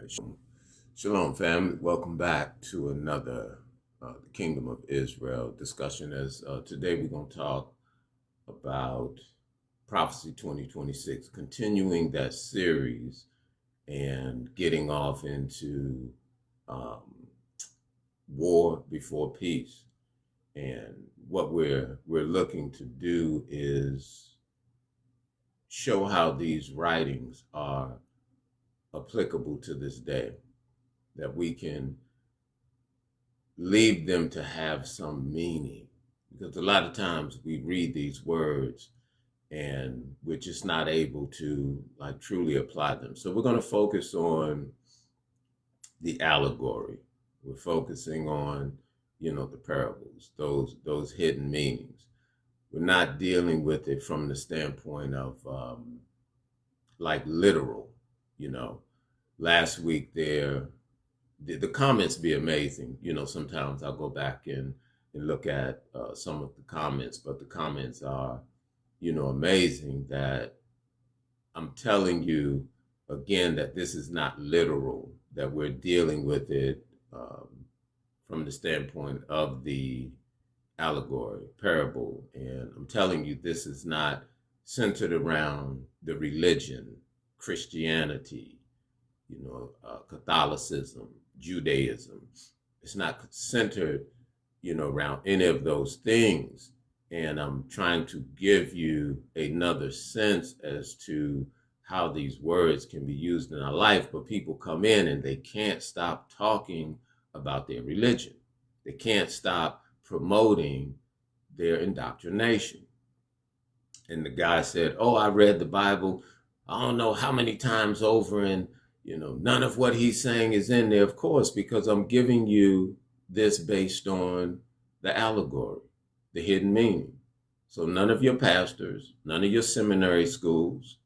Shalom, family. Welcome back to another the Kingdom of Israel discussion. As today we're going to talk about Prophecy 2026, continuing that series and getting off into war before peace. And what we're looking to do is show how these writings are applicable to this day, that we can leave them to have some meaning. Because a lot of times we read these words and we're just not able to truly apply them. So we're going to focus on the allegory. We're focusing on, the parables, those hidden meanings. We're not dealing with it from the standpoint of literal, Last week the comments be amazing. Sometimes I'll go back and look at some of the comments, but the comments are, amazing, that I'm telling you again that this is not literal, that we're dealing with it from the standpoint of the allegory, parable. And I'm telling you, this is not centered around the religion, Christianity, Catholicism, Judaism. It's not centered, around any of those things. And I'm trying to give you another sense as to how these words can be used in our life. But people come in and they can't stop talking about their religion. They can't stop promoting their indoctrination. And the guy said, "Oh, I read the Bible, I don't know how many times over, and none of what he's saying is in there." Of course, because I'm giving you this based on the allegory, the hidden meaning. So none of your pastors, none of your seminary schools,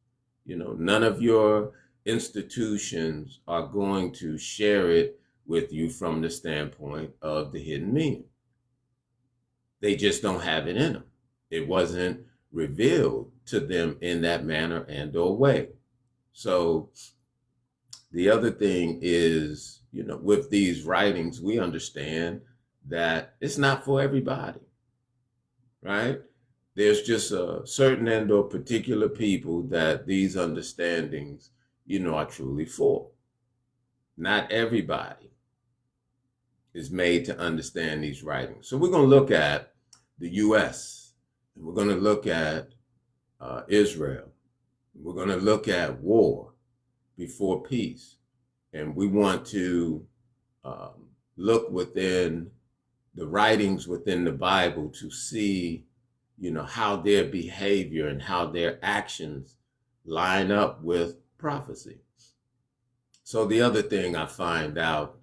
none of your institutions are going to share it with you from the standpoint of the hidden meaning. They just don't have it in them. It wasn't revealed to them in that manner and or way. So the other thing is, with these writings, we understand that it's not for everybody, right? There's just a certain and or particular people that these understandings, are truly for. Not everybody is made to understand these writings. So we're going to look at the U.S., and we're going to look at Israel. We're going to look at war before peace. And we want to look within the writings within the Bible to see, how their behavior and how their actions line up with prophecy. So the other thing I find out,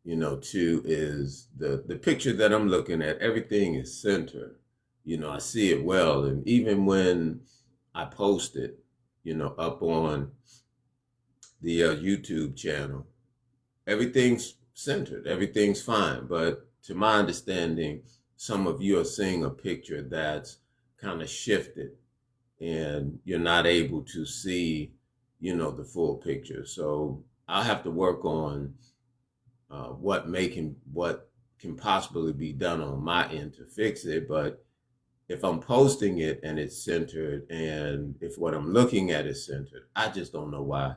too, is the picture that I'm looking at, everything is centered. I see it well. And even when I post it, up on the YouTube channel, everything's centered, everything's fine. But to my understanding, some of you are seeing a picture that's kind of shifted and you're not able to see, the full picture. So I'll have to work on what can possibly be done on my end to fix it. But if I'm posting it and it's centered, and if what I'm looking at is centered, I just don't know why,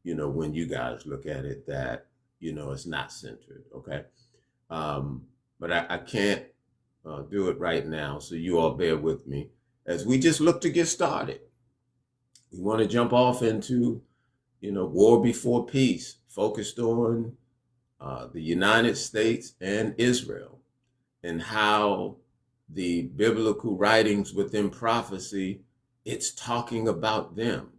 when you guys look at it, that, it's not centered. Okay. But I can't do it right now. So you all bear with me as we just look to get started. We want to jump off into, war before peace, focused on the United States and Israel, and how the biblical writings within prophecy, it's talking about them.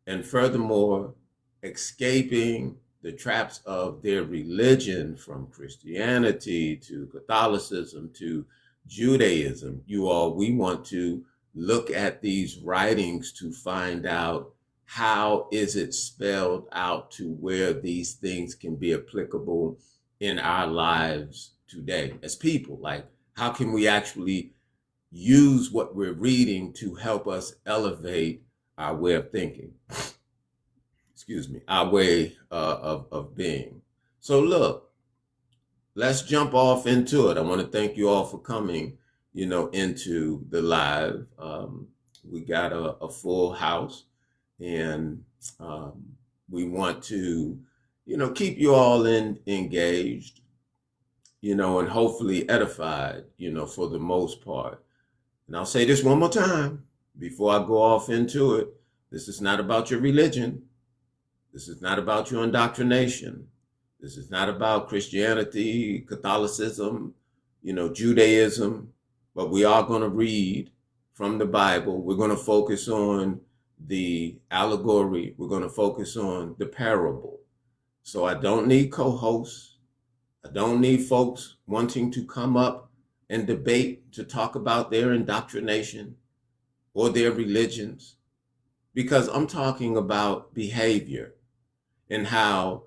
And furthermore, escaping the traps of their religion, from Christianity to Catholicism to Judaism. We want to look at these writings to find out how is it spelled out to where these things can be applicable in our lives today as people. Like, how can we actually use what we're reading to help us elevate our way of thinking? excuse me, our way of being. So look, let's jump off into it. I want to thank you all for coming, into the live. We got a full house, and we want to, keep you all engaged, and hopefully edified, for the most part. And I'll say this one more time before I go off into it. This is not about your religion. This is not about your indoctrination. This is not about Christianity, Catholicism, Judaism, but we are going to read from the Bible. We're going to focus on the allegory. We're going to focus on the parable. So I don't need co-hosts. I don't need folks wanting to come up and debate to talk about their indoctrination or their religions, because I'm talking about behavior and how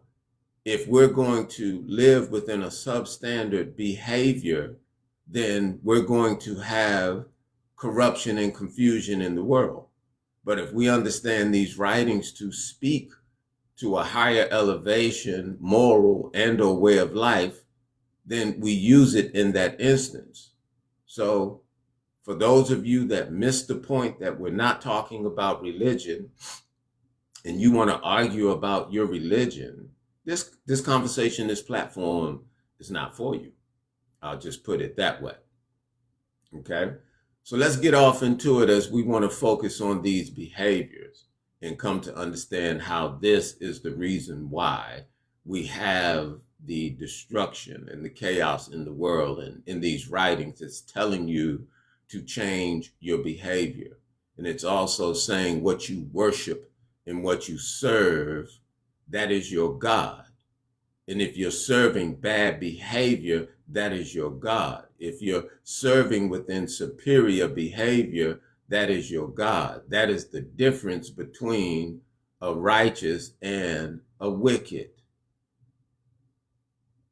if we're going to live within a substandard behavior, then we're going to have corruption and confusion in the world. But if we understand these writings to speak to a higher elevation, moral and or way of life, then we use it in that instance. So for those of you that missed the point that we're not talking about religion and you want to argue about your religion, this conversation, this platform is not for you. I'll just put it that way. Okay? So let's get off into it as we want to focus on these behaviors and come to understand how this is the reason why we have the destruction and the chaos in the world. And in these writings, it's telling you to change your behavior. And it's also saying what you worship and what you serve, that is your God. And if you're serving bad behavior, that is your God. If you're serving within superior behavior, that is your God. That is the difference between a righteous and a wicked.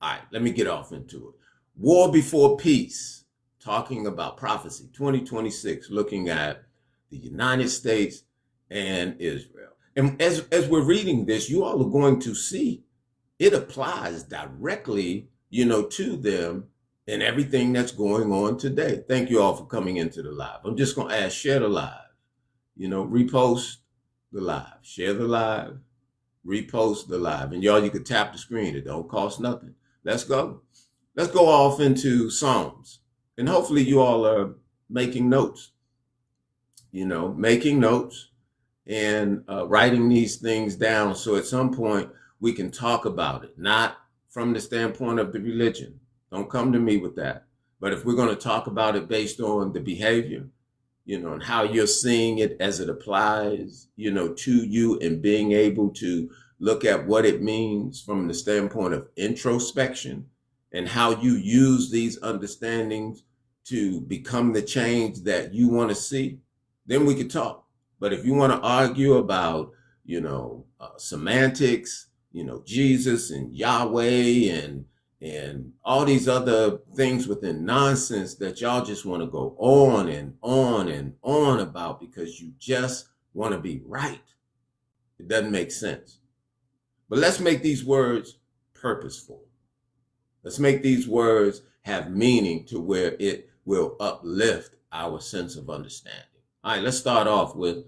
All right, let me get off into it. War Before Peace, talking about prophecy 2026, looking at the United States and Israel. And as we're reading this, you all are going to see it applies directly, to them and everything that's going on today. Thank you all for coming into the live. I'm just going to ask, share the live, repost the live, share the live, repost the live. And y'all, you could tap the screen. It don't cost nothing. Let's go. Let's go off into Psalms. And hopefully you all are making notes, making notes and writing these things down. So at some point we can talk about it, not from the standpoint of the religion. Don't come to me with that. But if we're going to talk about it based on the behavior, and how you're seeing it as it applies, to you, and being able to look at what it means from the standpoint of introspection and how you use these understandings to become the change that you want to see, then we could talk. But if you want to argue about, semantics, Jesus and Yahweh and all these other things within nonsense that y'all just want to go on and on and on about because you just want to be right, it doesn't make sense. But let's make these words purposeful. Let's make these words have meaning to where it will uplift our sense of understanding. All right, let's start off with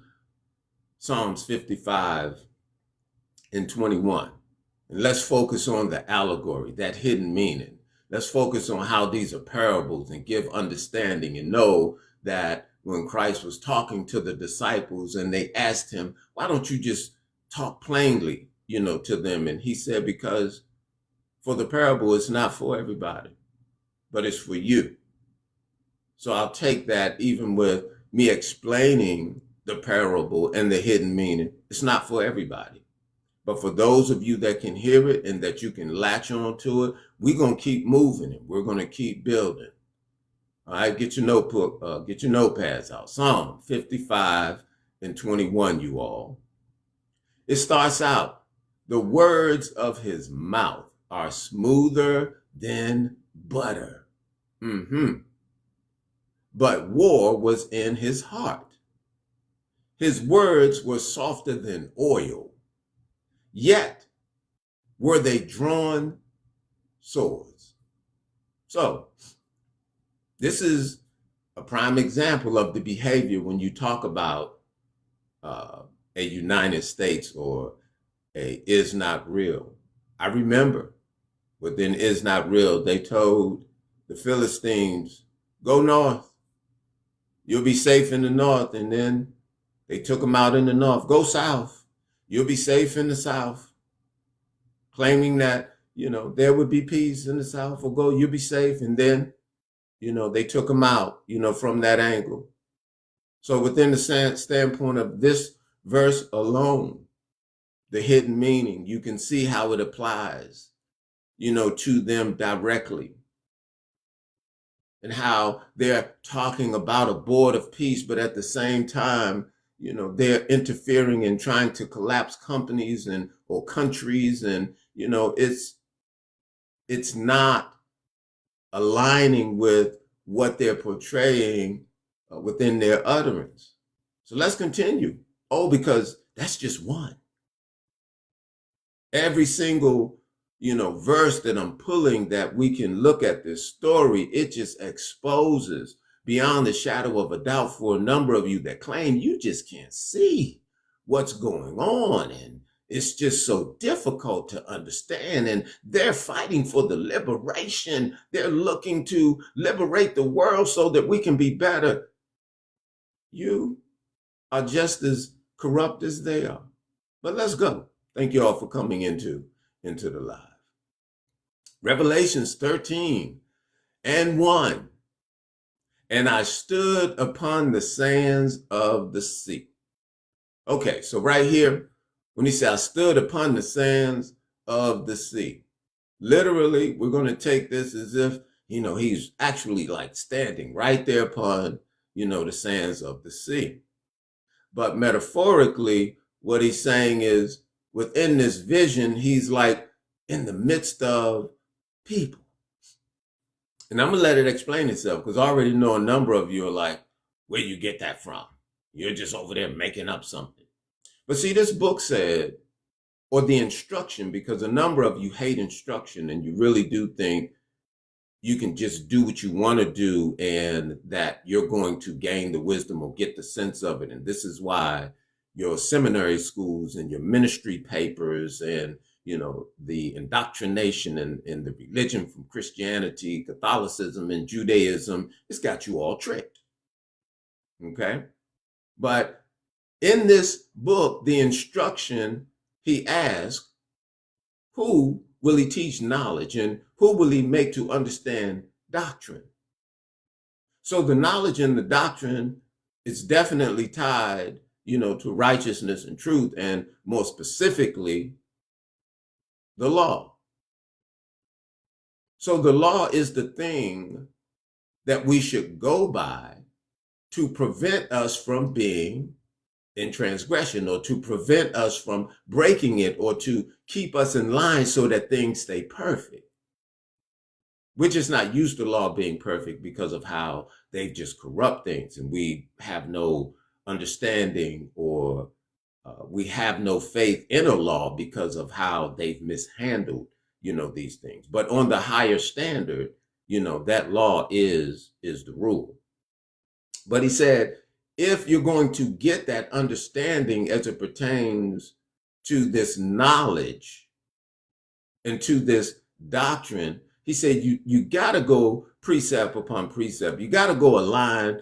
Psalms 55 and 21. And let's focus on the allegory, that hidden meaning. Let's focus on how these are parables and give understanding, and know that when Christ was talking to the disciples and they asked him, why don't you just talk plainly, to them? And he said, because for the parable, it's not for everybody, but it's for you. So I'll take that even with me explaining the parable and the hidden meaning. It's not for everybody. But for those of you that can hear it and that you can latch on to it, we're going to keep moving it. We're going to keep building. All right, get your notebook, get your notepads out. Psalm 55 and 21, you all. It starts out, the words of his mouth are smoother than butter. But war was in his heart. His words were softer than oil, yet were they drawn swords. So this is a prime example of the behavior when you talk about a United States or a is not real. I remember within is not real, they told the Philistines, go north. You'll be safe in the north. And then they took them out in the north. Go south. You'll be safe in the south. Claiming that, there would be peace in the south, or go, you'll be safe. And then, they took them out, from that angle. So within the standpoint of this verse alone, the hidden meaning, you can see how it applies, to them directly. And how they're talking about a board of peace, but at the same time, they're interfering and trying to collapse companies or countries. And, it's not aligning with what they're portraying within their utterance. So let's continue. Oh, because that's just one. Every single, verse that I'm pulling that we can look at this story, it just exposes beyond the shadow of a doubt for a number of you that claim you just can't see what's going on. And it's just so difficult to understand. And they're fighting for the liberation. They're looking to liberate the world so that we can be better. You are just as corrupt as they are. But let's go. Thank you all for coming into the live. Revelations 13:1. And I stood upon the sands of the sea. Okay, so right here, when he said, I stood upon the sands of the sea, literally, we're going to take this as if, he's actually like standing right there upon, the sands of the sea. But metaphorically, what he's saying is within this vision, he's like in the midst of people. And I'm going to let it explain itself, because I already know a number of you are like, where you get that from? You're just over there making up something. But see, this book said, or the instruction, because a number of you hate instruction and you really do think you can just do what you want to do and that you're going to gain the wisdom or get the sense of it. And this is why your seminary schools and your ministry papers and the indoctrination and the religion from Christianity, Catholicism, and Judaism, it's got you all tricked. Okay? But in this book, the instruction, he asked, who will he teach knowledge and who will he make to understand doctrine? So the knowledge and the doctrine is definitely tied, to righteousness and truth, and more specifically, the law. So the law is the thing that we should go by to prevent us from being in transgression, or to prevent us from breaking it, or to keep us in line so that things stay perfect. We're just not used to law being perfect because of how they just corrupt things, and we have no understanding, or we have no faith in a law because of how they've mishandled, these things. But on the higher standard, that law is the rule. But he said, if you're going to get that understanding as it pertains to this knowledge and to this doctrine, he said, you got to go precept upon precept. You got to go a line,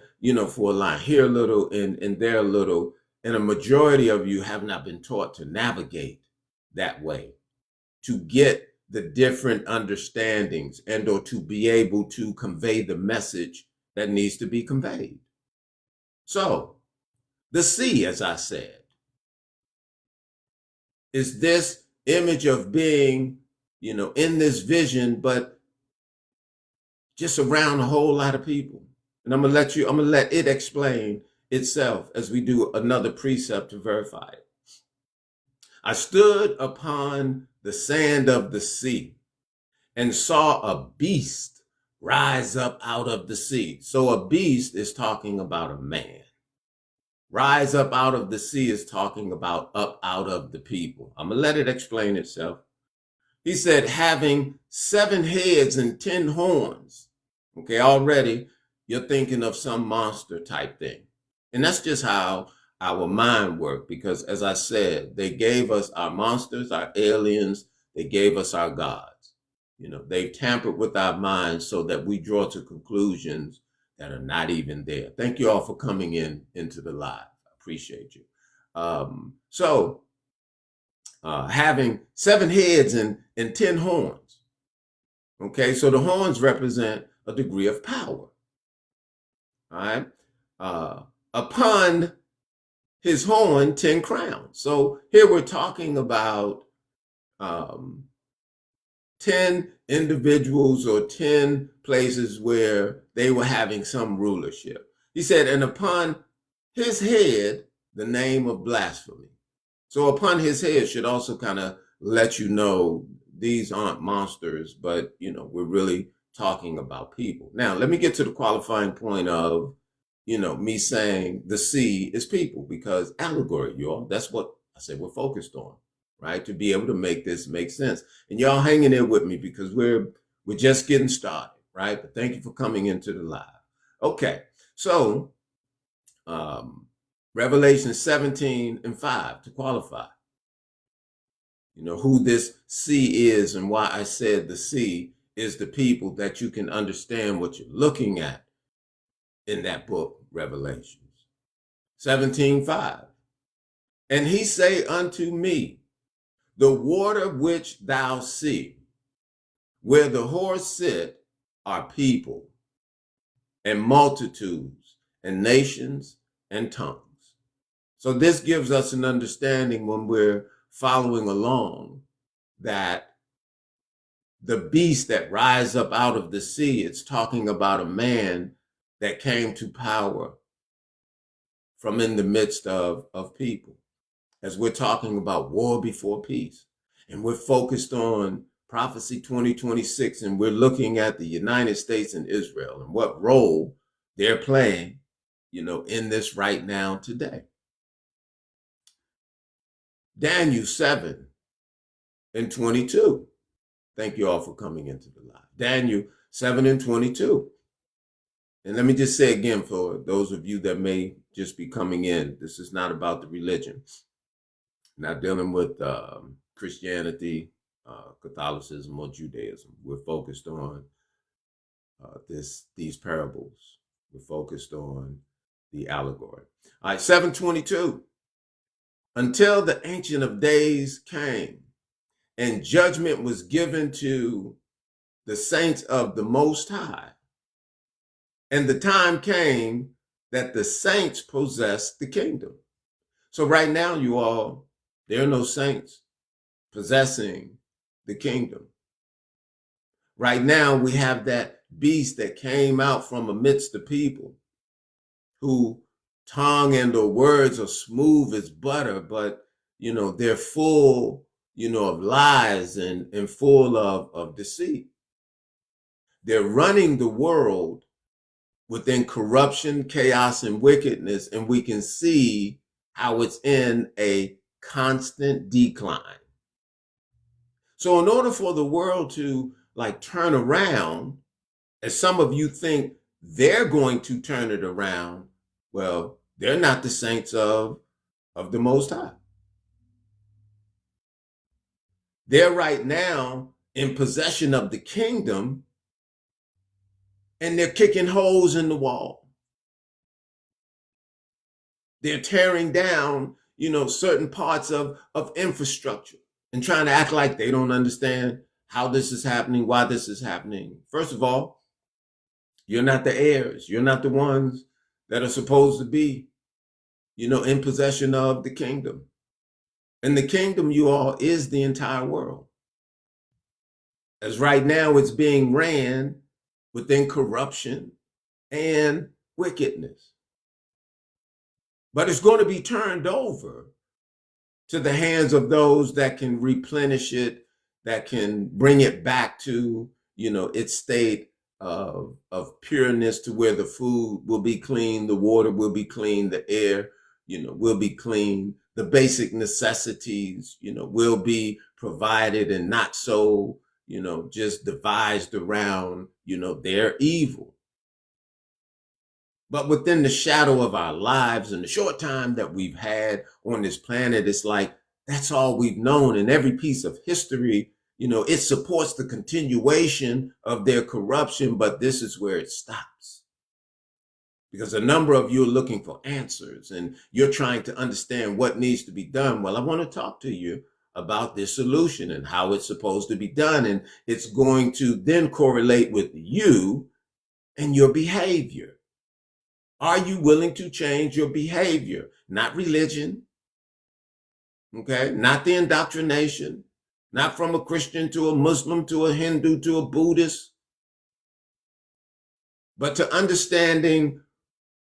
for a line, here a little and there a little. And a majority of you have not been taught to navigate that way, to get the different understandings and or to be able to convey the message that needs to be conveyed. So the sea, as I said, is this image of being, in this vision, but just around a whole lot of people. And I'm going to let it explain itself as we do another precept to verify it. I stood upon the sand of the sea and saw a beast rise up out of the sea. So a beast is talking about a man, rise up out of the sea is talking about up out of the people. I'm going to let it explain itself. He said, having 7 heads and 10 horns. Okay, already you're thinking of some monster type thing. And that's just how our mind works, because as I said, they gave us our monsters, our aliens, they gave us our gods. You know, they've tampered with our minds so that we draw to conclusions that are not even there. Thank you all for coming into the live. I appreciate you. Having 7 heads and 10 horns. Okay, so the horns represent a degree of power. All right. Upon his horn, 10 crowns. So here we're talking about 10 individuals or 10 places where they were having some rulership. He said, and upon his head, the name of blasphemy. So upon his head should also kind of let you know these aren't monsters, but, you know, we're really talking about people. Now, let me get to the qualifying point of, you know, me saying the sea is people, because allegory, y'all, that's what I said we're focused on, right? To be able to make this make sense. And y'all hanging there with me because we're just getting started, right? But thank you for coming into the live. Okay, so Revelation 17:5 to qualify. You know, who this sea is and why I said the sea is the people, that you can understand what you're looking at in that book, Revelations 17:5. And he say unto me, the water which thou see, where the horse sit, are people and multitudes and nations and tongues. So this gives us an understanding when we're following along that the beast that rise up out of the sea, it's talking about a man that came to power from in the midst of people. As we're talking about war before peace, and we're focused on prophecy 2026, and we're looking at the United States and Israel and what role they're playing, you know, in this right now today. Daniel 7:22. Thank you all for coming into the live. Daniel 7:22. And let me just say again, for those of you that may just be coming in, this is not about the religion. Not dealing with Christianity, Catholicism, or Judaism. We're focused on these parables. We're focused on the allegory. All right, 7:22. Until the Ancient of Days came, and judgment was given to the saints of the Most High. And the time came that the saints possessed the kingdom. So right now, you all, there are no saints possessing the kingdom. Right now, we have that beast that came out from amidst the people, who tongue and the words are smooth as butter, but, you know, they're full, you know, of lies and full of deceit. They're running the world within corruption, chaos, and wickedness, and we can see how it's in a constant decline. So in order for the world to like turn around, as some of you think they're going to turn it around, well, they're not the saints of the Most High. They're right now in possession of the kingdom, and they're kicking holes in the wall. They're tearing down, you know, certain parts of infrastructure and trying to act like they don't understand how this is happening, why this is happening. First of all, you're not the heirs. You're not the ones that are supposed to be, you know, in possession of the kingdom. And the kingdom, you all, is the entire world. As right now, it's being ran within corruption and wickedness. But it's going to be turned over to the hands of those that can replenish it, that can bring it back to, you know, its state of pureness, to where the food will be clean, the water will be clean, the air, will be clean. The basic necessities, will be provided and not so, just devised around, their evil. But within the shadow of our lives and the short time that we've had on this planet, it's like that's all we've known. And every piece of history, it supports the continuation of their corruption, but this is where it stops. Because a number of you are looking for answers and you're trying to understand what needs to be done. Well, I want to talk to you about this solution and how it's supposed to be done. And it's going to then correlate with you and your behavior. Are you willing to change your behavior? Not religion, okay? Not the indoctrination, not from a Christian to a Muslim to a Hindu to a Buddhist, but to understanding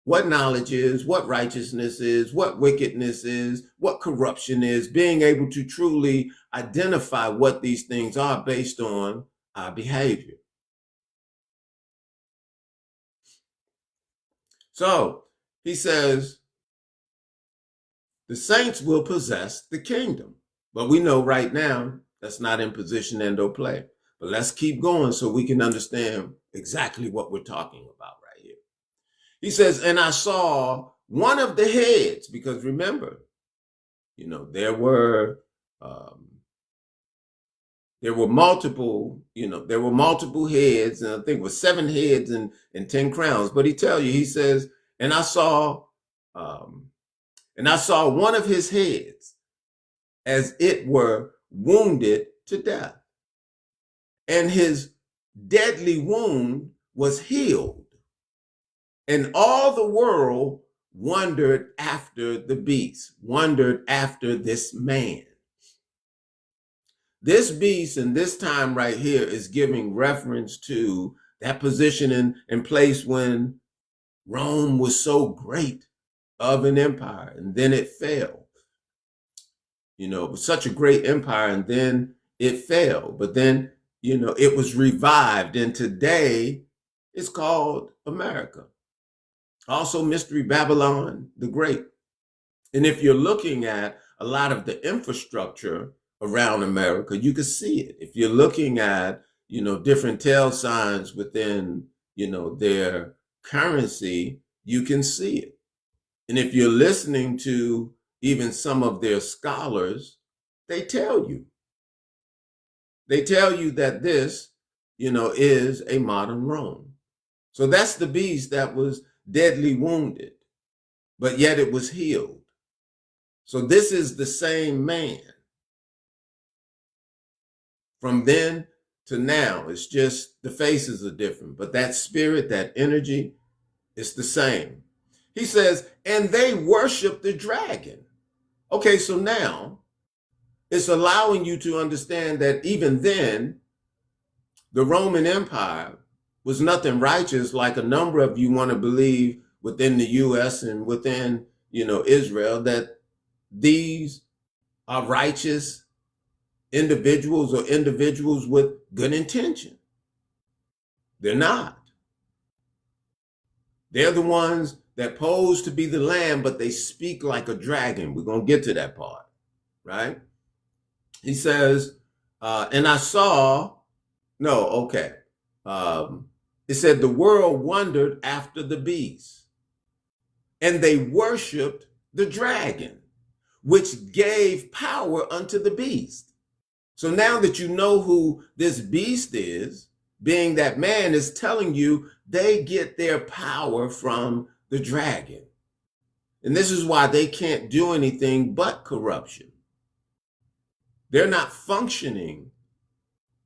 what knowledge is, what righteousness is, what wickedness is, what corruption is, being able to truly identify what these things are based on our behavior. So he says, the saints will possess the kingdom. But we know right now that's not in position and or play. But let's keep going so we can understand exactly what we're talking about right here. He says, and I saw one of the heads, because remember, there were multiple, there were multiple heads, and I think it was 7 heads and 10 crowns. But he says, and I saw one of his heads as it were wounded to death, and his deadly wound was healed, and all the world wondered after the beast, wondered after this man. This beast in this time right here is giving reference to that position in place when Rome was so great of an empire, and then it fell. It was such a great empire, and then it fell. But then, it was revived, and today it's called America. Also, Mystery Babylon the Great. And if you're looking at a lot of the infrastructure around America, you can see it. If you're looking at, different tail signs within, their currency, you can see it. And if you're listening to even some of their scholars, they tell you that this, is a modern Rome. So that's the beast that was deadly wounded, but yet it was healed. So this is the same man. From then to now, it's just the faces are different, but that spirit, that energy, it's the same. He says, and they worship the dragon. Okay, so now it's allowing you to understand that even then, the Roman Empire was nothing righteous like a number of you want to believe within the U.S. and within, Israel, that these are righteous individuals or individuals with good intention. They're not. They're the ones that pose to be the lamb, but they speak like a dragon. We're going to get to that part, right? He says, and I saw, it said the world wondered after the beast, and they worshiped the dragon, which gave power unto the beast. So now that you know who this beast is, being that man is telling you they get their power from the dragon. And this is why they can't do anything but corruption. They're not functioning,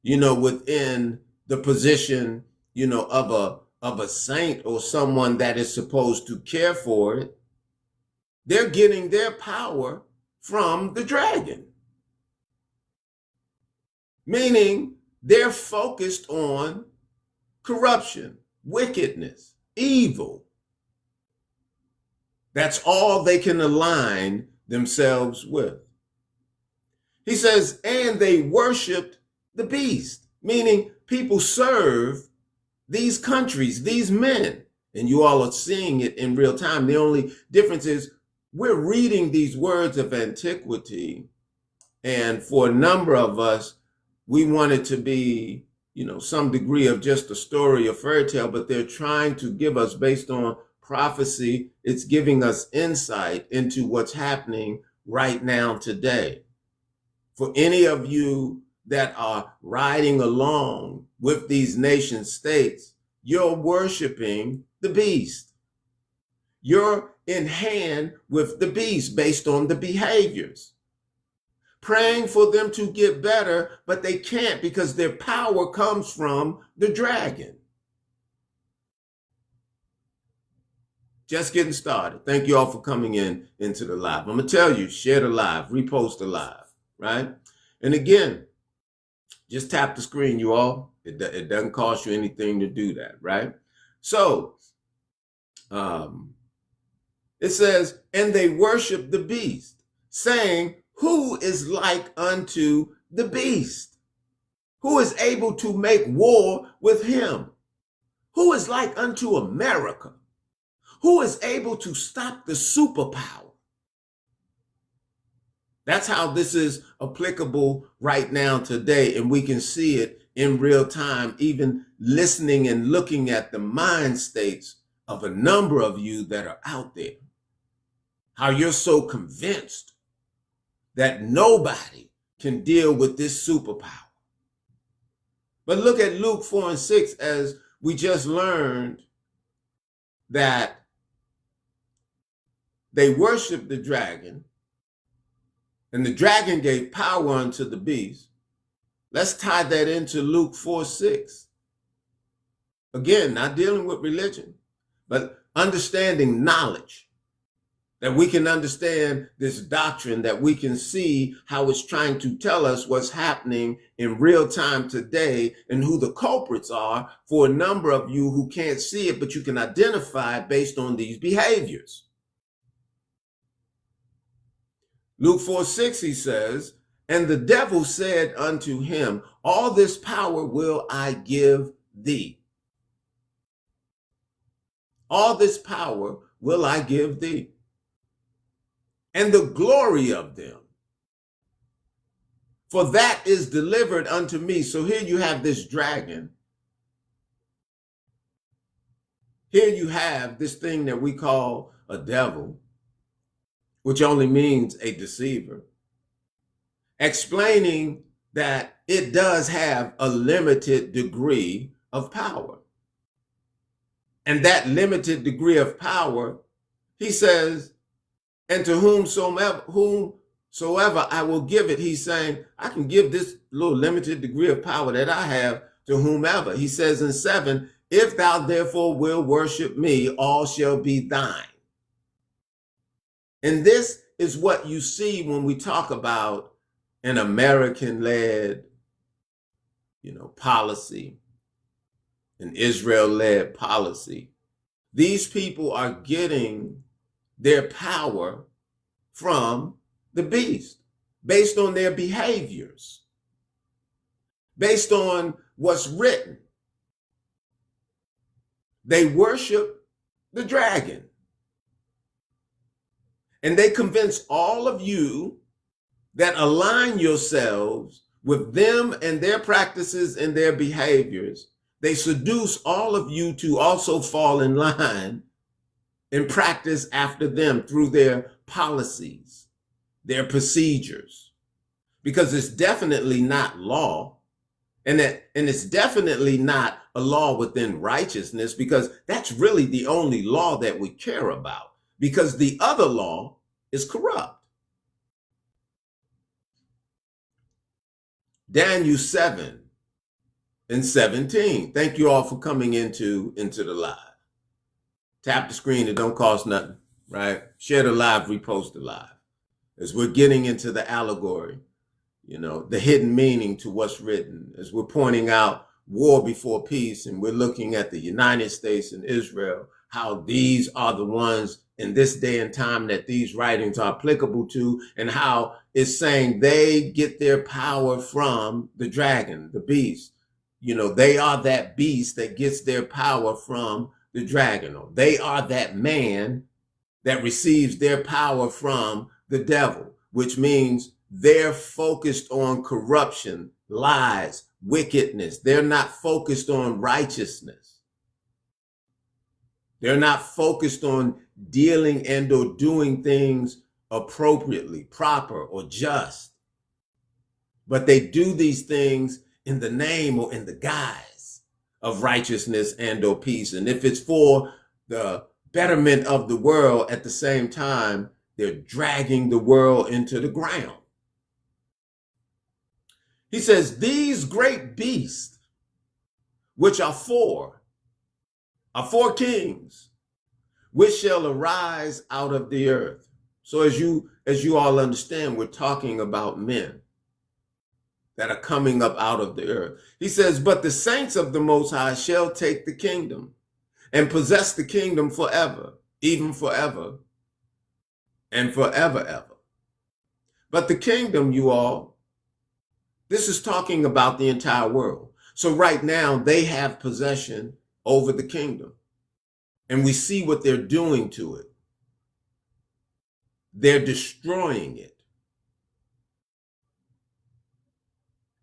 within the position, of a saint or someone that is supposed to care for it. They're getting their power from the dragon. Meaning they're focused on corruption, wickedness, evil. That's all they can align themselves with. He says, and they worshiped the beast, meaning people serve these countries, these men, and you all are seeing it in real time. The only difference is we're reading these words of antiquity, and for a number of us, we want it to be, some degree of just a story or fairy tale, but they're trying to give us, based on prophecy, it's giving us insight into what's happening right now today. For any of you that are riding along with these nation states, you're worshiping the beast. You're in hand with the beast based on the behaviors. Praying for them to get better, but they can't because their power comes from the dragon. Just getting started. Thank you all for coming into the live. I'm going to tell you, share the live, repost the live, right? And again, just tap the screen, you all. It doesn't cost you anything to do that, right? So, it says, and they worship the beast, saying, who is like unto the beast? Who is able to make war with him? Who is like unto America? Who is able to stop the superpower? That's how this is applicable right now today, and we can see it in real time, even listening and looking at the mind states of a number of you that are out there. How you're so convinced that nobody can deal with this superpower. But look at Luke 4 and 6, as we just learned that they worshiped the dragon, and the dragon gave power unto the beast. Let's tie that into Luke 4:6. Again, not dealing with religion, but understanding knowledge. That we can understand this doctrine, that we can see how it's trying to tell us what's happening in real time today and who the culprits are for a number of you who can't see it, but you can identify based on these behaviors. Luke 4:6, he says, and the devil said unto him, all this power will I give thee. All this power will I give thee. And the glory of them, for that is delivered unto me. So here you have this dragon. Here you have this thing that we call a devil, which only means a deceiver, explaining that it does have a limited degree of power. And that limited degree of power, he says, and to whomsoever I will give it. He's saying, I can give this little limited degree of power that I have to whomever. He says in 7, if thou therefore will worship me, all shall be thine. And this is what you see when we talk about an American-led, policy, an Israel-led policy. These people are getting their power from the beast based on their behaviors, based on what's written. They worship the dragon. And they convince all of you that align yourselves with them and their practices and their behaviors. They seduce all of you to also fall in line and practice after them through their policies, their procedures, because it's definitely not law. And it's definitely not a law within righteousness, because that's really the only law that we care about, because the other law is corrupt. Daniel 7 and 17. Thank you all for coming into the live. Tap the screen. It don't cost nothing, right? Share the live, repost the live. As we're getting into the allegory, the hidden meaning to what's written, as we're pointing out war before peace, and we're looking at the United States and Israel, how these are the ones in this day and time that these writings are applicable to, and how it's saying they get their power from the dragon, the beast. They are that beast that gets their power from the dragon. They are that man that receives their power from the devil, which means they're focused on corruption, lies, wickedness. They're not focused on righteousness. They're not focused on dealing and or doing things appropriately, proper, or just. But they do these things in the name or in the guise of righteousness and or peace. And if it's for the betterment of the world, at the same time, they're dragging the world into the ground. He says, these great beasts, which are four kings, which shall arise out of the earth. So as you all understand, we're talking about men that are coming up out of the earth. He says, but the saints of the Most High shall take the kingdom and possess the kingdom forever, even forever and forever, ever. But the kingdom, you all, this is talking about the entire world. So right now they have possession over the kingdom, and we see what they're doing to it. They're destroying it.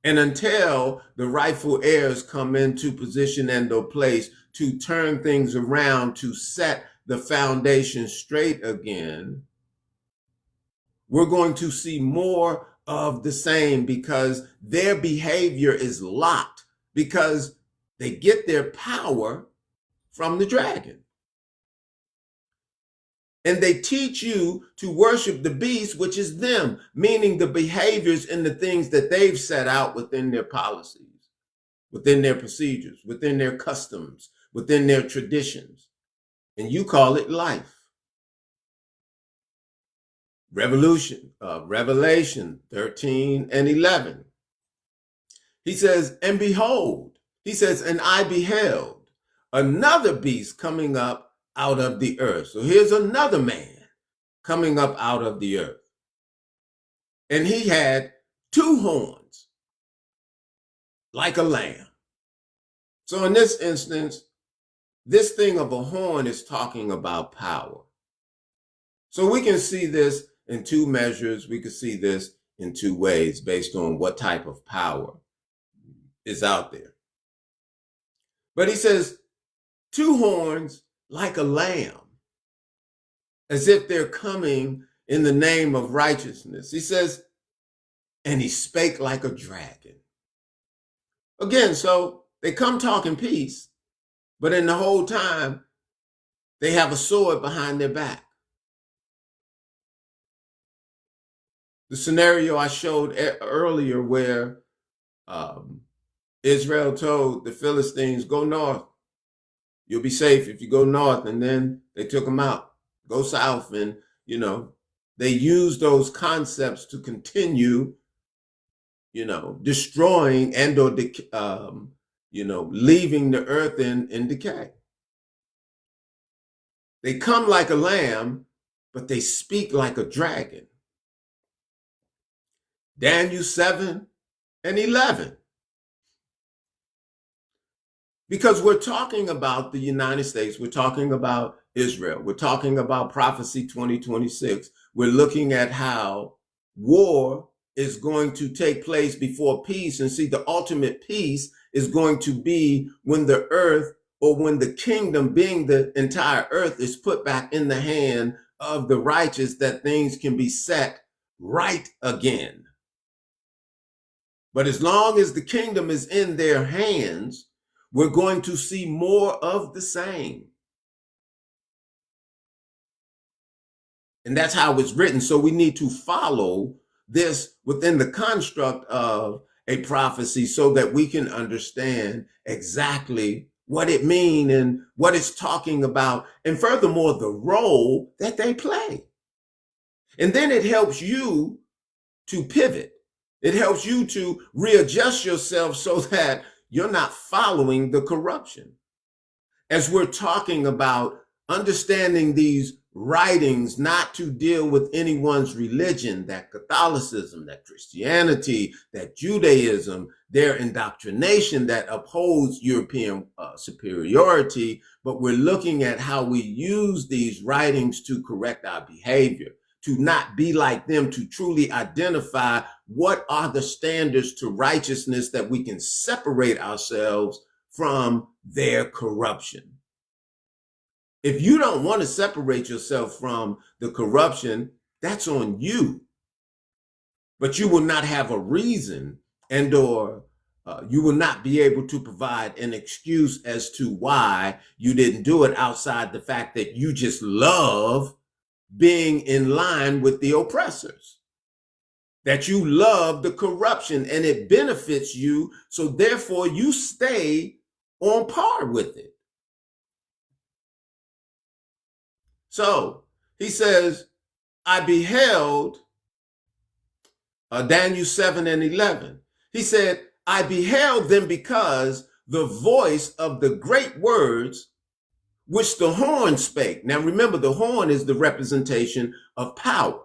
And until the rightful heirs come into position and or place to turn things around, to set the foundation straight again, we're going to see more of the same, because their behavior is locked, because they get their power from the dragon. And they teach you to worship the beast, which is them, meaning the behaviors and the things that they've set out within their policies, within their procedures, within their customs, within their traditions. And you call it life. Revelation 13 and 11. He says, and behold, he says, and I beheld another beast coming up out of the earth. So here's another man coming up out of the earth. And he had two horns like a lamb. So in this instance, this thing of a horn is talking about power. So we can see this in two measures. We can see this in two ways based on what type of power is out there. But he says, two horns like a lamb, as if they're coming in the name of righteousness. He says, and he spake like a dragon. Again, so they come talking peace, but in the whole time, they have a sword behind their back. The scenario I showed earlier where Israel told the Philistines, go north. You'll be safe if you go north. And then they took them out. Go south. And, they used those concepts to continue, destroying and or, leaving the earth in decay. They come like a lamb, but they speak like a dragon. Daniel 7 and 11. Because we're talking about the United States, we're talking about Israel, we're talking about Prophecy 2026. We're looking at how war is going to take place before peace. And see, the ultimate peace is going to be when the earth, or when the kingdom, being the entire earth, is put back in the hand of the righteous, that things can be set right again. But as long as the kingdom is in their hands, we're going to see more of the same. And that's how it's written. So we need to follow this within the construct of a prophecy so that we can understand exactly what it means and what it's talking about. And furthermore, the role that they play. And then it helps you to pivot. It helps you to readjust yourself so that you're not following the corruption. As we're talking about understanding these writings not to deal with anyone's religion, that Catholicism, that Christianity, that Judaism, their indoctrination that upholds European superiority, but we're looking at how we use these writings to correct our behavior, to not be like them, to truly identify what are the standards to righteousness that we can separate ourselves from their corruption. If you don't want to separate yourself from the corruption, that's on you. But you will not have a reason or you will not be able to provide an excuse as to why you didn't do it outside the fact that you just love being in line with the oppressors, that you love the corruption and it benefits you. So therefore you stay on par with it. So he says, I beheld, Daniel 7:11. He said, I beheld them because the voice of the great words which the horn spake. Now remember, the horn is the representation of power.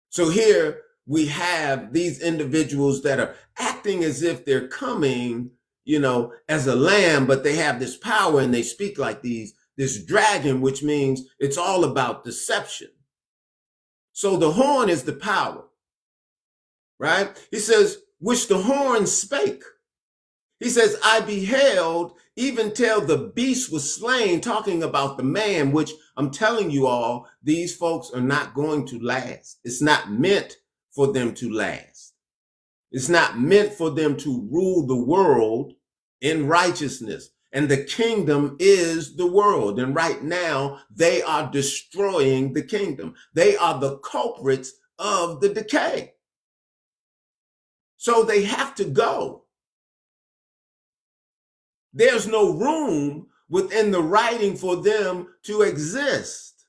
So here we have these individuals that are acting as if they're coming, as a lamb, but they have this power and they speak like this dragon, which means it's all about deception. So the horn is the power, right? He says, which the horn spake. He says, I beheld even till the beast was slain, talking about the man, which I'm telling you all, these folks are not going to last. It's not meant for them to last. It's not meant for them to rule the world in righteousness. And the kingdom is the world. And right now, they are destroying the kingdom. They are the culprits of the decay. So they have to go. There's no room within the writing for them to exist.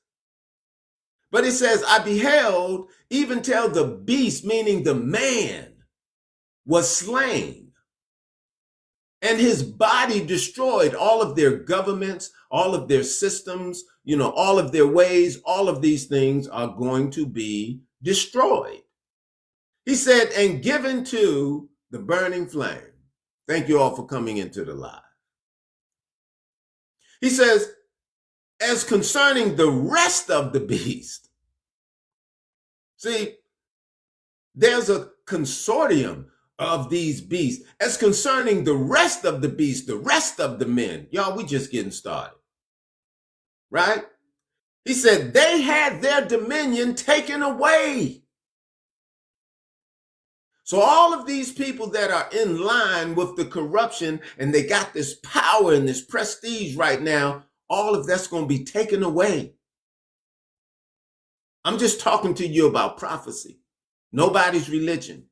But it says, I beheld even till the beast, meaning the man, was slain, and his body destroyed. All of their governments, all of their systems, all of their ways, all of these things are going to be destroyed. He said, and given to the burning flame. Thank you all for coming into the live. He says, as concerning the rest of the beast. See, there's a consortium of these beasts. As concerning the rest of the beasts, the rest of the men, y'all, we just getting started, right? He said, they had their dominion taken away. So all of these people that are in line with the corruption and they got this power and this prestige right now, all of that's going to be taken away. I'm just talking to you about prophecy. Nobody's religion.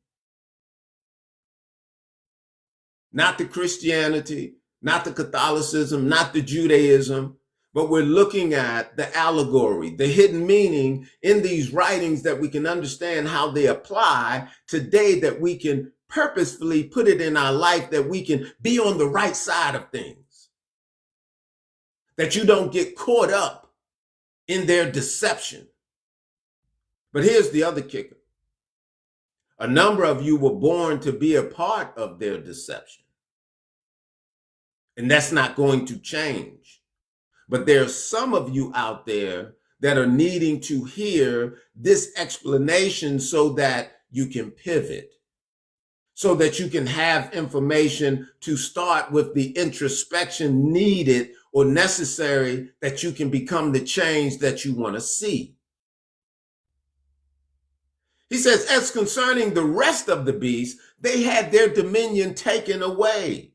Not the Christianity, not the Catholicism, not the Judaism, but we're looking at the allegory, the hidden meaning in these writings that we can understand how they apply today, that we can purposefully put it in our life, that we can be on the right side of things, that you don't get caught up in their deception. But here's the other kicker. A number of you were born to be a part of their deception. And that's not going to change. But there's some of you out there that are needing to hear this explanation so that you can pivot, so that you can have information to start with the introspection needed or necessary, that you can become the change that you want to see. He says, as concerning the rest of the beasts, they had their dominion taken away.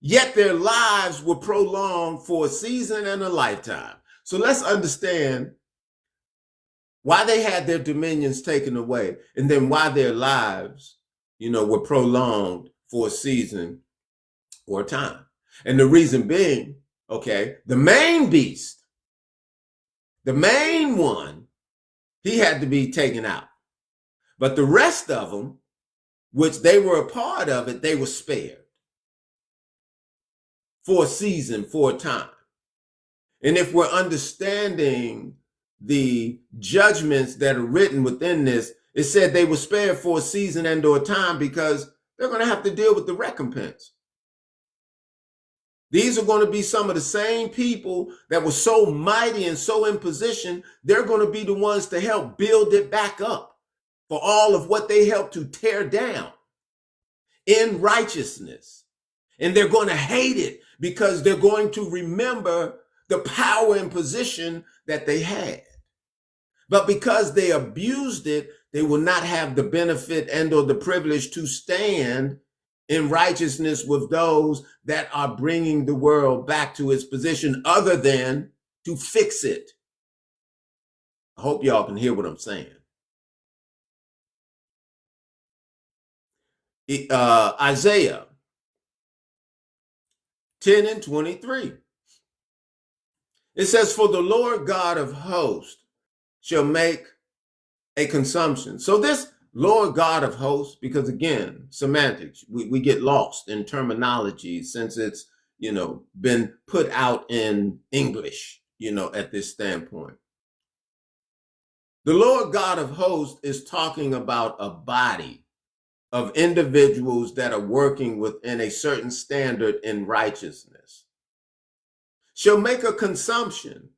Yet their lives were prolonged for a season and a lifetime. So let's understand why they had their dominions taken away, and then why their lives, were prolonged for a season or a time. And the reason being, the main beast, the main one, he had to be taken out. But the rest of them, which they were a part of it, they were spared. For a season, for a time. And if we're understanding the judgments that are written within this, it said they were spared for a season and or a time because they're going to have to deal with the recompense. These are going to be some of the same people that were so mighty and so in position. They're going to be the ones to help build it back up for all of what they helped to tear down in righteousness. And they're going to hate it because they're going to remember the power and position that they had. But because they abused it, they will not have the benefit and or the privilege to stand in righteousness with those that are bringing the world back to its position other than to fix it. I hope y'all can hear what I'm saying. Isaiah 10 and 23. It says, for the Lord God of hosts shall make a consumption. So this Lord God of hosts, because again, semantics, we get lost in terminology since it's, been put out in English, at this standpoint. The Lord God of hosts is talking about a body of individuals that are working within a certain standard in righteousness. Shall make a consumption,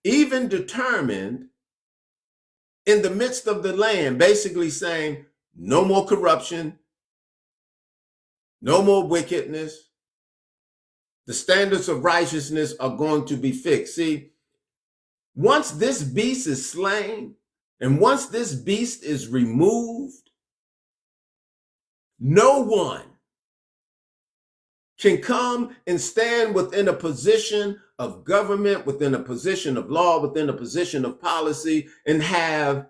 even determined in the midst of the land, basically saying no more corruption, no more wickedness. The standards of righteousness are going to be fixed. See, once this beast is slain and once this beast is removed, no one can come and stand within a position of government, within a position of law, within a position of policy, and have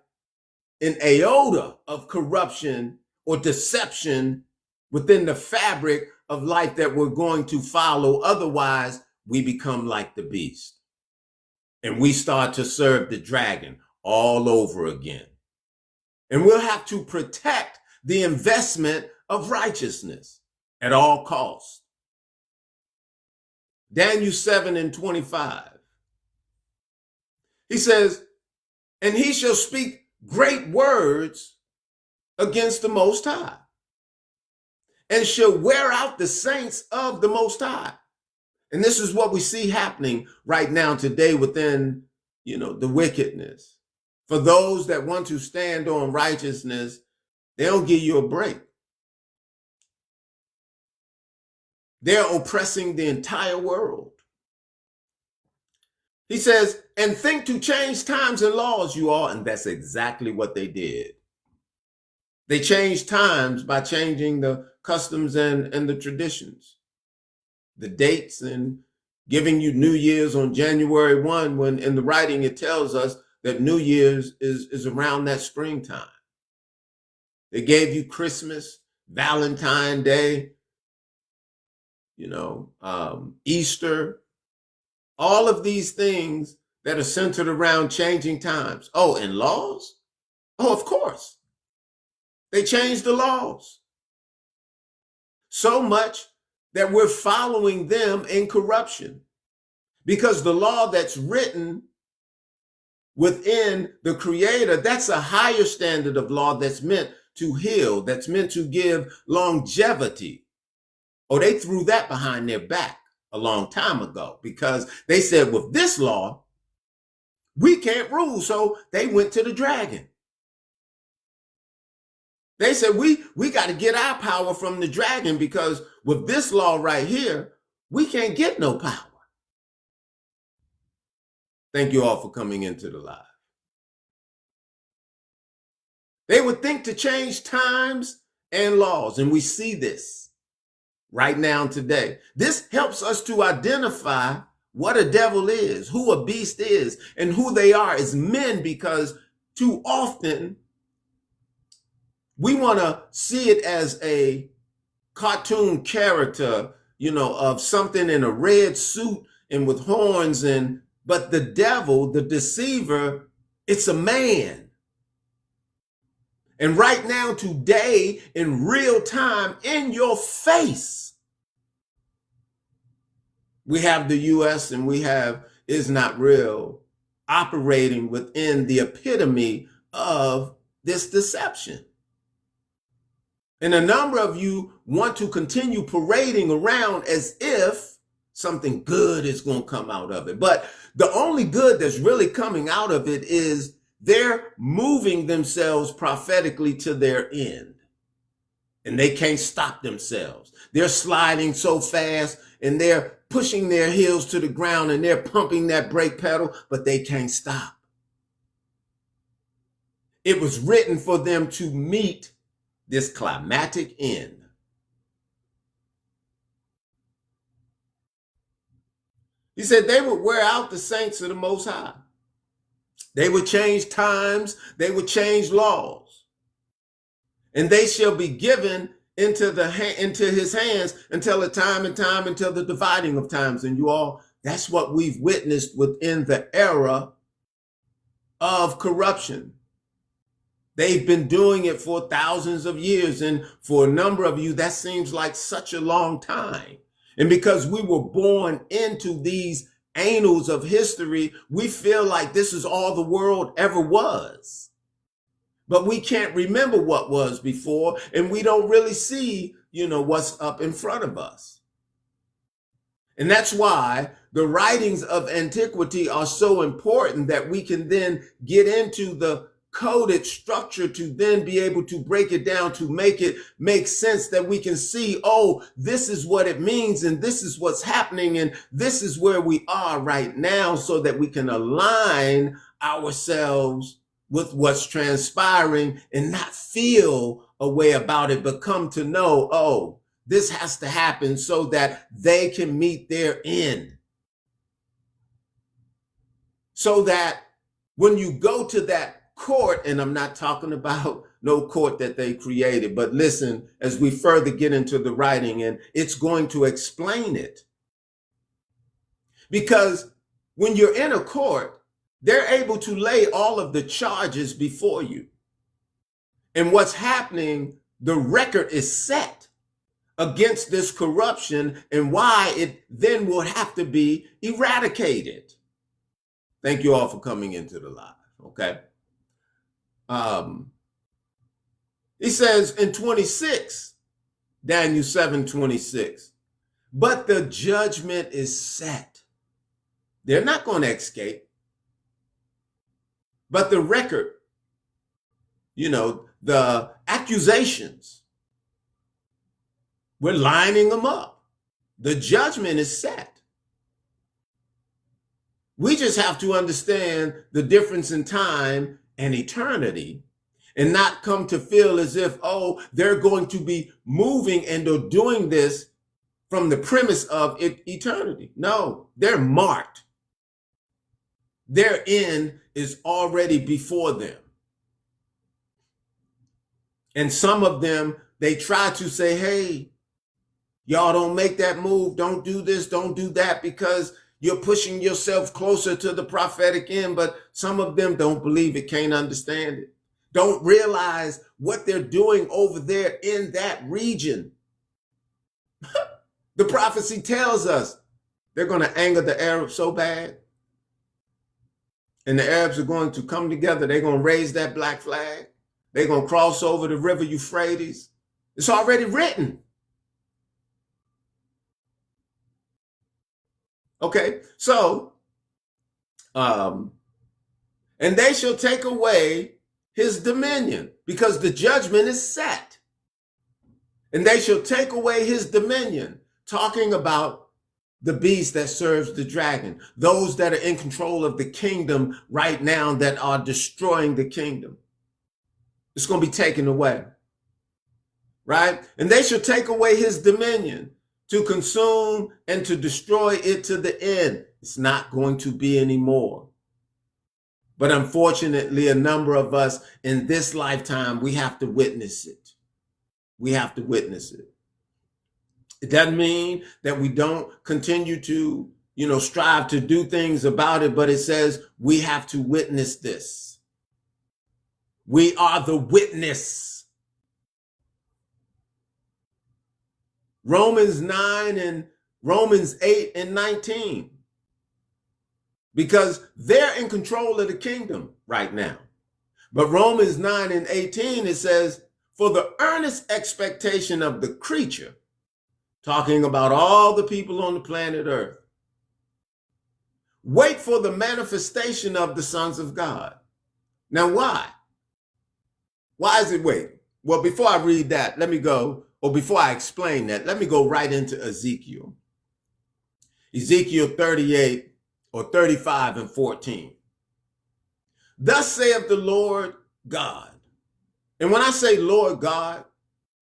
an iota of corruption or deception within the fabric of life that we're going to follow. Otherwise, we become like the beast. And we start to serve the dragon all over again. And we'll have to protect the investment of righteousness at all costs. Daniel 7 and 25. He says, and he shall speak great words against the Most High, and shall wear out the saints of the Most High. And this is what we see happening right now today within, the wickedness. For those that want to stand on righteousness, they don't give you a break. They're oppressing the entire world. He says, and think to change times and laws, you all. And that's exactly what they did. They changed times by changing the customs and the traditions, the dates, and giving you New Year's on January 1, when in the writing it tells us that New Year's is around that springtime. They gave you Christmas, Valentine's Day, Easter, all of these things that are centered around changing times. Oh, and laws? Oh, of course. They changed the laws so much that we're following them in corruption, because the law that's written within the Creator, that's a higher standard of law that's meant to heal, that's meant to give longevity. Oh, they threw that behind their back a long time ago, because they said, with this law, we can't rule. So they went to the dragon. They said, we got to get our power from the dragon, because with this law right here, we can't get no power. Thank you all for coming into the live. They would think to change times and laws, and we see this right now today. This helps us to identify what a devil is, who a beast is, and who they are as men, because too often we want to see it as a cartoon character, of something in a red suit and with horns, but the devil, the deceiver, it's a man. And right now, today, in real time, in your face, we have the U.S. and we have, is not real, operating within the epitome of this deception. And a number of you want to continue parading around as if something good is going to come out of it. But the only good that's really coming out of it is they're moving themselves prophetically to their end. And they can't stop themselves. They're sliding so fast and they're pushing their heels to the ground and they're pumping that brake pedal, but they can't stop. It was written for them to meet this climatic end. He said they would wear out the saints of the Most High. They would change times. They would change laws. And they shall be given into his hands until the time until the dividing of times. And you all, that's what we've witnessed within the era of corruption. They've been doing it for thousands of years. And for a number of you, that seems like such a long time. And because we were born into these annals of history, we feel like this is all the world ever was. But we can't remember what was before, and we don't really see, what's up in front of us. And that's why the writings of antiquity are so important, that we can then get into the coded structure to then be able to break it down, to make it make sense, that we can see, oh, this is what it means, and this is what's happening, and this is where we are right now, so that we can align ourselves with what's transpiring and not feel a way about it, but come to know, oh, this has to happen so that they can meet their end. So that when you go to that court, and I'm not talking about no court that they created, but listen, as we further get into the writing, and it's going to explain it. Because when you're in a court, they're able to lay all of the charges before you. And what's happening, the record is set against this corruption and why it then will have to be eradicated. Thank you all for coming into the live, okay? He says in 26, Daniel 7:26, but the judgment is set. They're not going to escape. But the record, the accusations, we're lining them up. The judgment is set. We just have to understand the difference in time and eternity, and not come to feel as if, oh, they're going to be moving and they're doing this from the premise of eternity. No, they're marked. Their end is already before them. And some of them, they try to say, hey, y'all don't make that move. Don't do this. Don't do that, because you're pushing yourself closer to the prophetic end. But some of them don't believe it, can't understand it, don't realize what they're doing over there in that region. The prophecy tells us they're going to anger the Arabs so bad. And the Arabs are going to come together. They're going to raise that black flag. They're going to cross over the river Euphrates. It's already written. Okay, so, and they shall take away his dominion, because the judgment is set. And they shall take away his dominion, talking about the beast that serves the dragon, those that are in control of the kingdom right now that are destroying the kingdom. It's going to be taken away, right? And they shall take away his dominion, to consume and to destroy it to the end. It's not going to be anymore. But unfortunately, a number of us in this lifetime, we have to witness it. We have to witness it. It doesn't mean that we don't continue to, strive to do things about it, but it says we have to witness this. We are the witness. Romans 9 and Romans 8 and 19. because they're in control of the kingdom right now. But Romans 9:18, it says, for the earnest expectation of the creature, talking about all the people on the planet Earth, wait for the manifestation of the sons of God. Now, why? Why is it waiting? Well, before I read that, let me go, or before I explain that, let me go right into Ezekiel. Ezekiel 38 or 35 and 14. Thus saith the Lord God. And when I say Lord God,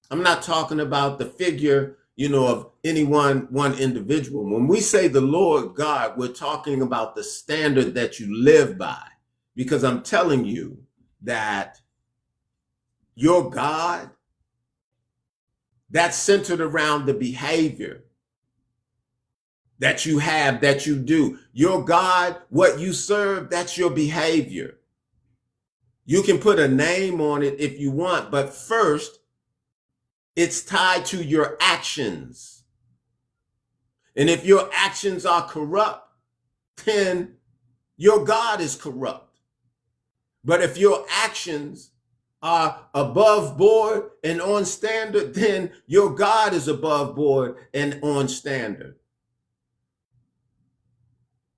I'm not talking about the figure, of any one individual. When we say the Lord God, we're talking about the standard that you live by. Because I'm telling you that your God, that's centered around the behavior that you have, that you do. Your God, what you serve, that's your behavior. You can put a name on it if you want, but first, it's tied to your actions. And if your actions are corrupt, then your God is corrupt. But if your actions are above board and on standard, then your God is above board and on standard.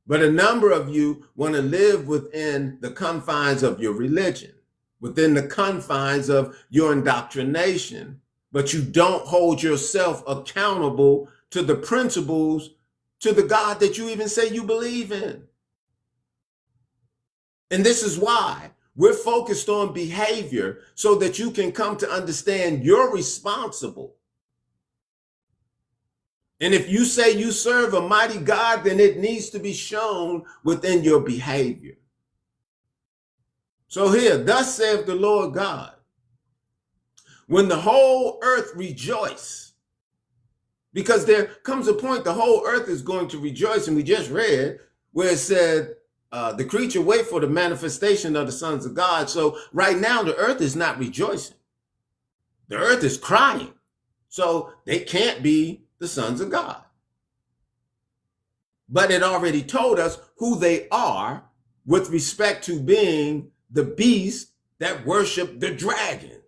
But a number of you want to live within the confines of your religion, within the confines of your indoctrination, but you don't hold yourself accountable to the principles, to the God that you even say you believe in. And this is why we're focused on behavior, so that you can come to understand you're responsible. And if you say you serve a mighty God, then it needs to be shown within your behavior. So here, thus saith the Lord God, when the whole earth rejoice, because there comes a point the whole earth is going to rejoice, and we just read where it said, the creature wait for the manifestation of the sons of God. So right now, the earth is not rejoicing. The earth is crying. So they can't be the sons of God. But it already told us who they are with respect to being the beast that worship the dragon.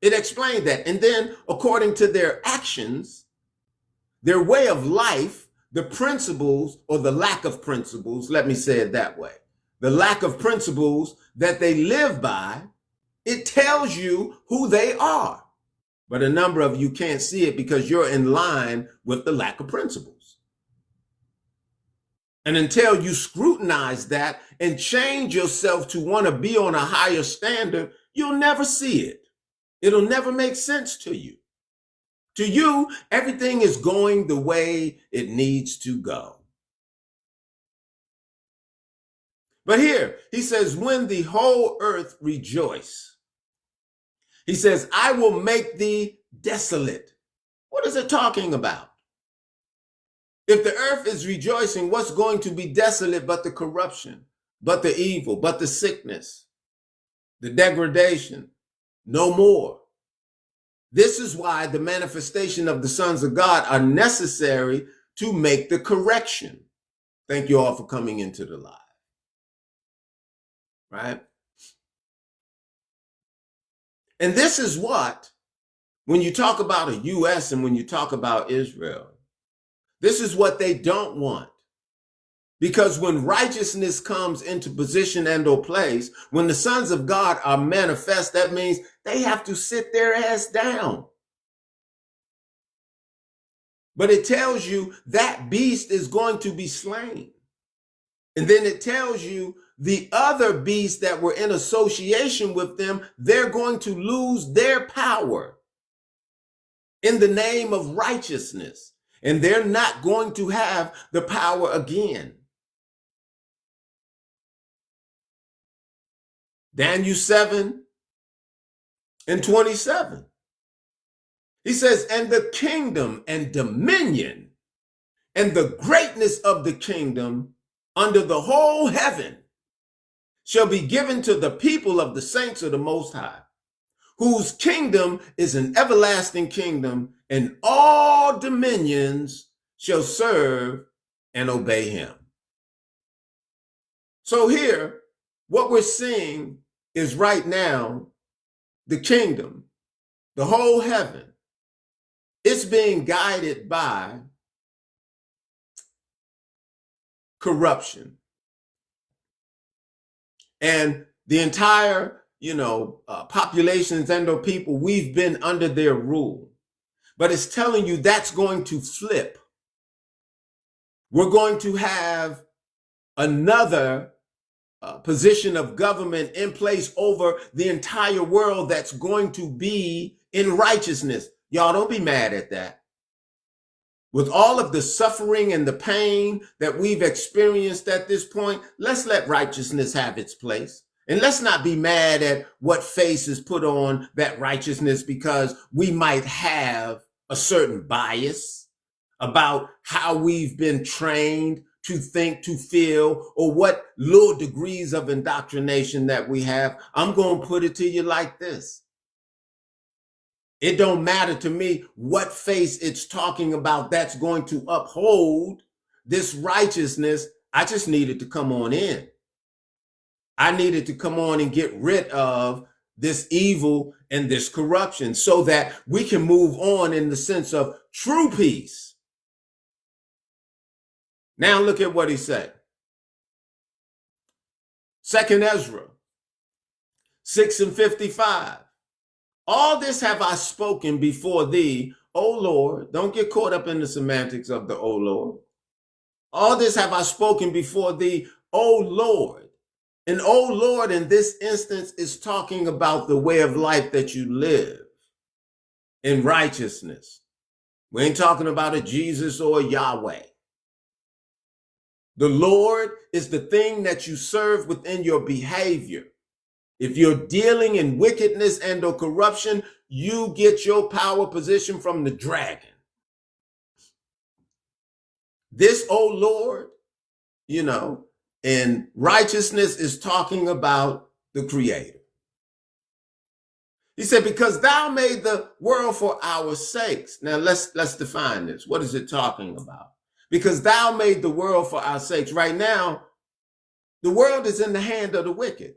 It explained that. And then according to their actions, their way of life, the principles or the lack of principles, let me say it that way, the lack of principles that they live by, it tells you who they are. But a number of you can't see it because you're in line with the lack of principles. And until you scrutinize that and change yourself to want to be on a higher standard, you'll never see it. It'll never make sense to you. To you, everything is going the way it needs to go. But here, he says, when the whole earth rejoice, he says, I will make thee desolate. What is it talking about? If the earth is rejoicing, what's going to be desolate but the corruption, but the evil, but the sickness, the degradation? No more. This is why the manifestation of the sons of God are necessary to make the correction. Thank you all for coming into the live. Right? And this is what, when you talk about a U.S. and when you talk about Israel, this is what they don't want. Because when righteousness comes into position and or place, when the sons of God are manifest, that means they have to sit their ass down. But it tells you that beast is going to be slain. And then it tells you the other beasts that were in association with them, they're going to lose their power in the name of righteousness. And they're not going to have the power again. Daniel 7 and 27. He says, and the kingdom and dominion and the greatness of the kingdom under the whole heaven shall be given to the people of the saints of the Most High, whose kingdom is an everlasting kingdom, and all dominions shall serve and obey him. So here, what we're seeing is right now, the kingdom, the whole heaven, it's being guided by corruption. And the entire, populations and or people, we've been under their rule. But it's telling you that's going to flip. We're going to have another position of government in place over the entire world that's going to be in righteousness. Y'all don't be mad at that. With all of the suffering and the pain that we've experienced at this point, let's let righteousness have its place. And let's not be mad at what face is put on that righteousness because we might have a certain bias about how we've been trained to think, to feel, or what little degrees of indoctrination that we have. I'm going to put it to you like this. It don't matter to me what face it's talking about that's going to uphold this righteousness. I just needed to come on in. I needed to come on and get rid of this evil and this corruption so that we can move on in the sense of true peace. Now look at what he said. 2nd Ezra 6:55. All this have I spoken before thee, O Lord. Don't get caught up in the semantics of the O Lord. All this have I spoken before thee, O Lord. And O Lord in this instance is talking about the way of life that you live in righteousness. We ain't talking about a Jesus or a Yahweh. The Lord is the thing that you serve within your behavior. If you're dealing in wickedness and or corruption, you get your power position from the dragon. This, O Lord, and righteousness is talking about the Creator. He said, because thou made the world for our sakes. Now let's define this. What is it talking about? Because thou made the world for our sakes. Right now, the world is in the hand of the wicked.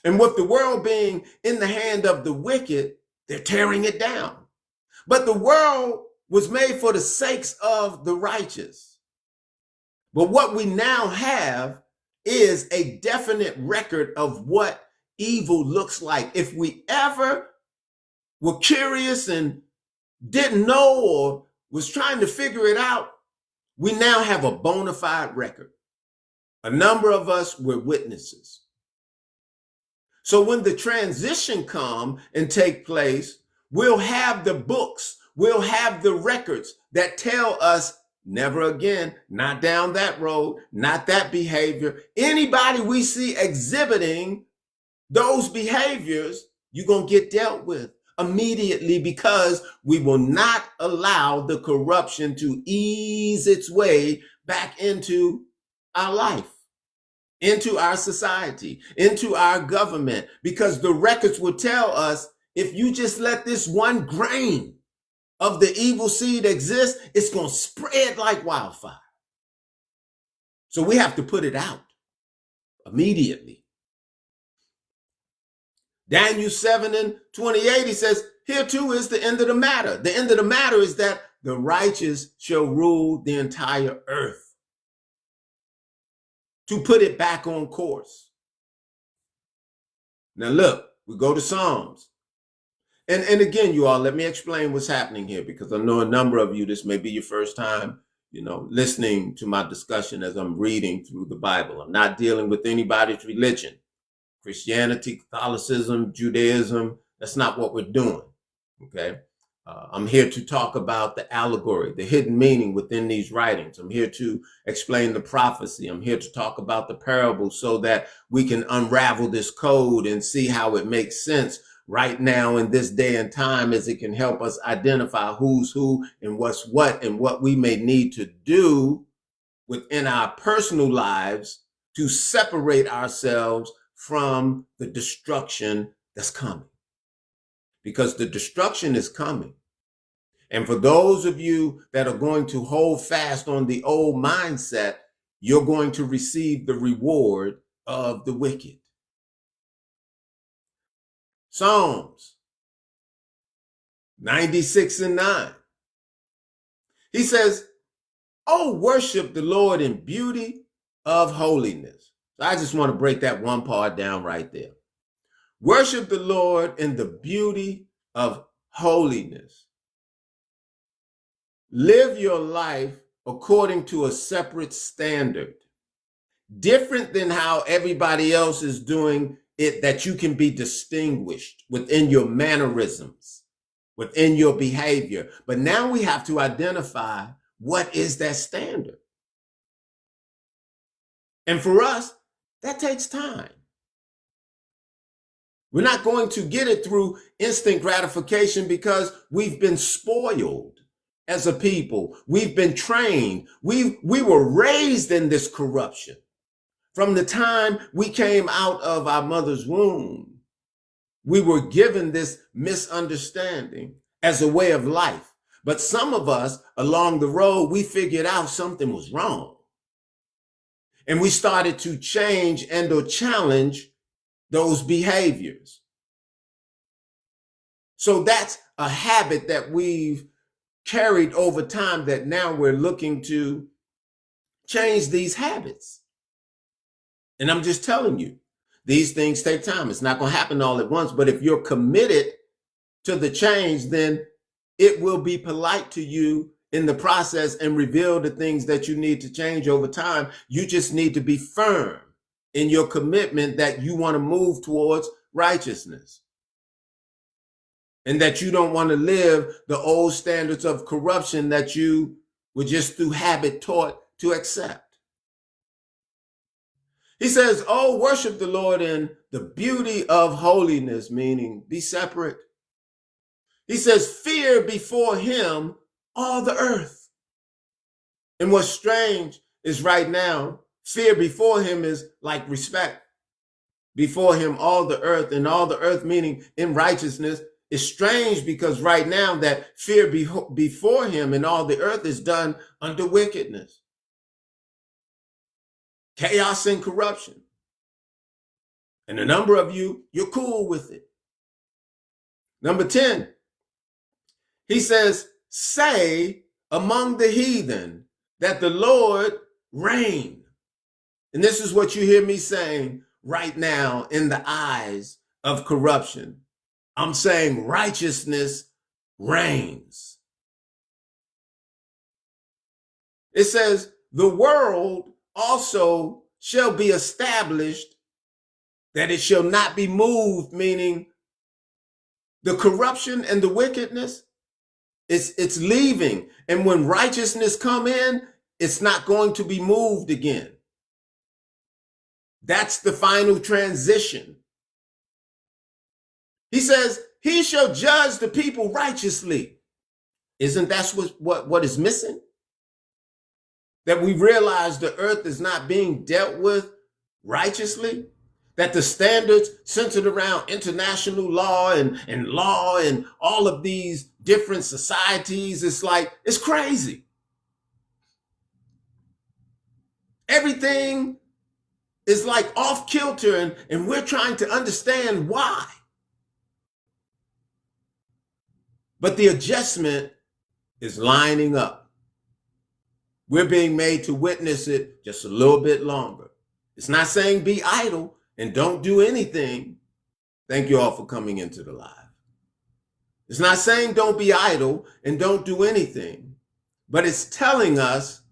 And with the world being in the hand of the wicked, they're tearing it down. But the world was made for the sakes of the righteous. But what we now have is a definite record of what evil looks like. If we ever were curious and didn't know or was trying to figure it out, we now have a bona fide record. A number of us were witnesses. So when the transition come and take place, we'll have the books, we'll have the records that tell us never again, not down that road, not that behavior. Anybody we see exhibiting those behaviors, you're going to get dealt with immediately because we will not allow the corruption to ease its way back into our life, into our society, into our government, because the records will tell us if you just let this one grain of the evil seed exist, it's going to spread like wildfire. So we have to put it out immediately. Daniel 7:28, he says, here too is the end of the matter. The end of the matter is that the righteous shall rule the entire earth. To put it back on course. Now look, we go to Psalms. And again, you all, let me explain what's happening here, because I know a number of you, this may be your first time, listening to my discussion as I'm reading through the Bible. I'm not dealing with anybody's religion. Christianity, Catholicism, Judaism, that's not what we're doing, okay? I'm here to talk about the allegory, the hidden meaning within these writings. I'm here to explain the prophecy. I'm here to talk about the parable so that we can unravel this code and see how it makes sense right now in this day and time, as it can help us identify who's who and what's what and what we may need to do within our personal lives to separate ourselves from the destruction that's coming. Because the destruction is coming. And for those of you that are going to hold fast on the old mindset, you're going to receive the reward of the wicked. Psalms 96:9. He says, oh, worship the Lord in beauty of holiness. So I just want to break that one part down right there. Worship the Lord in the beauty of holiness. Live your life according to a separate standard, different than how everybody else is doing it, that you can be distinguished within your mannerisms, within your behavior. But now we have to identify what is that standard. And for us, that takes time. We're not going to get it through instant gratification because we've been spoiled as a people. We've been trained. We were raised in this corruption. From the time we came out of our mother's womb, we were given this misunderstanding as a way of life. But some of us along the road, we figured out something was wrong. And we started to change and or challenge those behaviors. So that's a habit that we've carried over time, that now we're looking to change these habits. And I'm just telling you, these things take time. It's not going to happen all at once. But if you're committed to the change, then it will be polite to you in the process and reveal the things that you need to change over time. You just need to be firm in your commitment that you want to move towards righteousness, and that you don't want to live the old standards of corruption that you were just through habit taught to accept. He says, oh, worship the Lord in the beauty of holiness, meaning be separate. He says, fear before him all the earth. And what's strange is right now, fear before him is like respect. Before him all the earth, and all the earth meaning in righteousness. Is strange because right now that fear before him and all the earth is done under wickedness, chaos and corruption. And a number of you, you're cool with it. Number 10, he says, say among the heathen that the Lord reign. And this is what you hear me saying right now in the eyes of corruption. I'm saying righteousness reigns. It says, the world also shall be established, that it shall not be moved, meaning the corruption and the wickedness, it's leaving. And when righteousness come in, it's not going to be moved again. That's the final transition. He says, he shall judge the people righteously. Isn't that what is missing? That we realize the earth is not being dealt with righteously, that the standards centered around international law and law and all of these different societies, it's crazy. Everything is like off kilter, and we're trying to understand why. But the adjustment is lining up. We're being made to witness it just a little bit longer. It's not saying be idle and don't do anything. Thank you all for coming into the live. It's not saying don't be idle and don't do anything, but it's telling us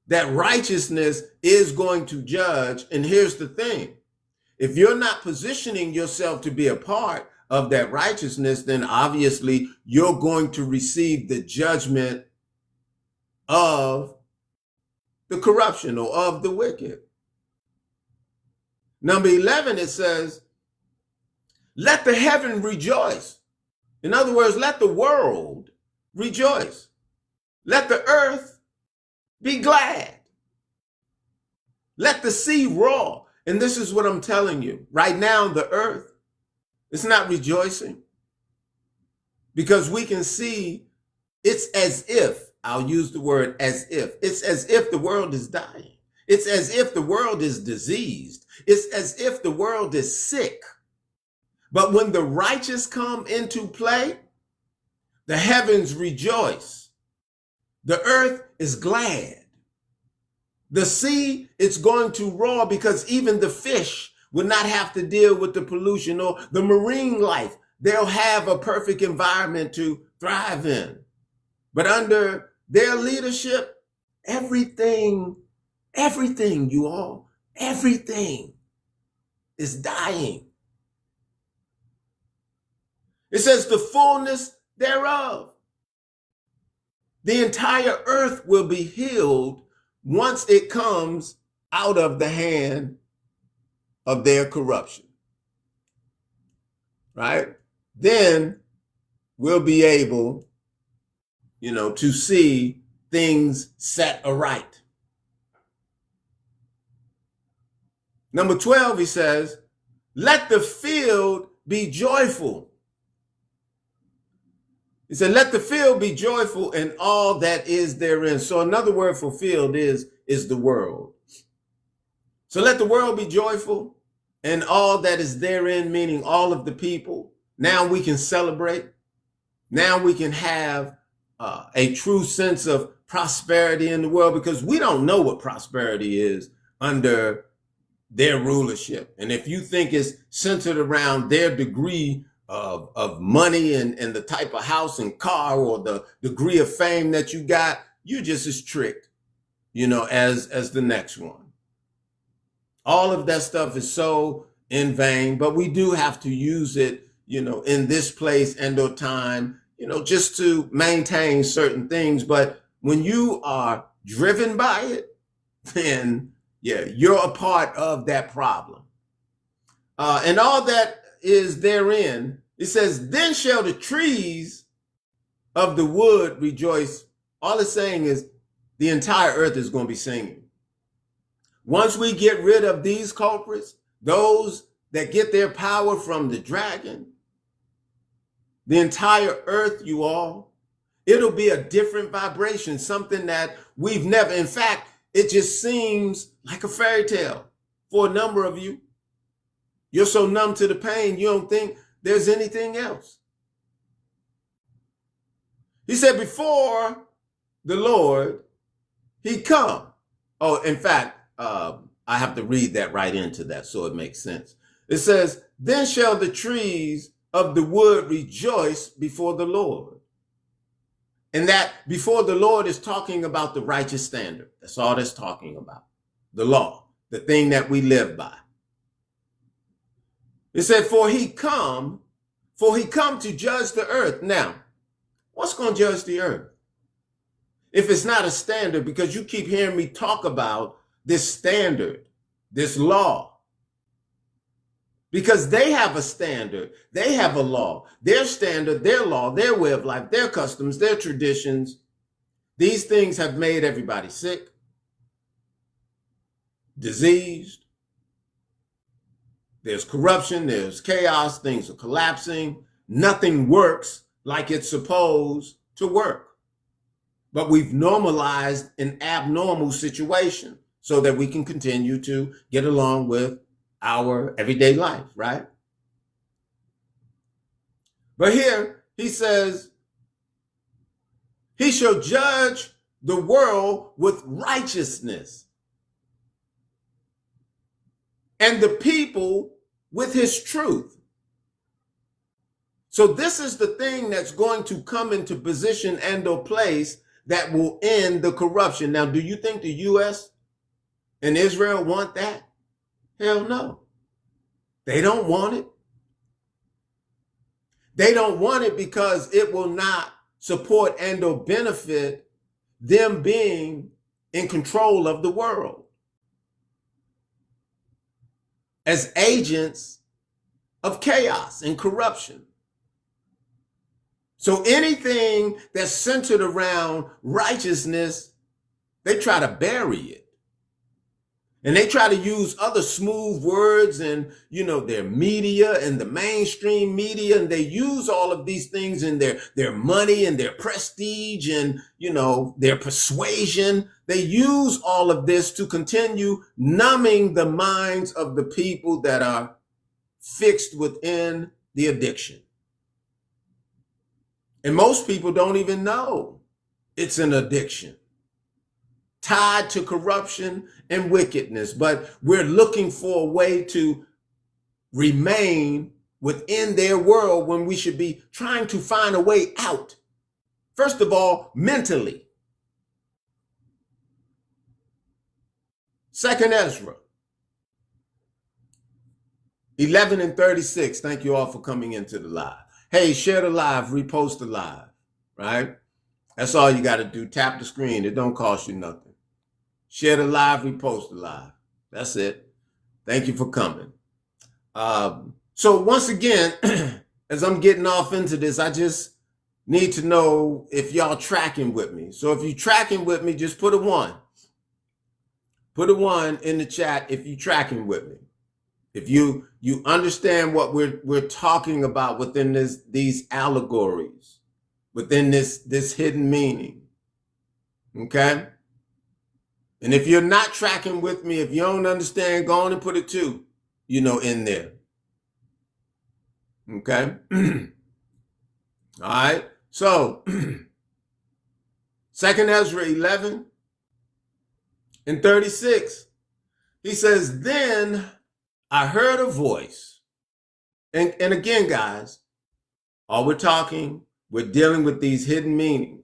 that righteousness is going to judge. And here's the thing. If you're not positioning yourself to be a part of that righteousness, then obviously you're going to receive the judgment of the corruption or of the wicked. Number 11, it says, let the heaven rejoice. In other words, let the world rejoice. Let the earth be glad. Let the sea roar. And this is what I'm telling you. Right now, the earth, it's not rejoicing, because we can see it's as if, I'll use the word as if, it's as if the world is dying. It's as if the world is diseased. It's as if the world is sick. But when the righteous come into play, the heavens rejoice. The earth is glad. The sea is going to roar because even the fish will not have to deal with the pollution, or the marine life. They'll have a perfect environment to thrive in. But under their leadership, everything, you all, everything is dying. It says the fullness thereof. The entire earth will be healed once it comes out of the hand of their corruption. Right? Then we'll be able, to see things set aright. Number 12, he says, let the field be joyful. He said, let the field be joyful and all that is therein. So another word for field is the world. So let the world be joyful and all that is therein, meaning all of the people. Now we can celebrate. Now we can have a true sense of prosperity in the world, because we don't know what prosperity is under their rulership. And if you think it's centered around their degree of money and the type of house and car or the degree of fame that you got, you're just as tricked, as the next one. All of that stuff is so in vain, but we do have to use it, in this place and or time, just to maintain certain things. But when you are driven by it, then you're a part of that problem. And all that is therein, it says, then shall the trees of the wood rejoice. All it's saying is the entire earth is going to be singing. Once we get rid of these culprits, those that get their power from the dragon, the entire earth, you all, it'll be a different vibration, something that we've never, in fact, it just seems like a fairy tale for a number of you. You're so numb to the pain, you don't think there's anything else. He said, before the Lord, he come. Oh, in fact, I have to read that right into that so it makes sense. It says, then shall the trees of the wood rejoice before the Lord. And that before the Lord is talking about the righteous standard. That's all that's talking about. The law, the thing that we live by. It said, for he come to judge the earth. Now, what's going to judge the earth? If it's not a standard, because you keep hearing me talk about this standard, this law. Because they have a standard, they have a law, their standard, their law, their way of life, their customs, their traditions. These things have made everybody sick, diseased. There's corruption, there's chaos, things are collapsing. Nothing works like it's supposed to work. But we've normalized an abnormal situation so that we can continue to get along with our everyday life, right? But here he says, he shall judge the world with righteousness and the people with his truth. So this is the thing that's going to come into position and or place that will end the corruption. Now, do you think the U.S. and Israel want that? Hell no. They don't want it. They don't want it because it will not support and or benefit them being in control of the world as agents of chaos and corruption. So anything that's centered around righteousness, they try to bury it. And they try to use other smooth words and, their media and the mainstream media, and they use all of these things in their money and their prestige and, their persuasion. They use all of this to continue numbing the minds of the people that are fixed within the addiction. And most people don't even know it's an addiction tied to corruption and wickedness, but we're looking for a way to remain within their world when we should be trying to find a way out. First of all, mentally. 2nd Ezra 11 and 36. Thank you all for coming into the live. Hey, share the live, repost the live, right? That's all you got to do. Tap the screen. It don't cost you nothing. Share the live, repost the live. That's it. Thank you for coming. So once again, as I'm getting off into this, I just need to know if y'all tracking with me. So if you're tracking with me, just put a 1. Put a 1 in the chat if you're tracking with me. If you understand what we're talking about within these allegories, within this hidden meaning. Okay? And if you're not tracking with me, if you don't understand, go on and put a 2, in there. Okay? All right. So 2nd Ezra 11 and 36, he says, then I heard a voice. And again, guys, all we're dealing with these hidden meanings.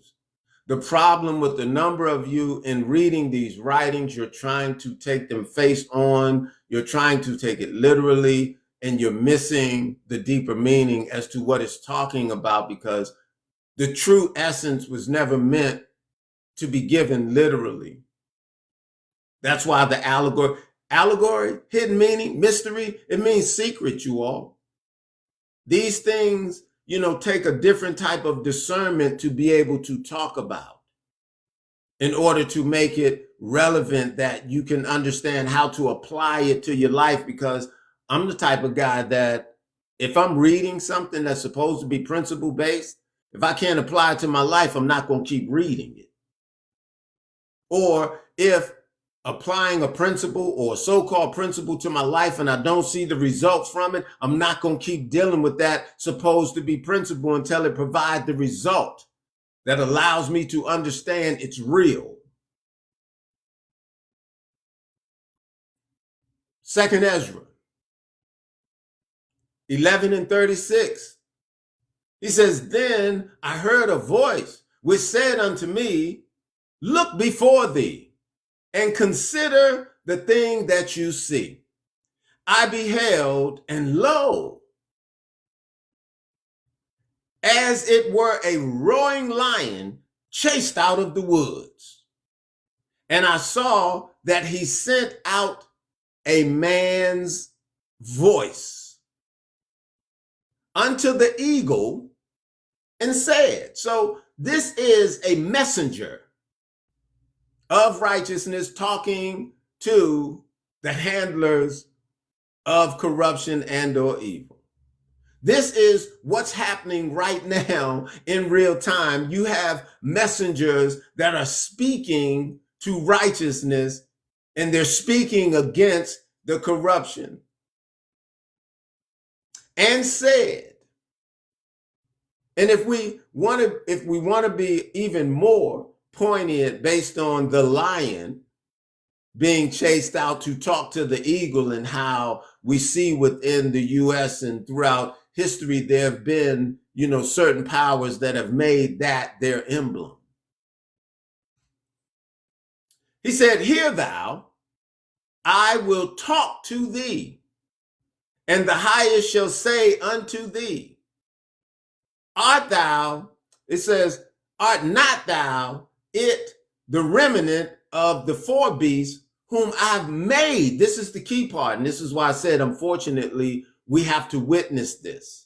The problem with the number of you in reading these writings, you're trying to take them face on, you're trying to take it literally, and you're missing the deeper meaning as to what it's talking about, because the true essence was never meant to be given literally. That's why the allegory, hidden meaning, mystery, it means secret, you all. These things, take a different type of discernment to be able to talk about in order to make it relevant that you can understand how to apply it to your life. Because I'm the type of guy that if I'm reading something that's supposed to be principle based, if I can't apply it to my life, I'm not going to keep reading it. Or if applying a principle or a so-called principle to my life and I don't see the results from it, I'm not going to keep dealing with that supposed to be principle until it provides the result that allows me to understand it's real. 2nd Ezra 11 and 36. He says, then I heard a voice which said unto me, look before thee and consider the thing that you see. I beheld, and lo, as it were a roaring lion chased out of the woods. And I saw that he sent out a man's voice unto the eagle and said, so this is a messenger of righteousness talking to the handlers of corruption and or evil. This is what's happening right now in real time. You have messengers that are speaking to righteousness and they're speaking against the corruption. And said, and if we want to be even more poignant based on the lion being chased out to talk to the eagle, and how we see within the US and throughout history, there have been, certain powers that have made that their emblem. He said, hear thou, I will talk to thee, and the highest shall say unto thee, art thou, it says, art not thou it, the remnant of the 4 beasts whom I've made? This is the key part. And this is why I said, unfortunately, we have to witness this.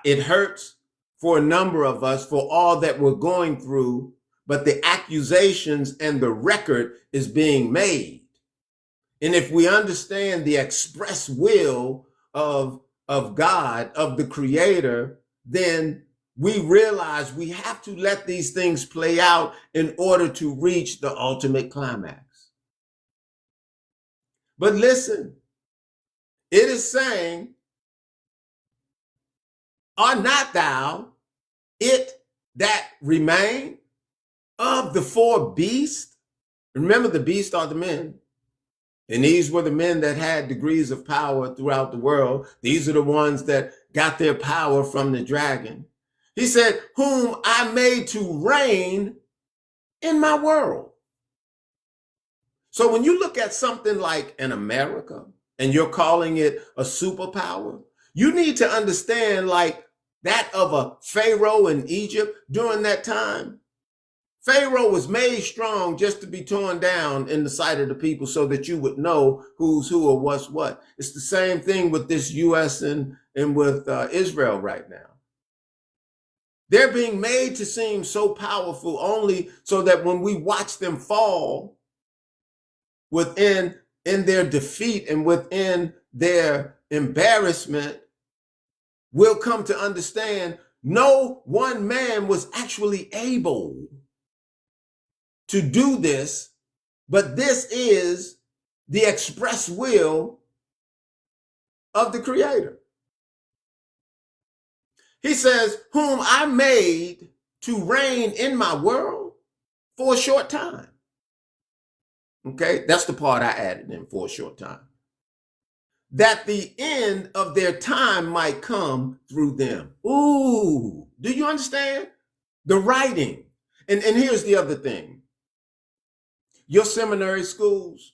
It hurts for a number of us for all that we're going through, but the accusations and the record is being made. And if we understand the express will of God, of the Creator, then we realize we have to let these things play out in order to reach the ultimate climax. But listen, it is saying, "Are not thou it that remain of the four beasts?" Remember, the beasts are the men. And these were the men that had degrees of power throughout the world. These are the ones that got their power from the dragon. He said, "Whom I made to reign in my world." So when you look at something like an America and you're calling it a superpower, you need to understand, like that of a Pharaoh in Egypt during that time. Pharaoh was made strong just to be torn down in the sight of the people so that you would know who's who or what's what. It's the same thing with this U.S. and with Israel right now. They're being made to seem so powerful only so that when we watch them fall in their defeat and within their embarrassment, we'll come to understand no one man was actually able to do this, but this is the express will of the Creator. He says, "Whom I made to reign in my world for a short time." Okay, that's the part I added in, for a short time. "That the end of their time might come through them." Ooh, do you understand? The writing. And here's the other thing. Your seminary schools,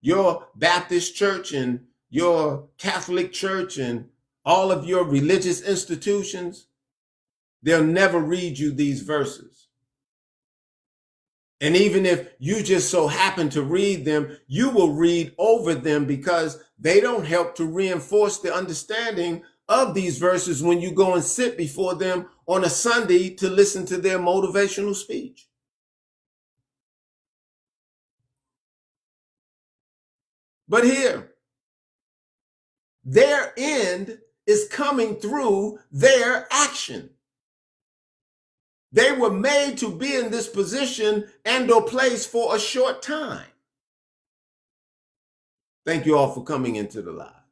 your Baptist church and your Catholic church and all of your religious institutions, they'll never read you these verses. And even if you just so happen to read them, you will read over them because they don't help to reinforce the understanding of these verses when you go and sit before them on a Sunday to listen to their motivational speech. But here, their end is coming through their action. They were made to be in this position and or place for a short time. Thank you all for coming into the live.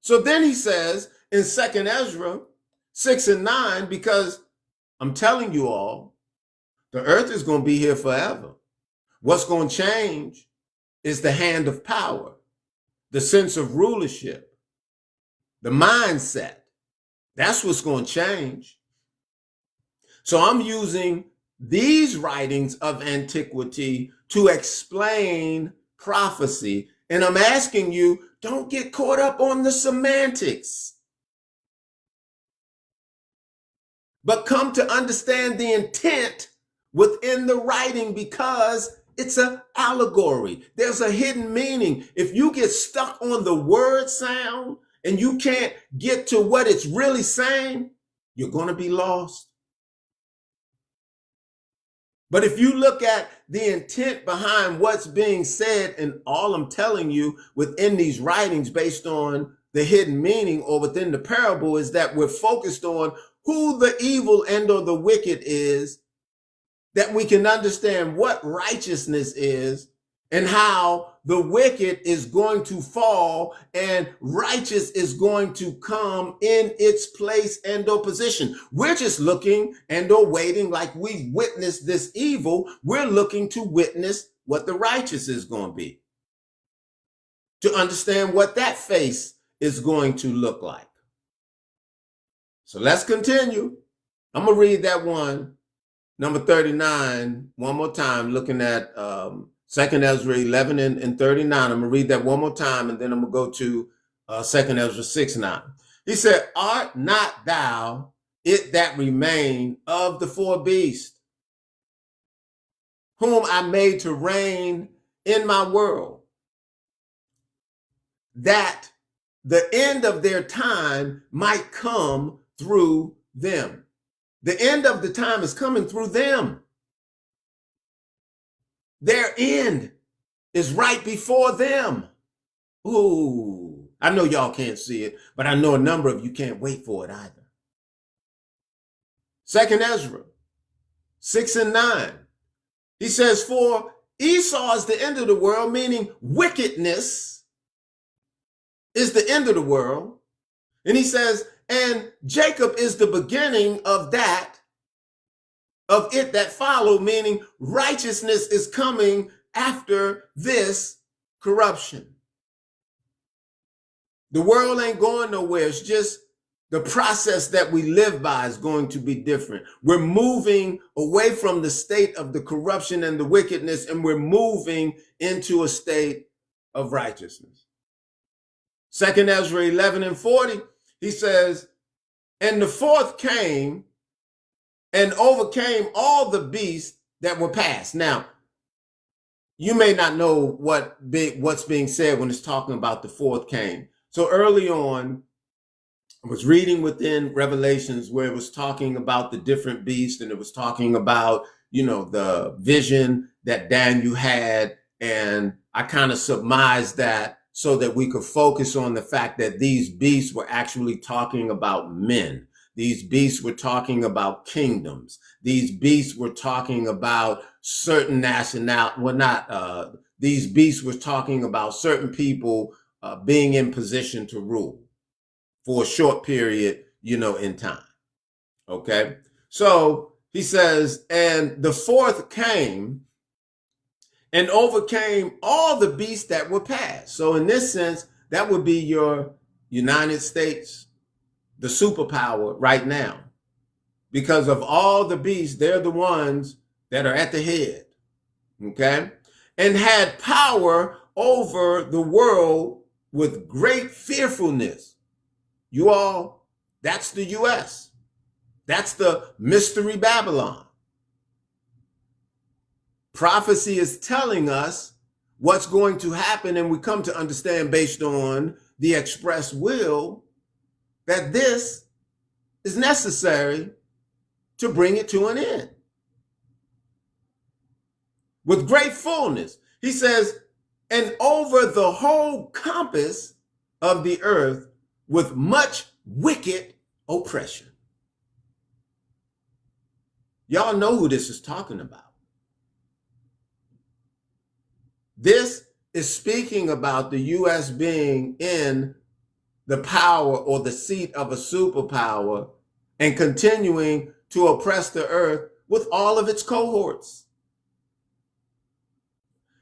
So then he says in 2nd Ezra 6 and 9, because I'm telling you all, the earth is going to be here forever. What's going to change is the hand of power, the sense of rulership, the mindset. That's what's going to change. So I'm using these writings of antiquity to explain prophecy. And I'm asking you, don't get caught up on the semantics, but come to understand the intent within the writing, because it's an allegory. There's a hidden meaning. If you get stuck on the word sound and you can't get to what it's really saying, you're going to be lost. But if you look at the intent behind what's being said, and all I'm telling you within these writings based on the hidden meaning or within the parable is that we're focused on who the evil and or the wicked is, that we can understand what righteousness is and how the wicked is going to fall and righteous is going to come in its place and or position. We're just looking and or waiting, like we've witnessed this evil. We're looking to witness what the righteous is going to be, to understand what that face is going to look like. So let's continue. I'm going to read that one. Number 39, one more time, looking at 2nd Ezra 11 and 39. I'm going to read that one more time, and then I'm going to go to 2nd Ezra 6, 9. He said, "Art not thou it that remain of the four beasts, whom I made to reign in my world, that the end of their time might come through them?" The end of the time is coming through them. Their end is right before them. Ooh, I know y'all can't see it, but I know a number of you can't wait for it either. 2nd Ezra 6 and 9. He says, for Esau is the end of the world, meaning wickedness is the end of the world. And he says, and Jacob is the beginning of it that follow, meaning righteousness is coming after this corruption. The world ain't going nowhere. It's just the process that we live by is going to be different. We're moving away from the state of the corruption and the wickedness, and we're moving into a state of righteousness. 2nd Ezra 11 and 40, he says, and the fourth came and overcame all the beasts that were passed. Now, you may not know what's being said when it's talking about the fourth came. So early on, I was reading within Revelations where it was talking about the different beasts, and it was talking about, the vision that Daniel had. And I kind of surmised that so that we could focus on the fact that these beasts were actually talking about men. These beasts were talking about kingdoms. These beasts were talking about certain these beasts were talking about certain people being in position to rule for a short period, in time. Okay. So he says, and the fourth came and overcame all the beasts that were passed. So in this sense, that would be your United States, the superpower right now. Because of all the beasts, they're the ones that are at the head. Okay. And had power over the world with great fearfulness. You all, that's the U.S. That's the mystery Babylon. Prophecy is telling us what's going to happen, and we come to understand based on the express will that this is necessary to bring it to an end. With great fullness, he says, and over the whole compass of the earth with much wicked oppression. Y'all know who this is talking about. This is speaking about the U.S. being in the power or the seat of a superpower and continuing to oppress the earth with all of its cohorts.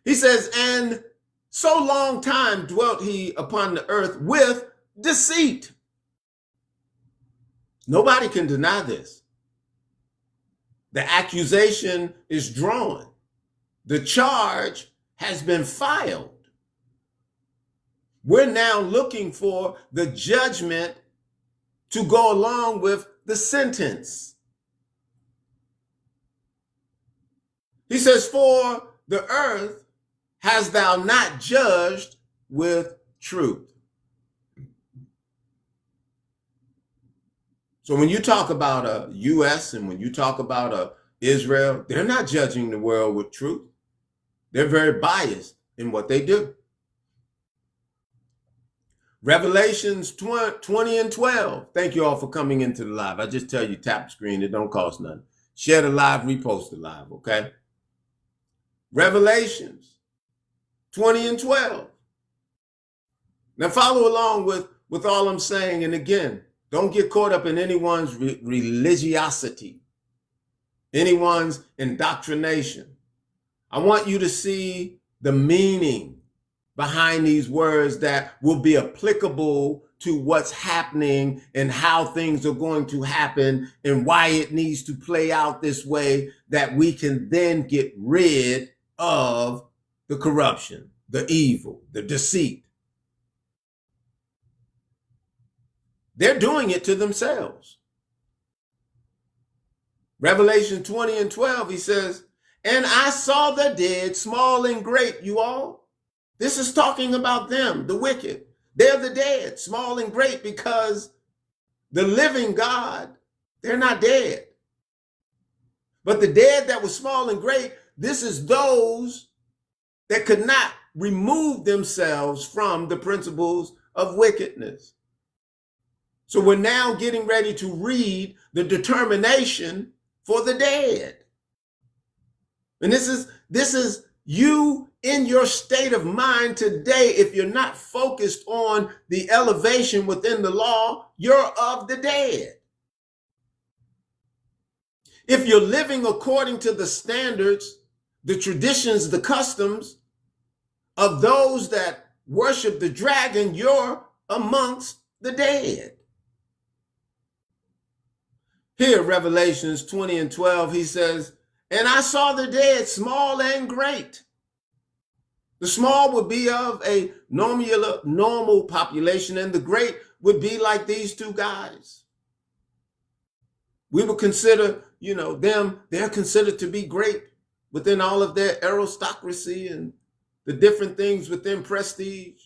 He says, and so long time dwelt he upon the earth with deceit. Nobody can deny this. The accusation is drawn. The charge has been filed. We're now looking for the judgment to go along with the sentence. He says, for the earth hast thou not judged with truth. So when you talk about a U.S. and when you talk about a Israel, they're not judging the world with truth. They're very biased in what they do. Revelations 20 and 12. Thank you all for coming into the live. I just tell you, tap the screen. It don't cost nothing. Share the live, repost the live, okay? Revelations 20 and 12. Now follow along with all I'm saying. And again, don't get caught up in anyone's religiosity, anyone's indoctrination. I want you to see the meaning behind these words that will be applicable to what's happening and how things are going to happen and why it needs to play out this way, that we can then get rid of the corruption, the evil, the deceit. They're doing it to themselves. Revelation 20 and 12, he says, and I saw the dead, small and great, you all. This is talking about them, the wicked. They're the dead, small and great, because the living God, they're not dead. But the dead that were small and great, this is those that could not removed themselves from the principles of wickedness. So we're now getting ready to read the determination for the dead. And this is you in your state of mind today. If you're not focused on the elevation within the law, you're of the dead. If you're living according to the standards, the traditions, the customs of those that worship the dragon, you're amongst the dead. Here, Revelations 20:12, he says, and I saw the dead, small and great. The small would be of a normal population, and the great would be like these two guys. We would consider, them, they're considered to be great within all of their aristocracy and the different things within prestige.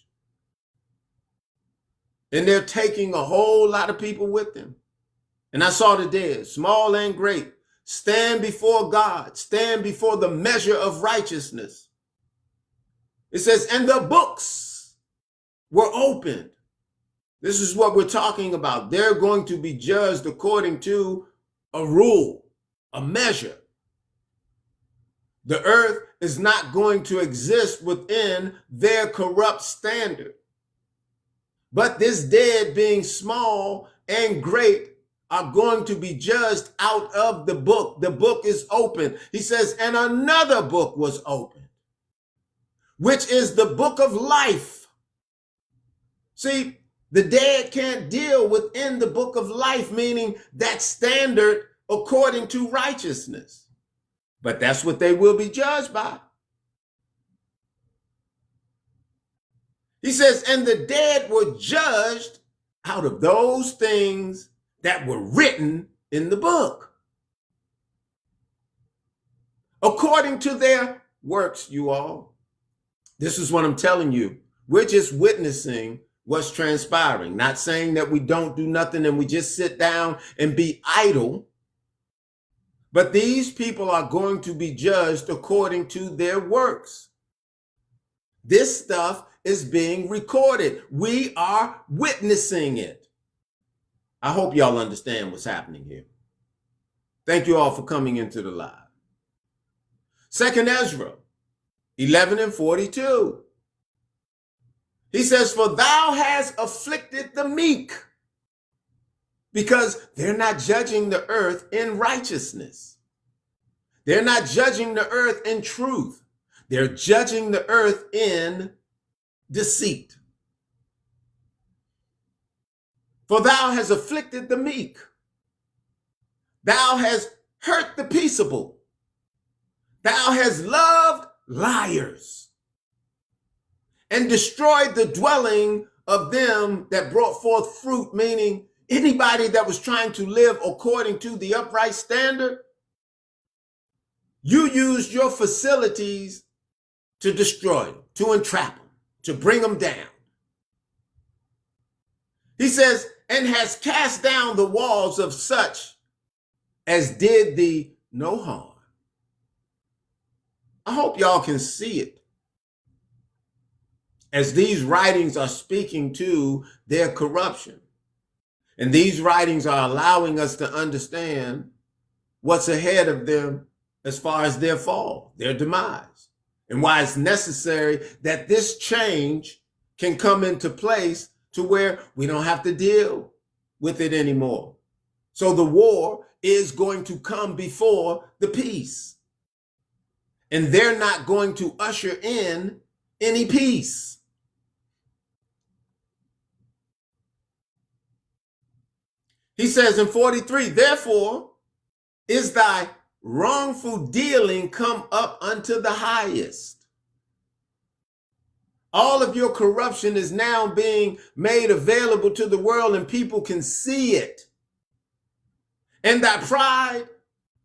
And they're taking a whole lot of people with them. And I saw the dead, small and great, stand before God, stand before the measure of righteousness. It says, and the books were opened. This is what we're talking about. They're going to be judged according to a rule, a measure. The earth is not going to exist within their corrupt standard. But this dead, being small and great, are going to be judged out of the book. The book is open. He says, and another book was opened, which is the book of life. See, the dead can't deal within the book of life, meaning that standard according to righteousness. But that's what they will be judged by. He says, and the dead were judged out of those things that were written in the book, according to their works, you all. This is what I'm telling you. We're just witnessing what's transpiring, not saying that we don't do nothing and we just sit down and be idle. But these people are going to be judged according to their works. This stuff is being recorded. We are witnessing it. I hope y'all understand what's happening here. Thank you all for coming into the live. 2nd Ezra 11:42. He says, for thou hast afflicted the meek, because they're not judging the earth in righteousness. They're not judging the earth in truth. They're judging the earth in deceit. For thou hast afflicted the meek. Thou hast hurt the peaceable. Thou hast loved liars and destroyed the dwelling of them that brought forth fruit, meaning anybody that was trying to live according to the upright standard. You used your facilities to destroy them, to entrap them, to bring them down. He says, and has cast down the walls of such as did thee no harm. I hope y'all can see it, as these writings are speaking to their corruption. And these writings are allowing us to understand what's ahead of them as far as their fall, their demise, and why it's necessary that this change can come into place to where we don't have to deal with it anymore. So the war is going to come before the peace. And they're not going to usher in any peace. He says in 43, therefore is thy wrongful dealing come up unto the highest. All of your corruption is now being made available to the world, and people can see it. And thy pride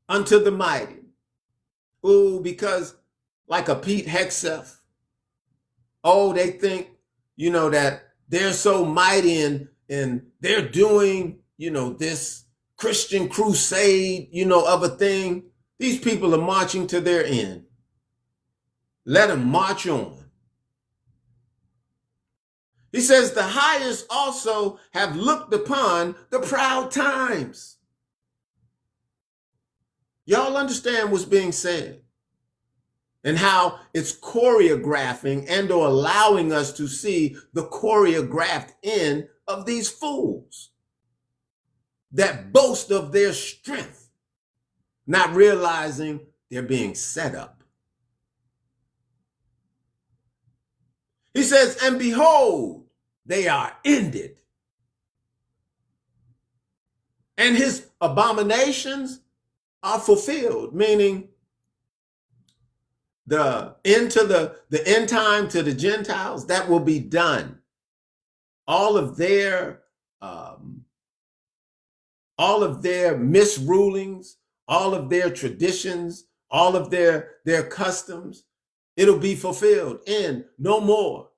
unto the mighty. Ooh, because like a Pete Hegseth, they think, that they're so mighty and they're doing, this Christian crusade, of a thing. These people are marching to their end. Let them march on. He says, the highest also have looked upon the proud times. Y'all understand what's being said and how it's choreographing and or allowing us to see the choreographed end of these fools that boast of their strength, not realizing they're being set up. He says, and behold, they are ended. And his abominations are fulfilled, meaning the end time to the Gentiles, that will be done. All of their misrulings, all of their traditions, all of their customs, it'll be fulfilled. And no more.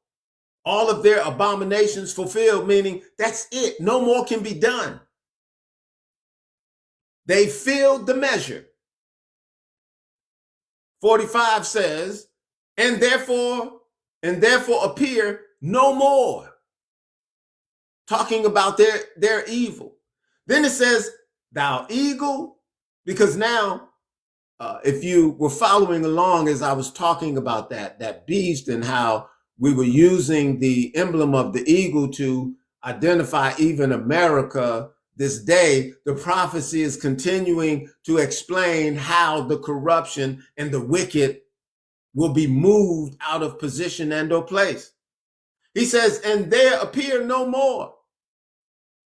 All of their abominations fulfilled, meaning that's it. No more can be done. They filled the measure. 45 says, and therefore appear no more. Talking about their evil. Then it says, thou eagle, because now, if you were following along as I was talking about that beast and how we were using the emblem of the eagle to identify even America this day, the prophecy is continuing to explain how the corruption and the wicked will be moved out of position and or place. He says, and there appear no more,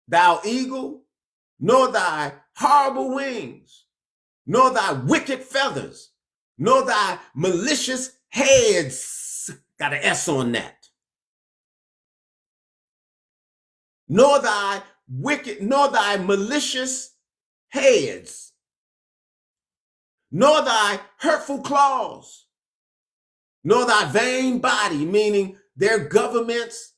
thou eagle, nor thy horrible wings, nor thy wicked feathers, nor thy malicious heads. Got an S on that. Nor thy wicked, nor thy malicious heads, nor thy hurtful claws, nor thy vain body, meaning their governments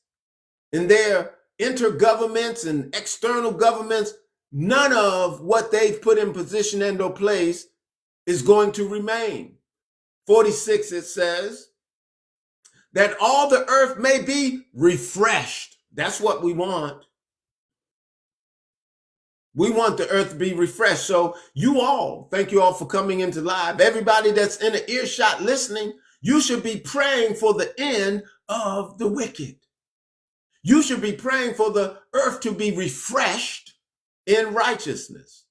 and their intergovernments and external governments, none of what they've put in position and or place is going to remain. 46, it says, that all the earth may be refreshed. That's what we want. We want the earth to be refreshed. So you all, thank you all for coming into live. Everybody that's in an earshot listening, you should be praying for the end of the wicked. You should be praying for the earth to be refreshed in righteousness.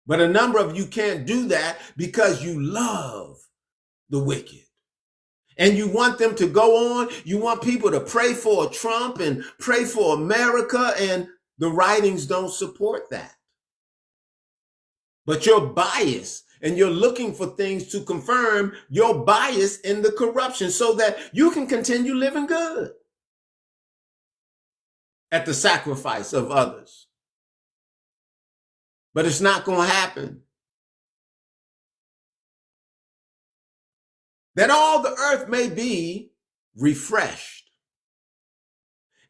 But a number of you can't do that because you love the wicked. And you want them to go on. You want people to pray for Trump and pray for America, and the writings don't support that. But you're biased and you're looking for things to confirm your bias in the corruption so that you can continue living good at the sacrifice of others. But it's not going to happen. That all the earth may be refreshed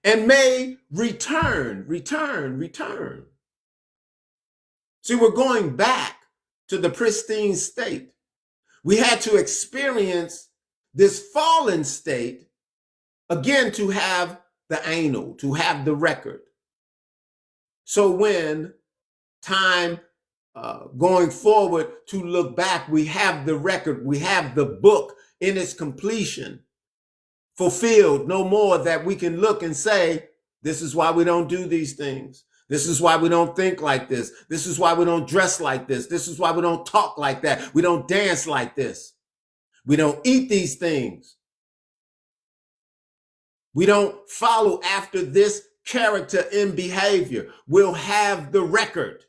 and may return. See, we're going back to the pristine state. We had to experience this fallen state again to have the annal, to have the record. So when time going forward to look back, we have the record, we have the book in its completion, fulfilled, no more that we can look and say, this is why we don't do these things. This is why we don't think like this. This is why we don't dress like this. This is why we don't talk like that. We don't dance like this. We don't eat these things. We don't follow after this character in behavior. We'll have the record.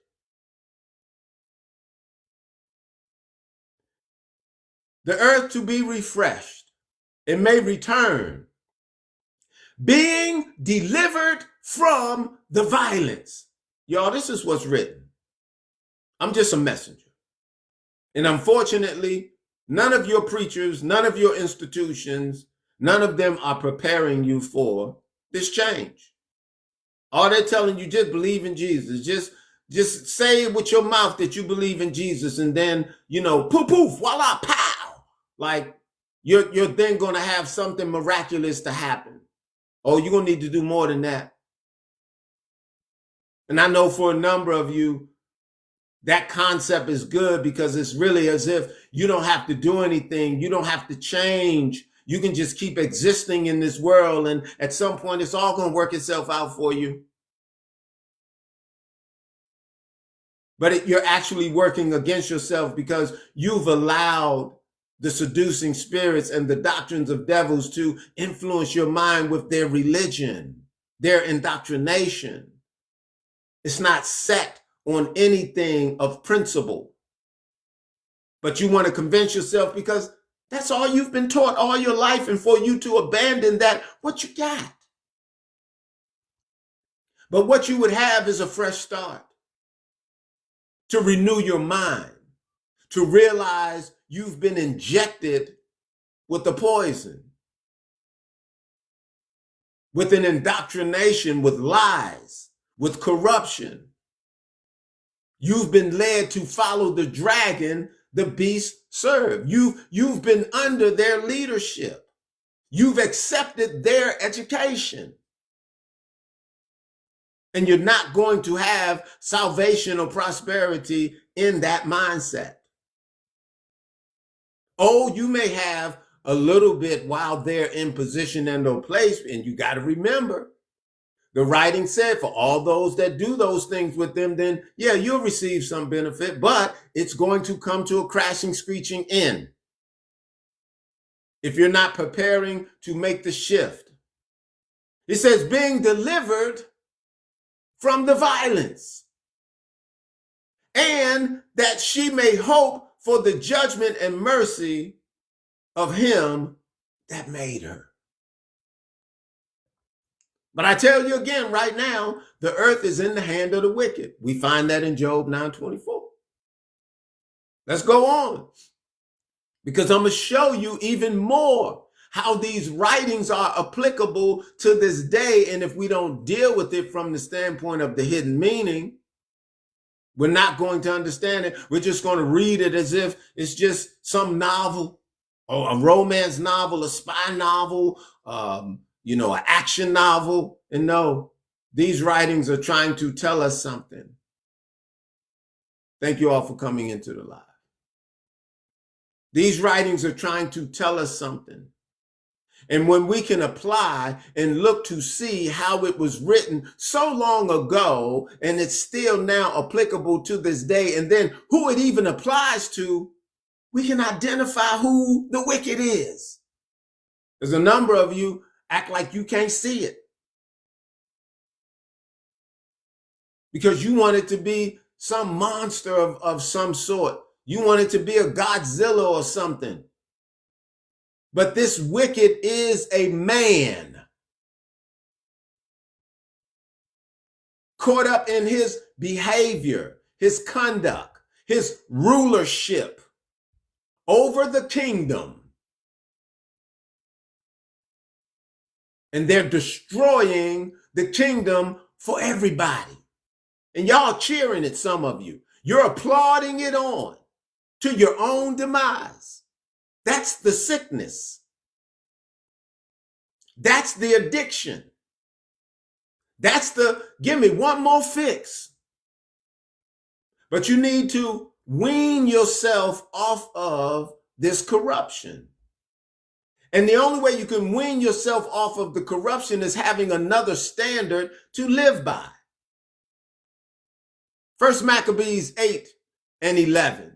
The earth to be refreshed, it may return, being delivered from the violence. Y'all, this is what's written. I'm just a messenger. And unfortunately, none of your preachers, none of your institutions, none of them are preparing you for this change. All they're telling you, just believe in Jesus. Just say with your mouth that you believe in Jesus, and then, poof, poof, voila, pow. Like you're then going to have something miraculous to happen. Oh, you're going to need to do more than that. And I know for a number of you, that concept is good because it's really as if you don't have to do anything. You don't have to change. You can just keep existing in this world. And at some point, it's all going to work itself out for you. But you're actually working against yourself because you've allowed the seducing spirits and the doctrines of devils to influence your mind with their religion, their indoctrination. It's not set on anything of principle. But you want to convince yourself because that's all you've been taught all your life, and for you to abandon that, what you got? But what you would have is a fresh start, to renew your mind, to realize you've been injected with the poison, with an indoctrination, with lies, with corruption. You've been led to follow the dragon the beast served. You've been under their leadership. You've accepted their education. And you're not going to have salvation or prosperity in that mindset. Oh, you may have a little bit while they're in position and no place. And you got to remember, the writing said, for all those that do those things with them, then yeah, you'll receive some benefit, but it's going to come to a crashing, screeching end if you're not preparing to make the shift. It says, being delivered from the violence, and that she may hope for the judgment and mercy of him that made her. But I tell you again, right now, the earth is in the hand of the wicked. We find that in Job 9:24. Let's go on, because I'm going to show you even more how these writings are applicable to this day. And if we don't deal with it from the standpoint of the hidden meaning, we're not going to understand it. We're just going to read it as if it's just some novel, or a romance novel, a spy novel, an action novel. And no, these writings are trying to tell us something. Thank you all for coming into the live. These writings are trying to tell us something. And when we can apply and look to see how it was written so long ago, and it's still now applicable to this day, and then who it even applies to, we can identify who the wicked is. There's a number of you act like you can't see it because you want it to be some monster of some sort. You want it to be a Godzilla or something. But this wicked is a man caught up in his behavior, his conduct, his rulership over the kingdom. And they're destroying the kingdom for everybody. And y'all cheering it, some of you. You're applauding it on to your own demise. That's the sickness. That's the addiction. That's the, give me one more fix. But you need to wean yourself off of this corruption. And the only way you can wean yourself off of the corruption is having another standard to live by. 1 Maccabees 8:11.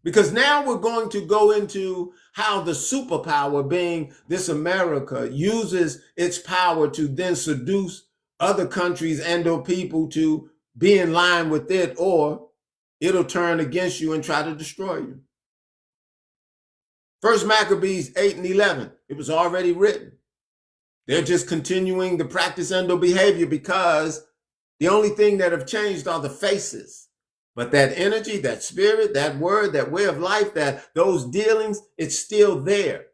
Because now we're going to go into how the superpower, being this America, uses its power to then seduce other countries and or people to be in line with it, or it'll turn against you and try to destroy you. 1 Maccabees 8:11, it was already written. They're just continuing the practice and or behavior because the only thing that have changed are the faces. But that energy, that spirit, that word, that way of life, that those dealings, it's still there.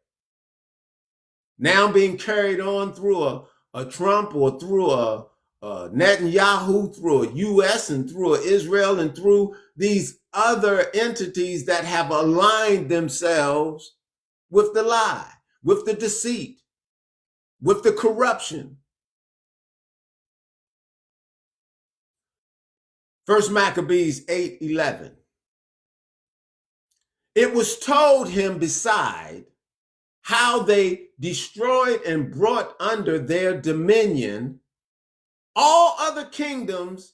Now being carried on through a Trump or through a Netanyahu, through a U.S. and through a Israel and through these other entities that have aligned themselves with the lie, with the deceit. with the corruption. First Maccabees 8:11. It was told him beside how they destroyed and brought under their dominion all other kingdoms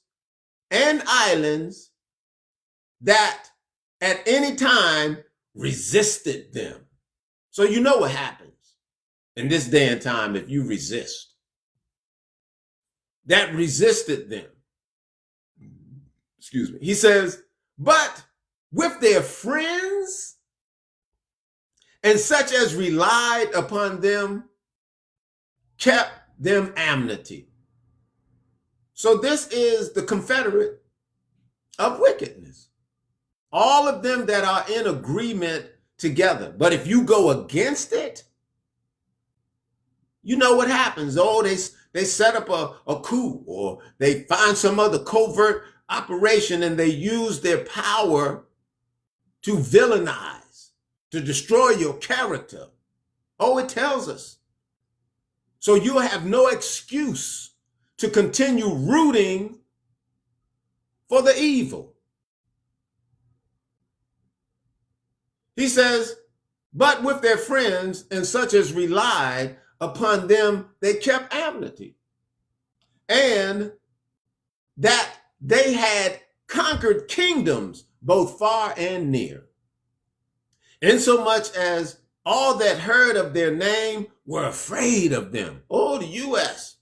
and islands that at any time resisted them. So you know what happens in this day and time if you resist. That resisted them. Excuse me. He says, but with their friends and such as relied upon them, kept them amity. So this is the confederate of wickedness. All of them that are in agreement together. But if you go against it, you know what happens. Oh, they set up a coup, or they find some other covert operation and they use their power to villainize, to destroy your character. Oh, it tells us. So you have no excuse to continue rooting for the evil. He says, but with their friends and such as relied upon them, they kept amity. And that they had conquered kingdoms both far and near, insomuch as all that heard of their name were afraid of them. Oh, the U.S.,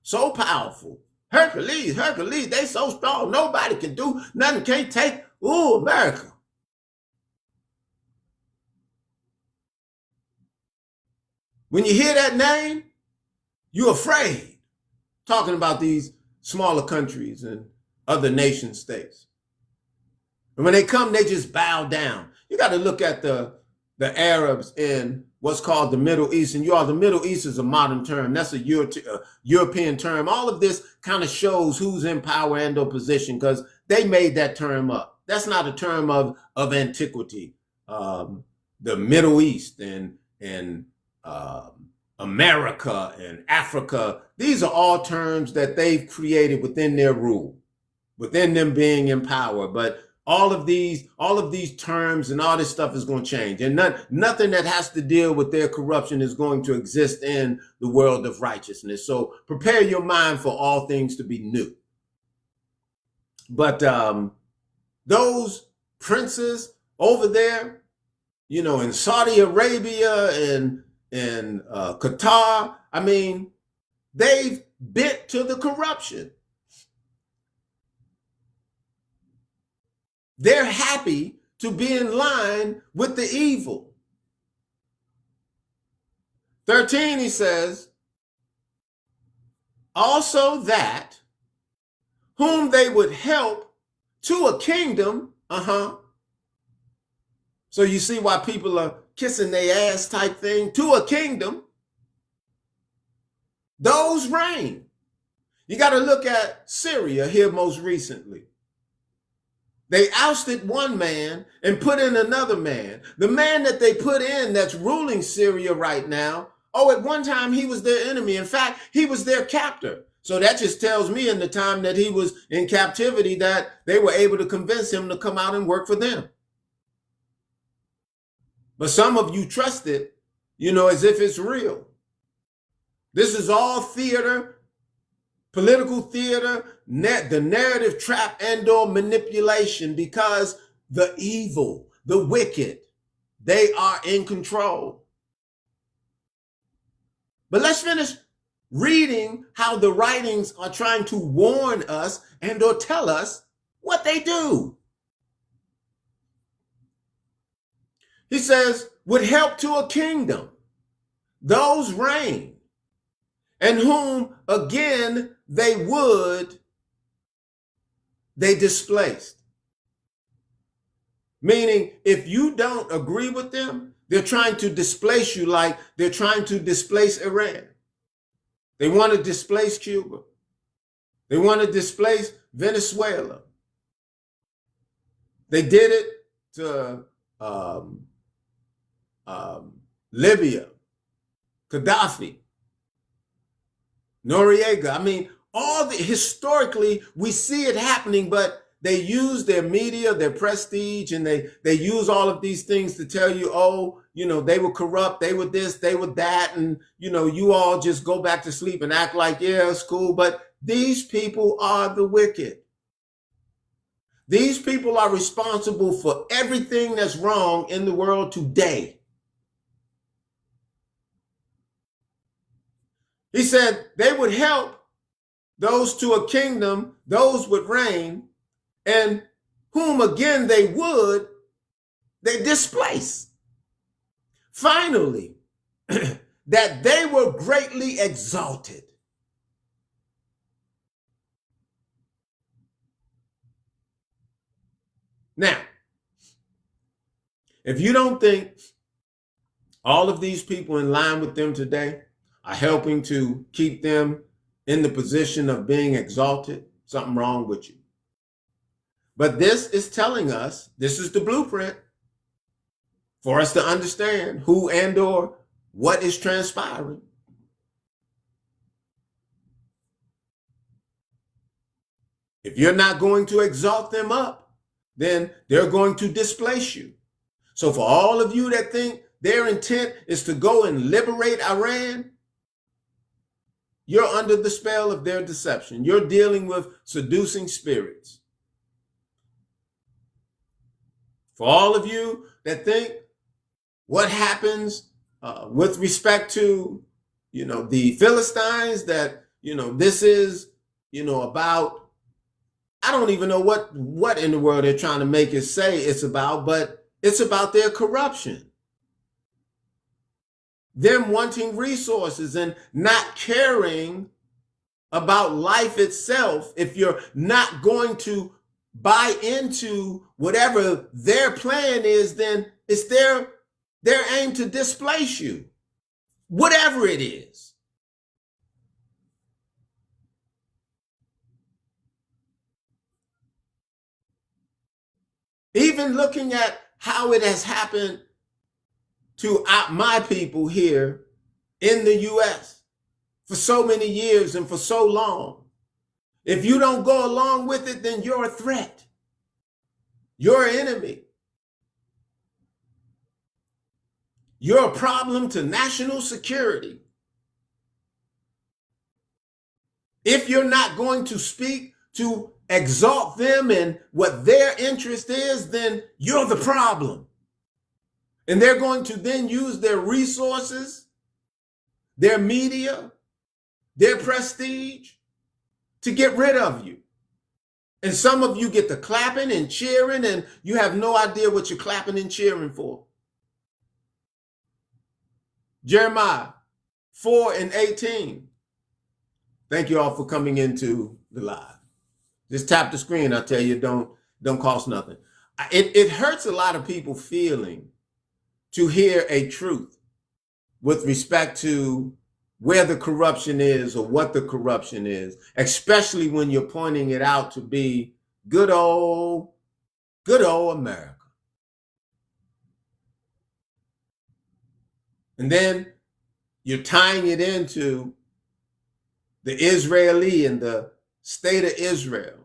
so powerful. Hercules, they so strong, nobody can do nothing, can't take. Ooh, America. When you hear that name, you're afraid. Talking about these smaller countries and other nation states. And when they come, they just bow down. You got to look at the Arabs in what's called the Middle East. And the Middle East is a modern term. That's a European term. All of this kind of shows who's in power and or position, because they made that term up. That's not a term of antiquity. The Middle East and America and Africa, these are all terms that they've created within their rule, within them being in power. But all of these terms and all this stuff is going to change, and nothing that has to deal with their corruption is going to exist in the world of righteousness. So prepare your mind for all things to be new. But those princes over there, in Saudi Arabia and Qatar, I mean, they've bent to the corruption. They're happy to be in line with the evil. 13, he says, also that whom they would help to a kingdom, So you see why people are kissing their ass type thing, to a kingdom, those reign. You got to look at Syria here most recently. They ousted one man and put in another man. The man that they put in that's ruling Syria right now, at one time he was their enemy. In fact, he was their captor. So that just tells me in the time that he was in captivity that they were able to convince him to come out and work for them. But some of you trust it, as if it's real. This is all theater, political theater, the narrative trap and or manipulation, because the evil, the wicked, they are in control. But let's finish reading how the writings are trying to warn us and or tell us what they do. He says, would help to a kingdom, those reign, and whom again they displaced. Meaning, if you don't agree with them, they're trying to displace you, like they're trying to displace Iran. They want to displace Cuba. They want to displace Venezuela. They did it to Libya, Gaddafi. Noriega. I mean, historically, we see it happening, but they use their media, their prestige, and they use all of these things to tell you, oh, they were corrupt, they were this, they were that, and you all just go back to sleep and act like, yeah, it's cool. But these people are the wicked. These people are responsible for everything that's wrong in the world today. He said they would help those to a kingdom, those would reign, and whom again they displace. Finally, that they were greatly exalted. Now, if you don't think all of these people in line with them today are helping to keep them in the position of being exalted, something wrong with you. But this is telling us, this is the blueprint for us to understand who and or what is transpiring. If you're not going to exalt them up, then they're going to displace you. So for all of you that think their intent is to go and liberate Iran, you're under the spell of their deception. You're dealing with seducing spirits. For all of you that think what happens with respect to, the Philistines, that, this is, about, I don't even know what in the world they're trying to make it say it's about, but it's about their corruption. Them wanting resources and not caring about life itself. If you're not going to buy into whatever their plan is, then it's their aim to displace you, whatever it is. Even looking at how it has happened to my people here in the U.S. for so many years and for so long. If you don't go along with it, then you're a threat. You're an enemy. You're a problem to national security. If you're not going to speak to exalt them and what their interest is, then you're the problem. And they're going to then use their resources, their media, their prestige to get rid of you. And some of you get to clapping and cheering, and you have no idea what you're clapping and cheering for. Jeremiah 4:18. Thank you all for coming into the live. Just tap the screen. I tell you, don't cost nothing. It hurts a lot of people feeling to hear a truth with respect to where the corruption is or what the corruption is, especially when you're pointing it out to be good old America. And then you're tying it into the Israeli and the state of Israel.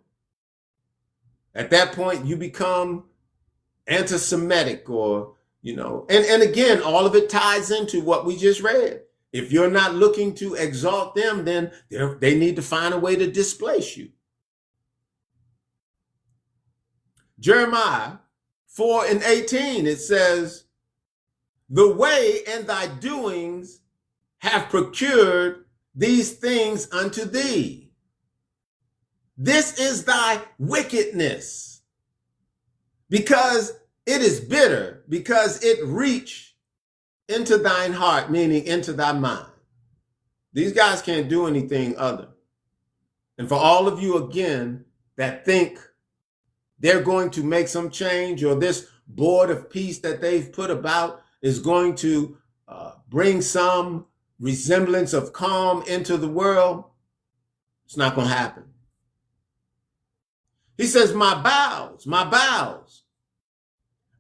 At that point, you become anti-Semitic or, and again, all of it ties into what we just read. If you're not looking to exalt them, then they need to find a way to displace you. Jeremiah 4:18, it says, "The way and thy doings have procured these things unto thee. This is thy wickedness, because it is bitter, because it reach into thine heart," meaning into thy mind. These guys can't do anything other. And for all of you, again, that think they're going to make some change, or this board of peace that they've put about is going to bring some resemblance of calm into the world, it's not going to happen. He says, my bowels,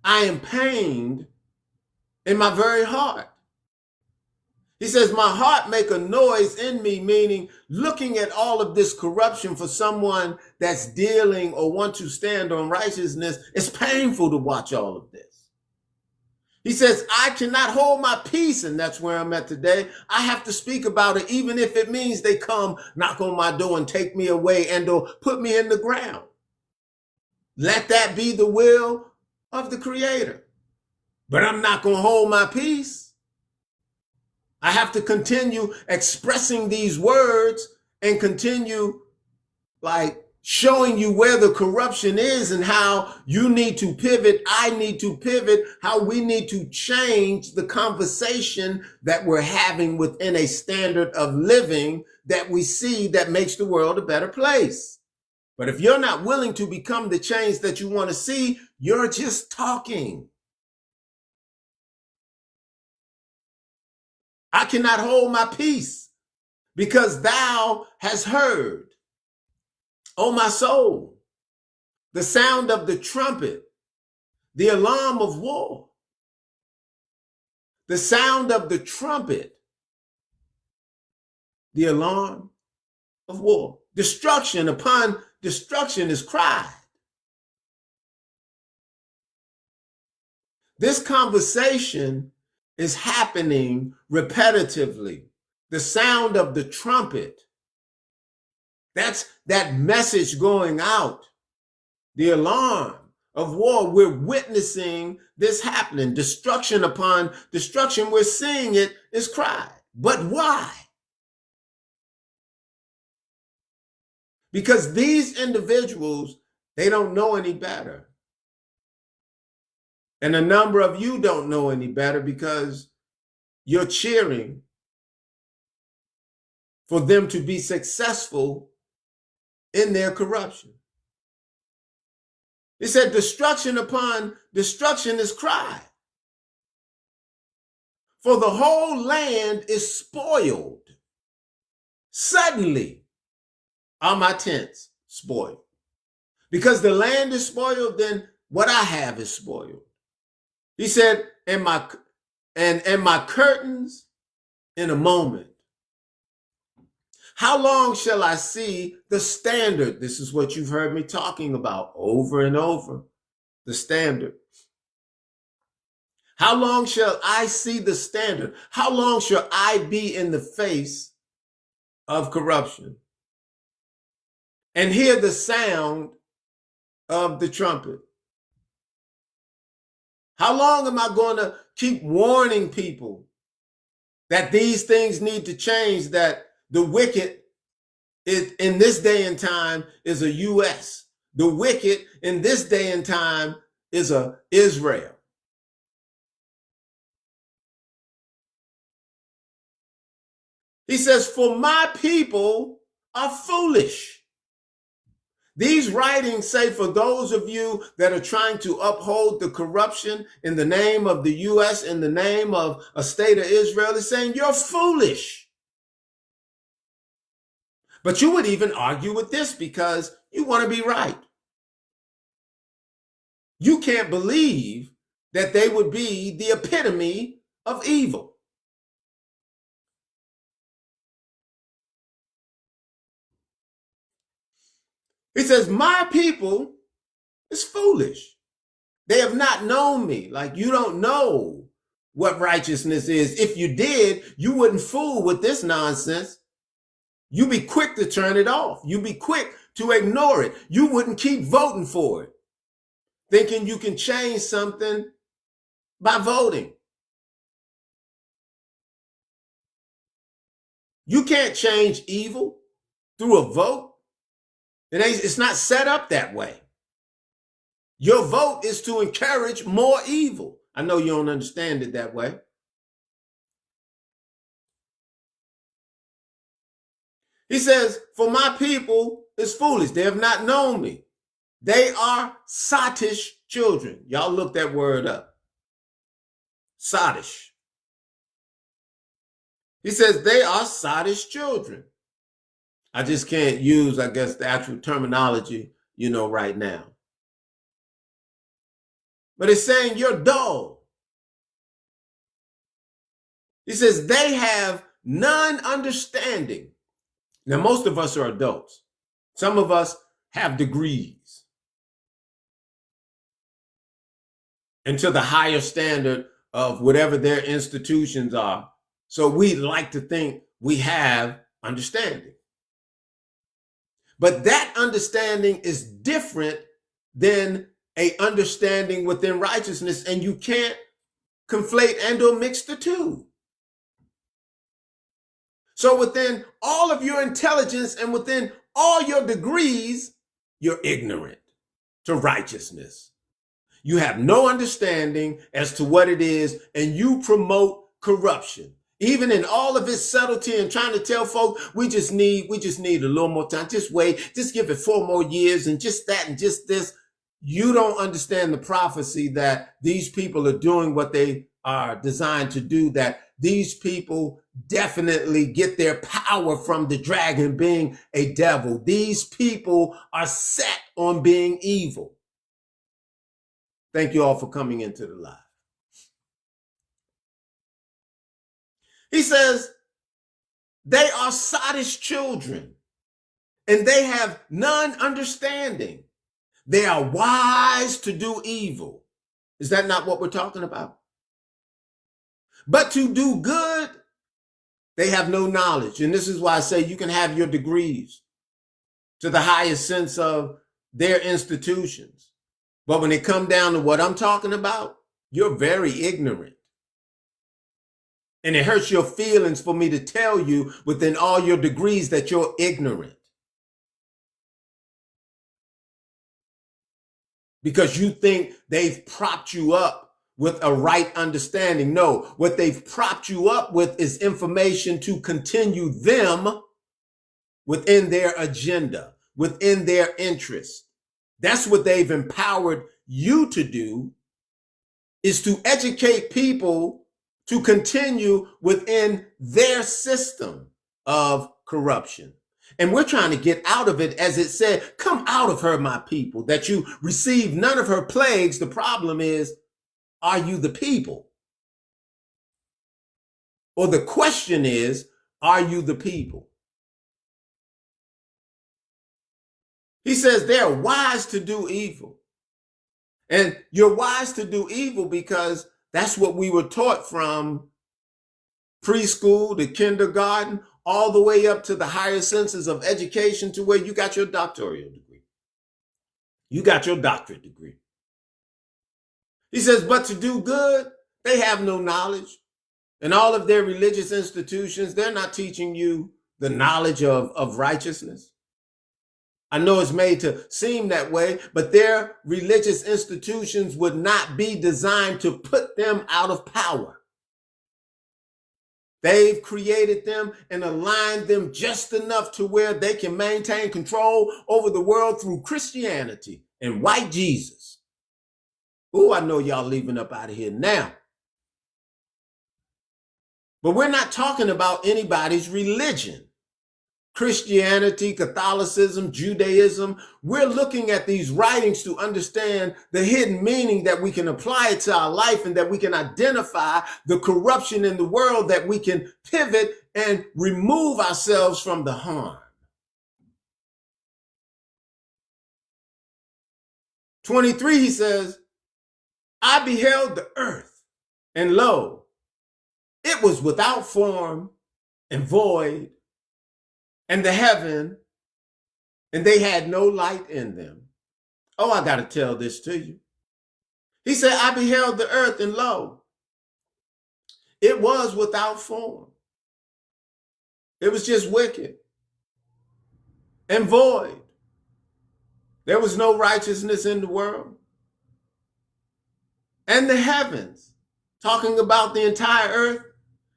I am pained in my very heart. He says, my heart make a noise in me, meaning looking at all of this corruption for someone that's dealing or want to stand on righteousness, it's painful to watch all of this. He says, I cannot hold my peace, and that's where I'm at today. I have to speak about it, even if it means they come knock on my door and take me away and or put me in the ground. Let that be the will of the Creator. But I'm not going to hold my peace. I have to continue expressing these words and continue showing you where the corruption is and how you need to pivot. I need to pivot, how we need to change the conversation that we're having within a standard of living that we see that makes the world a better place. But if you're not willing to become the change that you want to see, you're just talking. I cannot hold my peace because thou hast heard, O my soul, the sound of the trumpet, the alarm of war, the sound of the trumpet, the alarm of war. Destruction upon destruction is cried. This conversation is happening repetitively. The sound of the trumpet, that's that message going out. The alarm of war, we're witnessing this happening. Destruction upon destruction, we're seeing it is cried. But why? Because these individuals, they don't know any better. And a number of you don't know any better because you're cheering for them to be successful in their corruption. It said destruction upon destruction is cried. For the whole land is spoiled. Suddenly are my tents spoiled. Because the land is spoiled, then what I have is spoiled. He said, and my curtains in a moment. How long shall I see the standard? This is what you've heard me talking about over and over, the standard. How long shall I see the standard? How long shall I be in the face of corruption and hear the sound of the trumpet? How long am I going to keep warning people that these things need to change, that the wicked is, in this day and time, is a U.S. The wicked in this day and time is a Israel. He says, for my people are foolish. These writings say for those of you that are trying to uphold the corruption in the name of the U.S., in the name of a state of Israel, is saying you're foolish. But you would even argue with this because you want to be right. You can't believe that they would be the epitome of evil. He says, my people is foolish. They have not known me. Like, you don't know what righteousness is. If you did, you wouldn't fool with this nonsense. You'd be quick to turn it off. You'd be quick to ignore it. You wouldn't keep voting for it, thinking you can change something by voting. You can't change evil through a vote. It's not set up that way. Your vote is to encourage more evil. I know you don't understand it that way. He says, for my people is foolish. They have not known me. They are sottish children. Y'all look that word up. Sottish. He says they are sottish children. I just can't use, I guess, the actual terminology, right now. But it's saying you're dull. He says, they have none understanding. Now, most of us are adults. Some of us have degrees. And to the higher standard of whatever their institutions are. So we like to think we have understanding. But that understanding is different than a understanding within righteousness, and you can't conflate and or mix the two. So within all of your intelligence and within all your degrees, you're ignorant to righteousness. You have no understanding as to what it is, and you promote corruption. Even in all of its subtlety and trying to tell folk, we just need a little more time. Just wait, just give it 4 more years and just that and just this. You don't understand the prophecy that these people are doing what they are designed to do, that these people definitely get their power from the dragon being a devil. These people are set on being evil. Thank you all for coming into the live. He says, they are sottish children, and they have none understanding. They are wise to do evil. Is that not what we're talking about? But to do good, they have no knowledge. And this is why I say you can have your degrees to the highest sense of their institutions. But when it comes down to what I'm talking about, you're very ignorant. And it hurts your feelings for me to tell you within all your degrees that you're ignorant. Because you think they've propped you up with a right understanding. No, what they've propped you up with is information to continue them within their agenda, within their interest. That's what they've empowered you to do, is to educate people to continue within their system of corruption. And we're trying to get out of it, as it said, come out of her, my people, that you receive none of her plagues. The problem is, are you the people? Or the question is, are you the people? He says they're wise to do evil. And you're wise to do evil because that's what we were taught from preschool to kindergarten, all the way up to the higher senses of education, to where you got your doctoral degree. You got your doctorate degree. He says, but to do good, they have no knowledge. And all of their religious institutions, they're not teaching you the knowledge of righteousness. I know it's made to seem that way, but their religious institutions would not be designed to put them out of power. They've created them and aligned them just enough to where they can maintain control over the world through Christianity and white Jesus. Oh, I know y'all leaving up out of here now. But we're not talking about anybody's religion. Christianity, Catholicism, Judaism. We're looking at these writings to understand the hidden meaning, that we can apply it to our life, and that we can identify the corruption in the world, that we can pivot and remove ourselves from the harm. 23, he says, I beheld the earth, and lo, it was without form and void, and the heaven, and they had no light in them. Oh, I got to tell this to you. He said, I beheld the earth, and lo, it was without form. It was just wicked and void. There was no righteousness in the world. And the heavens, talking about the entire earth,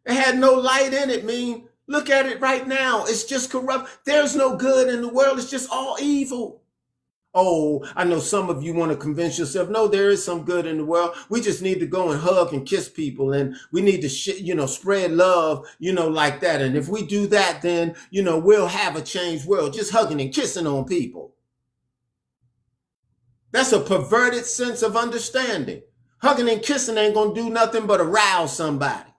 it had no light in it. Mean, look at it right now. It's just corrupt. There's no good in the world. It's just all evil. Oh, I know some of you want to convince yourself, no, there is some good in the world. We just need to go and hug and kiss people, and we need to, spread love, like that. And if we do that, then, we'll have a changed world, just hugging and kissing on people. That's a perverted sense of understanding. Hugging and kissing ain't going to do nothing but arouse somebody.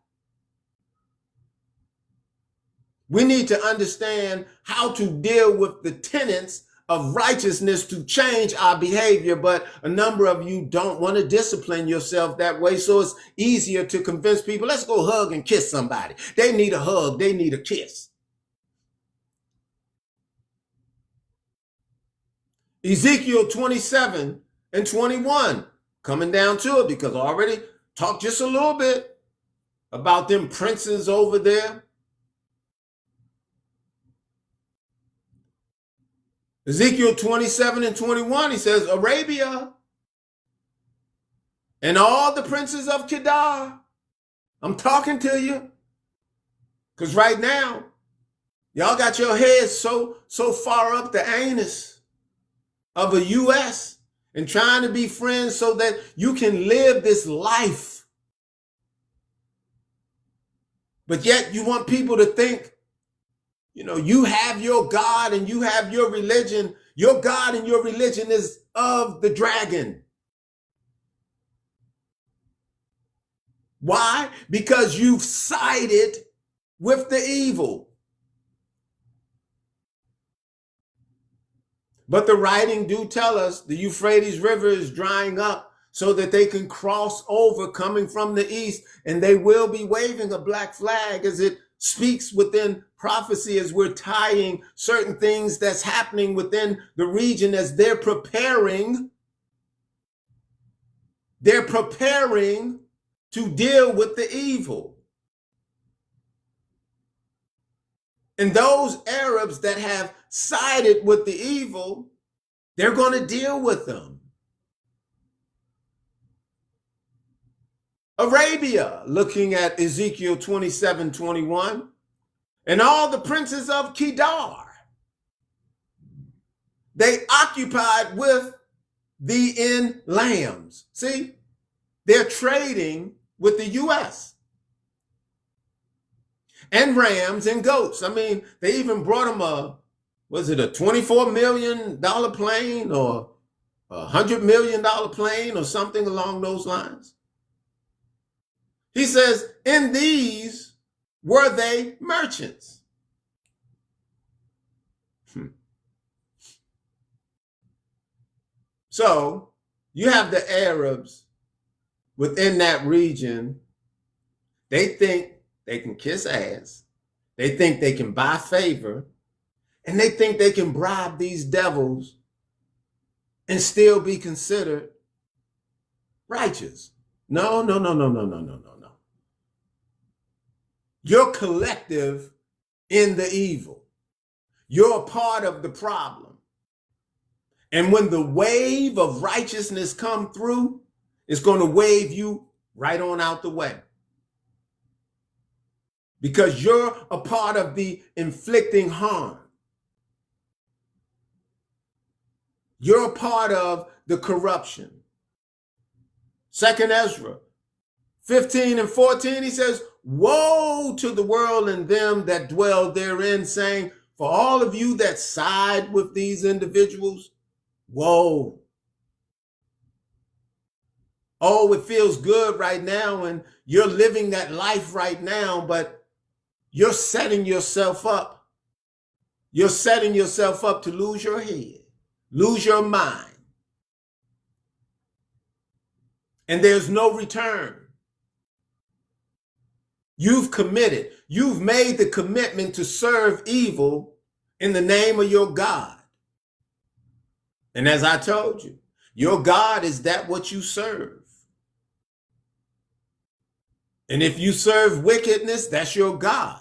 We need to understand how to deal with the tenets of righteousness to change our behavior, but a number of you don't want to discipline yourself that way, so it's easier to convince people, let's go hug and kiss somebody. They need a hug, they need a kiss. Ezekiel 27 and 21, coming down to it, because I already talked just a little bit about them princes over there. Ezekiel 27 and 21, he says, Arabia and all the princes of Kedar, I'm talking to you. Because right now, y'all got your heads so far up the anus of a U.S. and trying to be friends so that you can live this life. But yet you want people to think, you have your God and you have your religion. Your God and your religion is of the dragon. Why? Because you've sided with the evil. But the writing do tell us the Euphrates River is drying up so that they can cross over coming from the east, and they will be waving a black flag as it speaks within prophecy, as we're tying certain things that's happening within the region as they're preparing to deal with the evil. And those Arabs that have sided with the evil, they're going to deal with them. Arabia, looking at Ezekiel 27:21, and all the princes of Kedar, they occupied with thee in lambs. See, they're trading with the U.S. and rams and goats. I mean, they even brought them a $24 million plane or $100 million plane or something along those lines. He says, in these were they merchants. So you have the Arabs within that region. They think they can kiss ass. They think they can buy favor. And they think they can bribe these devils and still be considered righteous. No. You're collective in the evil. You're a part of the problem. And when the wave of righteousness come through, it's going to wave you right on out the way. Because you're a part of the inflicting harm. You're a part of the corruption. 2nd Ezra 15 and 14, he says, woe to the world and them that dwell therein, saying, for all of you that side with these individuals, woe. Oh, it feels good right now and you're living that life right now, but you're setting yourself up. You're setting yourself up to lose your head, lose your mind. And there's no return. You've committed. You've made the commitment to serve evil in the name of your God. And as I told you, your God is that what you serve. And if you serve wickedness, that's your God.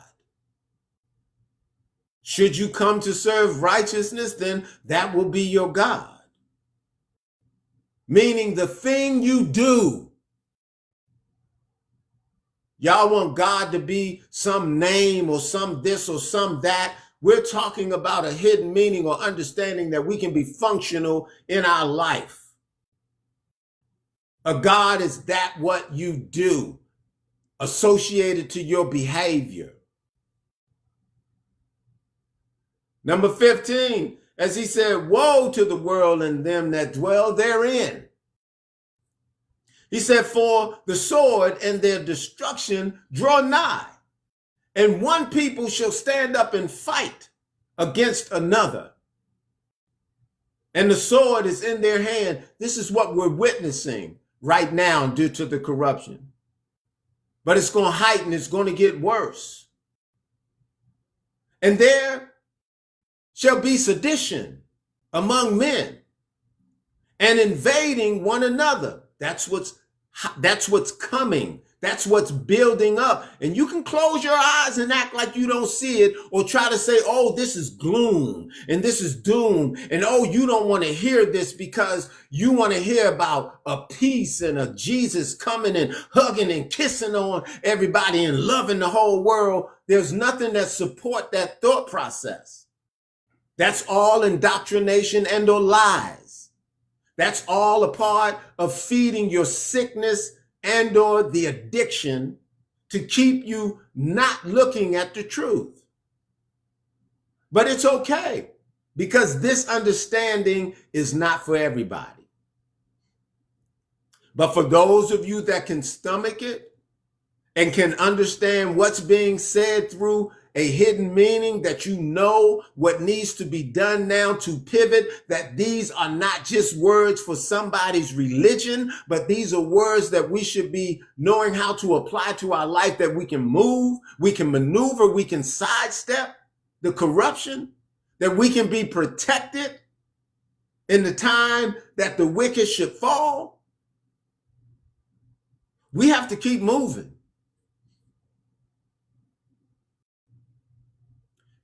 Should you come to serve righteousness, then that will be your God. Meaning the thing you do. Y'all want God to be some name or some this or some that. We're talking about a hidden meaning or understanding that we can be functional in our life. A God is that what you do, associated to your behavior. Number 15, as he said, woe to the world and them that dwell therein. He said, for the sword and their destruction draw nigh, And one people shall stand up and fight against another. And the sword is in their hand. This is what we're witnessing right now due to the corruption. But it's going to heighten. It's going to get worse. And there shall be sedition among men and invading one another. That's what's coming. That's what's building up. And you can close your eyes and act like you don't see it, or try to say, oh, this is gloom and this is doom. And oh, you don't want to hear this because you want to hear about a peace and a Jesus coming and hugging and kissing on everybody and loving the whole world. There's nothing that support that thought process. That's all indoctrination and or lies. That's all a part of feeding your sickness and or the addiction to keep you not looking at the truth. But it's okay, because this understanding is not for everybody. But for those of you that can stomach it and can understand what's being said through a hidden meaning, that you know what needs to be done now to pivot, that these are not just words for somebody's religion, but these are words that we should be knowing how to apply to our life, that we can move, we can maneuver, we can sidestep the corruption, that we can be protected in the time that the wicked should fall. We have to keep moving.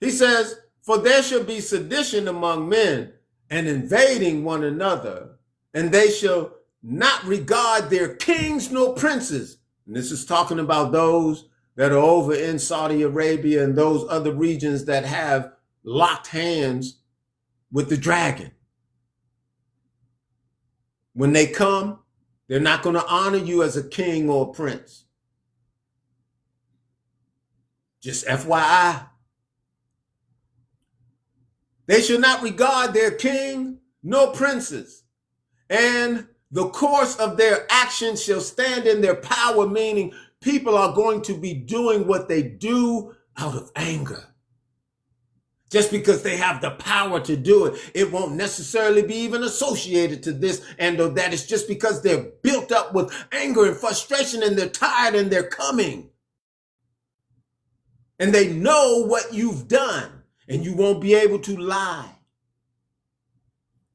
He says, for there shall be sedition among men and invading one another, and they shall not regard their kings nor princes. And this is talking about those that are over in Saudi Arabia and those other regions that have locked hands with the dragon. When they come, they're not going to honor you as a king or a prince. Just FYI. They shall not regard their king nor princes, and the course of their actions shall stand in their power, meaning people are going to be doing what they do out of anger. Just because they have the power to do it, it won't necessarily be even associated to this and or that. It's just because they're built up with anger and frustration and they're tired and they're coming. And they know what you've done. And you won't be able to lie,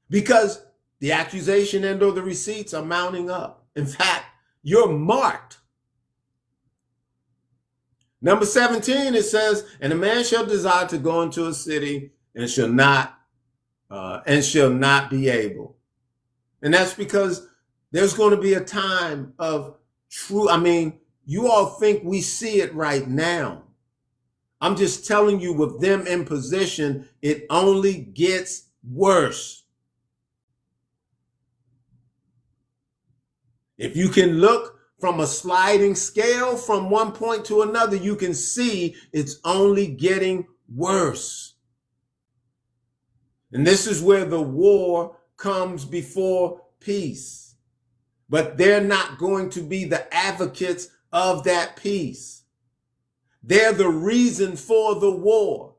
because the accusation and or the receipts are mounting up. In fact, you're marked. Number 17, it says, and a man shall desire to go into a city and shall not be able. And that's because there's going to be a time of true. I mean, you all think we see it right now. I'm just telling you, with them in position, it only gets worse. If you can look from a sliding scale from one point to another, you can see it's only getting worse. And this is where the war comes before peace. But they're not going to be the advocates of that peace. They're the reason for the war,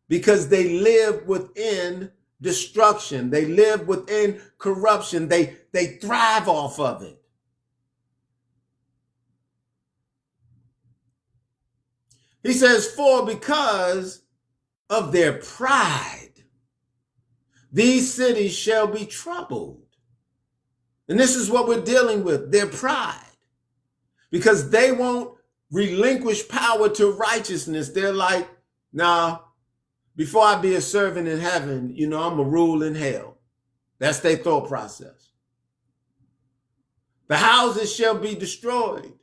because they live within destruction. They live within corruption. They thrive off of it. He says, for because of their pride, these cities shall be troubled. And this is what we're dealing with, their pride, because they won't relinquish power to righteousness. They're like, nah, before I be a servant in heaven, I'm a rule in hell. That's their thought process. The houses shall be destroyed,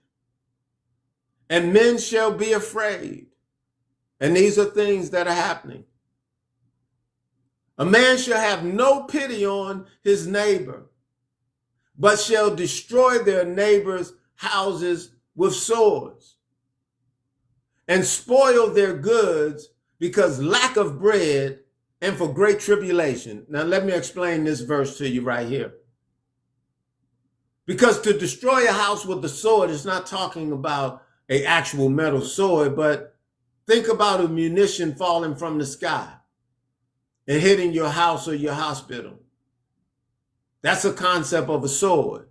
and men shall be afraid. And these are things that are happening. A man shall have no pity on his neighbor, but shall destroy their neighbor's houses with swords, and spoil their goods because lack of bread and for great tribulation. Now, let me explain this verse to you right here. Because to destroy a house with the sword is not talking about a actual metal sword, but think about a munition falling from the sky and hitting your house or your hospital. That's a concept of a sword.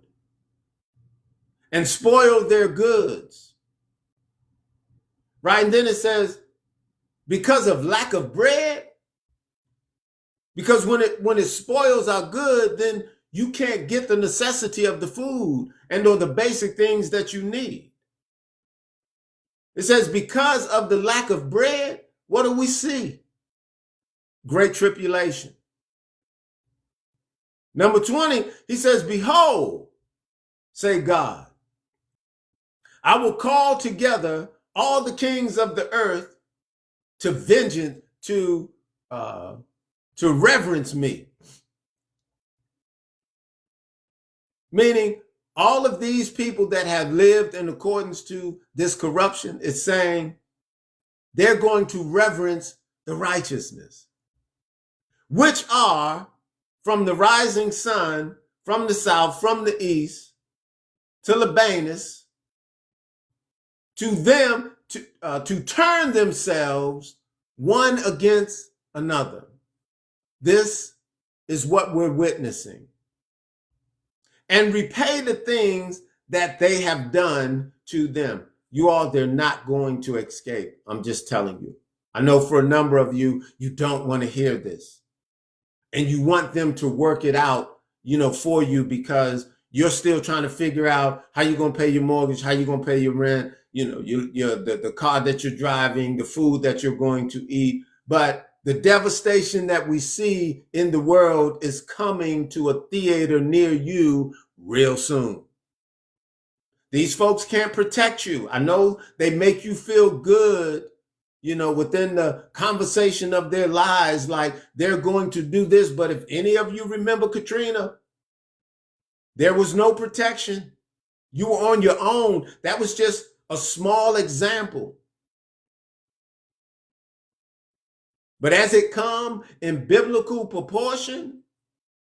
And spoil their goods. Right? And then it says, because of lack of bread, because when it spoils our good, then you can't get the necessity of the food and or the basic things that you need. It says, because of the lack of bread, what do we see? Great tribulation. Number 20, he says, behold, say God, I will call together all the kings of the earth to vengeance, to reverence me. Meaning, all of these people that have lived in accordance to this corruption, it's saying they're going to reverence the righteousness, which are from the rising sun, from the south, from the east, to Libanus, to them to turn themselves one against another. This is what we're witnessing. And repay the things that they have done to them. You all, they're not going to escape. I'm just telling you. I know for a number of you, you don't want to hear this. And you want them to work it out, for you, because you're still trying to figure out how you're going to pay your mortgage, how you're going to pay your rent, the car that you're driving, the food that you're going to eat. But the devastation that we see in the world is coming to a theater near you real soon. These folks can't protect you. I know they make you feel good, within the conversation of their lives, like they're going to do this. But if any of you remember Katrina, there was no protection. You were on your own. That was just a small example. But as it comes in biblical proportion,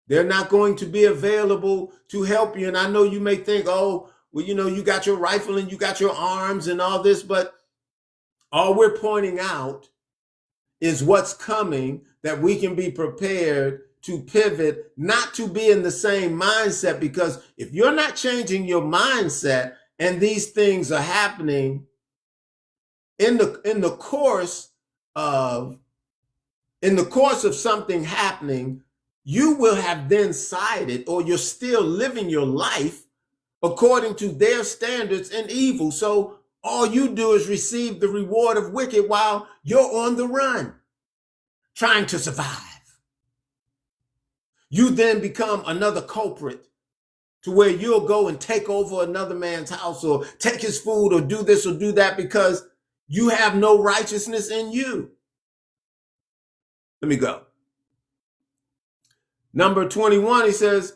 they're not going to be available to help you. And I know you may think, oh, well, you got your rifle and you got your arms and all this, but all we're pointing out is what's coming, that we can be prepared to pivot, not to be in the same mindset, because if you're not changing your mindset and these things are happening in the course of something happening, you will have then sided, or you're still living your life according to their standards in evil. So all you do is receive the reward of wicked while you're on the run, trying to survive. You then become another culprit, to where you'll go and take over another man's house or take his food or do this or do that because you have no righteousness in you. Let me go. Number 21, he says,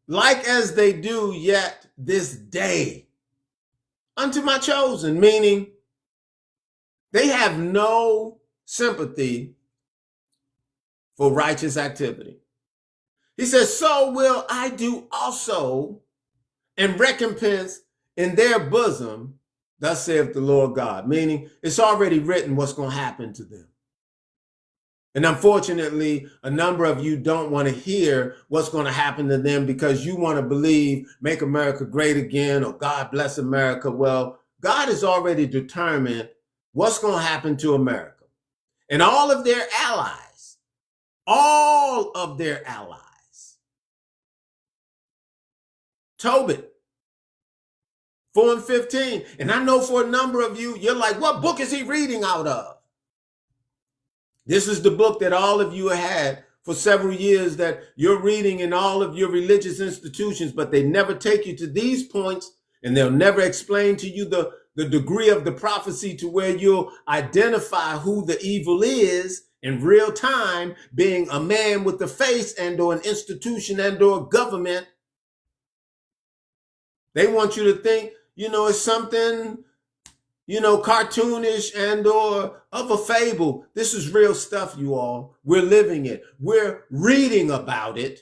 like as they do yet this day unto my chosen, meaning they have no sympathy for righteous activity. He says, so will I do also, and recompense in their bosom, thus saith the Lord God. Meaning it's already written what's going to happen to them. And unfortunately, a number of you don't want to hear what's going to happen to them because you want to believe make America great again or God bless America. Well, God has already determined what's going to happen to America and all of their allies, Tobit 4:15. And I know for a number of you, you're like, what book is he reading out of? This is the book that all of you had for several years that you're reading in all of your religious institutions, but they never take you to these points, and they'll never explain to you the degree of the prophecy to where you'll identify who the evil is in real time, being a man with a face and or an institution and or government. They want you to think, it's something, cartoonish and or of a fable. This is real stuff, you all. We're living it. We're reading about it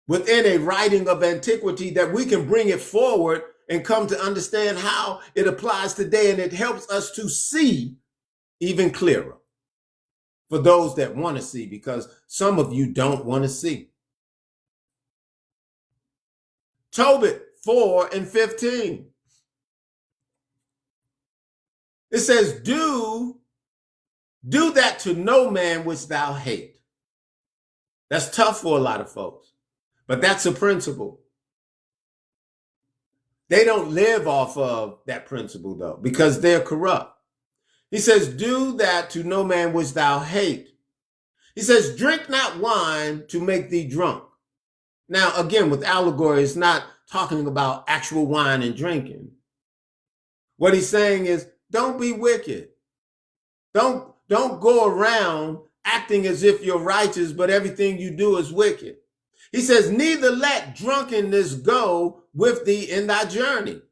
within a writing of antiquity that we can bring it forward and come to understand how it applies today, and it helps us to see even clearer for those that want to see, because some of you don't want to see. Tobit 4:15. It says, do that to no man which thou hate. That's tough for a lot of folks, but that's a principle. They don't live off of that principle, though, because they're corrupt. He says, do that to no man which thou hate. He says, drink not wine to make thee drunk. Now, again, with allegory, it's not talking about actual wine and drinking. What he's saying is, don't be wicked. Don't go around acting as if you're righteous, but everything you do is wicked. He says, neither let drunkenness go with thee in thy journey.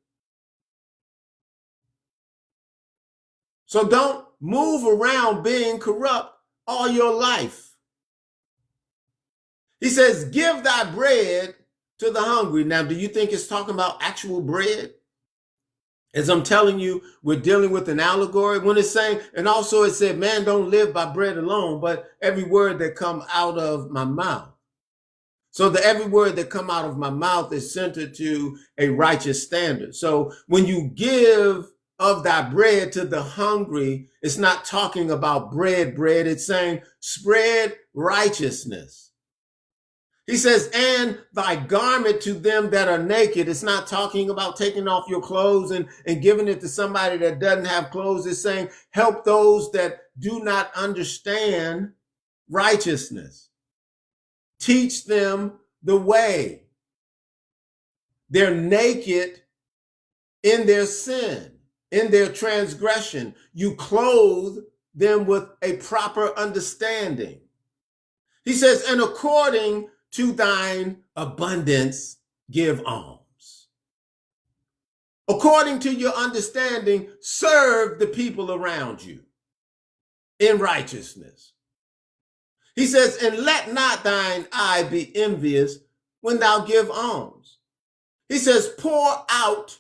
So don't move around being corrupt all your life. He says, give thy bread to the hungry. Now, do you think it's talking about actual bread? As I'm telling you, we're dealing with an allegory when it's saying, and also it said, man, don't live by bread alone, but every word that come out of my mouth. So the every word that come out of my mouth is centered to a righteous standard. So when you give of thy bread to the hungry, it's not talking about bread. It's saying spread righteousness. He says, and thy garment to them that are naked. It's not talking about taking off your clothes and giving it to somebody that doesn't have clothes. It's saying help those that do not understand righteousness. Teach them the way. They're naked in their sin, in their transgression. You clothe them with a proper understanding. He says, and according to thine abundance, give alms. According to your understanding, serve the people around you in righteousness. He says, and let not thine eye be envious when thou give alms. He says, pour out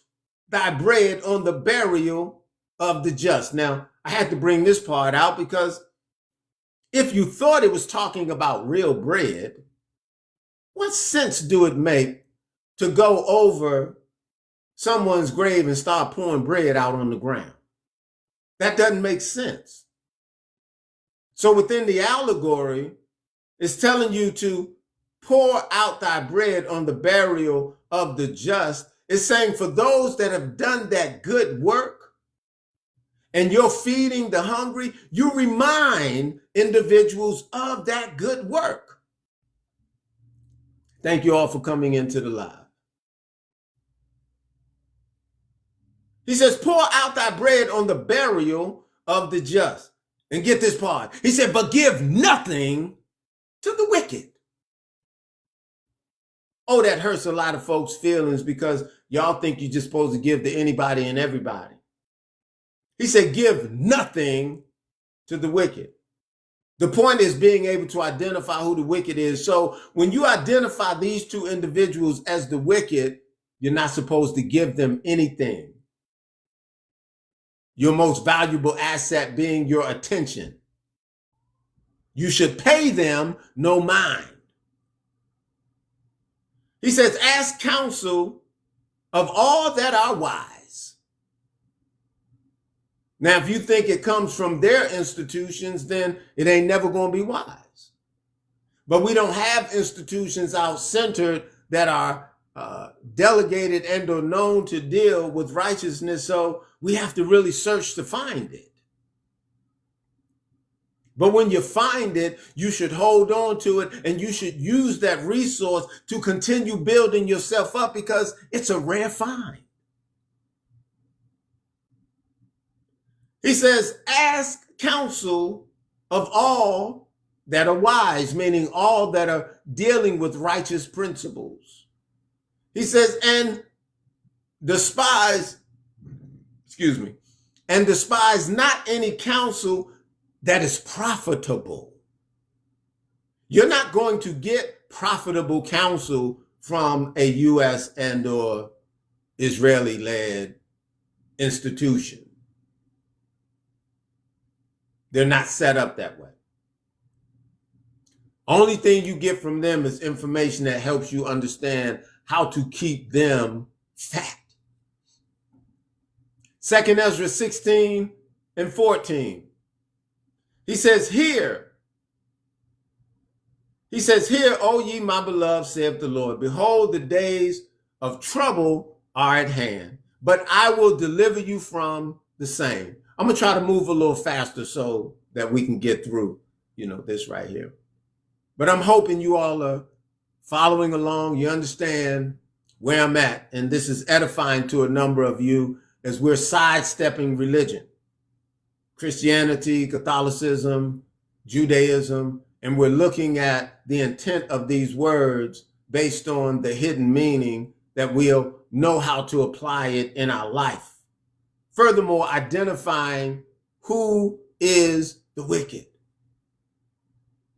thy bread on the burial of the just. Now, I had to bring this part out because if you thought it was talking about real bread, what sense do it make to go over someone's grave and start pouring bread out on the ground? That doesn't make sense. So within the allegory, it's telling you to pour out thy bread on the burial of the just. It's saying for those that have done that good work and you're feeding the hungry, you remind individuals of that good work. Thank you all for coming into the live. He says, pour out thy bread on the burial of the just. And get this part. He said, but give nothing to the wicked. Oh, that hurts a lot of folks' feelings because y'all think you're just supposed to give to anybody and everybody. He said, give nothing to the wicked. The point is being able to identify who the wicked is. So when you identify these two individuals as the wicked, you're not supposed to give them anything. Your most valuable asset being your attention. You should pay them no mind. He says, ask counsel of all that are wise. Now, if you think it comes from their institutions, then it ain't never going to be wise. But we don't have institutions out-centered that are delegated and or known to deal with righteousness, so we have to really search to find it. But when you find it, you should hold on to it and you should use that resource to continue building yourself up because it's a rare find. He says, ask counsel of all that are wise, meaning all that are dealing with righteous principles. He says, and despise not any counsel that is profitable. You're not going to get profitable counsel from a U.S. and or Israeli-led institution. They're not set up that way. Only thing you get from them is information that helps you understand how to keep them fat. 2nd Ezra 16 and 14. He says, Hear, O ye my beloved, saith the Lord, behold, the days of trouble are at hand, but I will deliver you from the same. I'm going to try to move a little faster so that we can get through, this right here. But I'm hoping you all are following along. You understand where I'm at. And this is edifying to a number of you as we're sidestepping religion, Christianity, Catholicism, Judaism, and we're looking at the intent of these words based on the hidden meaning that we'll know how to apply it in our life. Furthermore, identifying who is the wicked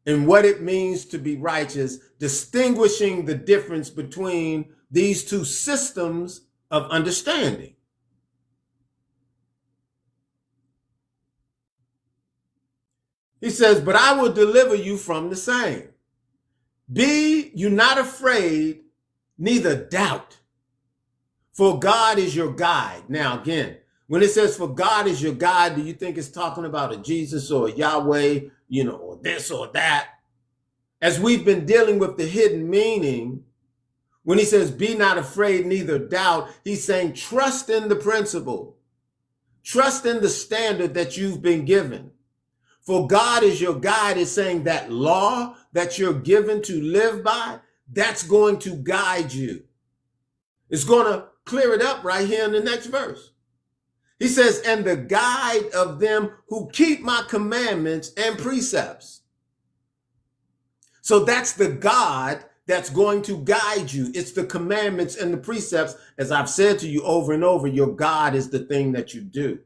and what it means to be righteous, distinguishing the difference between these two systems of understanding. He says, but I will deliver you from the same. Be you not afraid, neither doubt, for God is your guide. Now, again, when it says for God is your guide, do you think it's talking about a Jesus or a Yahweh, or this or that? As we've been dealing with the hidden meaning, when he says, be not afraid, neither doubt, he's saying, trust in the principle. Trust in the standard that you've been given. For God is your guide is saying that law that you're given to live by, that's going to guide you. It's going to clear it up right here in the next verse. He says, and the guide of them who keep my commandments and precepts. So that's the God that's going to guide you. It's the commandments and the precepts. As I've said to you over and over, your God is the thing that you do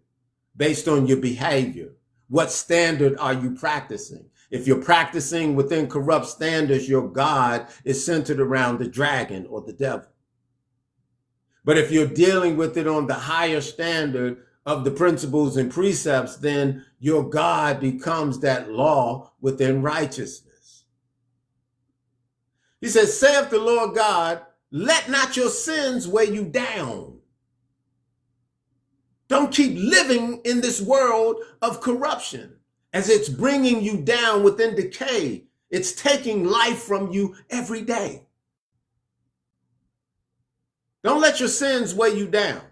based on your behavior. What standard are you practicing? If you're practicing within corrupt standards, your God is centered around the dragon or the devil. But if you're dealing with it on the higher standard of the principles and precepts, then your God becomes that law within righteousness. He says, saith the Lord God, let not your sins weigh you down. Don't keep living in this world of corruption as it's bringing you down within decay. It's taking life from you every day. Don't let your sins weigh you down.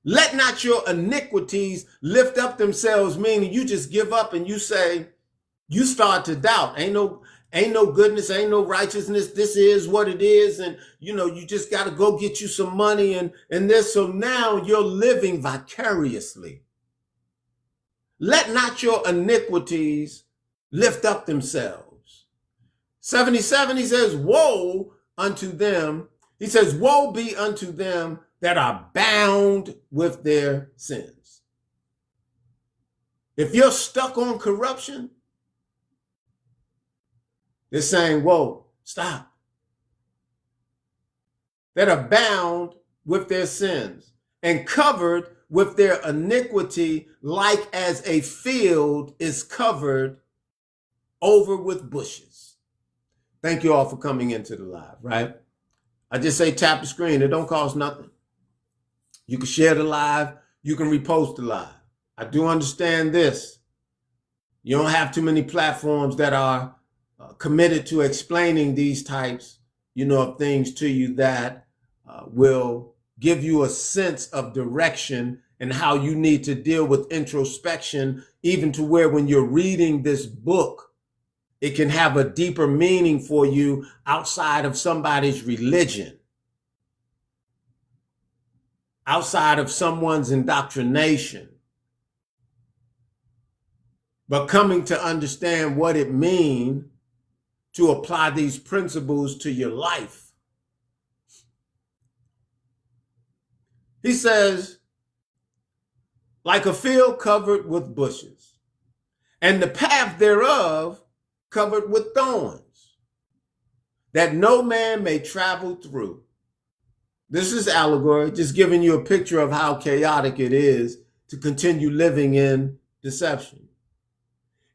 Let not your iniquities lift up themselves, meaning you just give up and you say, you start to doubt. Ain't no goodness, ain't no righteousness. This is what it is. And, you just got to go get you some money and this. So now you're living vicariously. Let not your iniquities lift up themselves. 77, he says, woe unto them. He says, woe be unto them that are bound with their sins. If you're stuck on corruption, they're saying, whoa, stop. That are bound with their sins and covered with their iniquity, like as a field is covered over with bushes. Thank you all for coming into the live, right? I just say tap the screen. It don't cost nothing. You can share the live. You can repost the live. I do understand this. You don't have too many platforms that are committed to explaining these types, of things to you that will give you a sense of direction and how you need to deal with introspection, even to where when you're reading this book, it can have a deeper meaning for you outside of somebody's religion, outside of someone's indoctrination, but coming to understand what it means to apply these principles to your life. He says, like a field covered with bushes, and the path thereof covered with thorns, that no man may travel through. This is allegory, just giving you a picture of how chaotic it is to continue living in deception.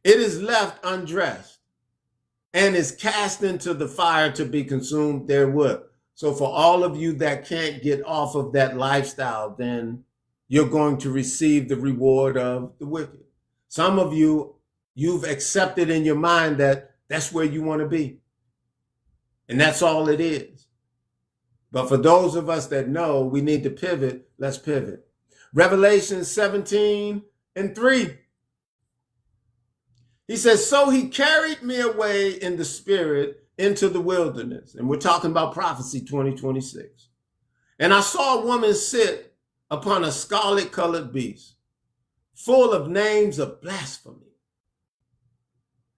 It is left undressed and is cast into the fire to be consumed therewith. So for all of you that can't get off of that lifestyle, then you're going to receive the reward of the wicked. Some of you, you've accepted in your mind that that's where you want to be. And that's all it is. But for those of us that know we need to pivot, let's pivot. Revelation 17:3. He says, so he carried me away in the spirit into the wilderness. And we're talking about prophecy 2026. And I saw a woman sit upon a scarlet colored beast, full of names of blasphemy,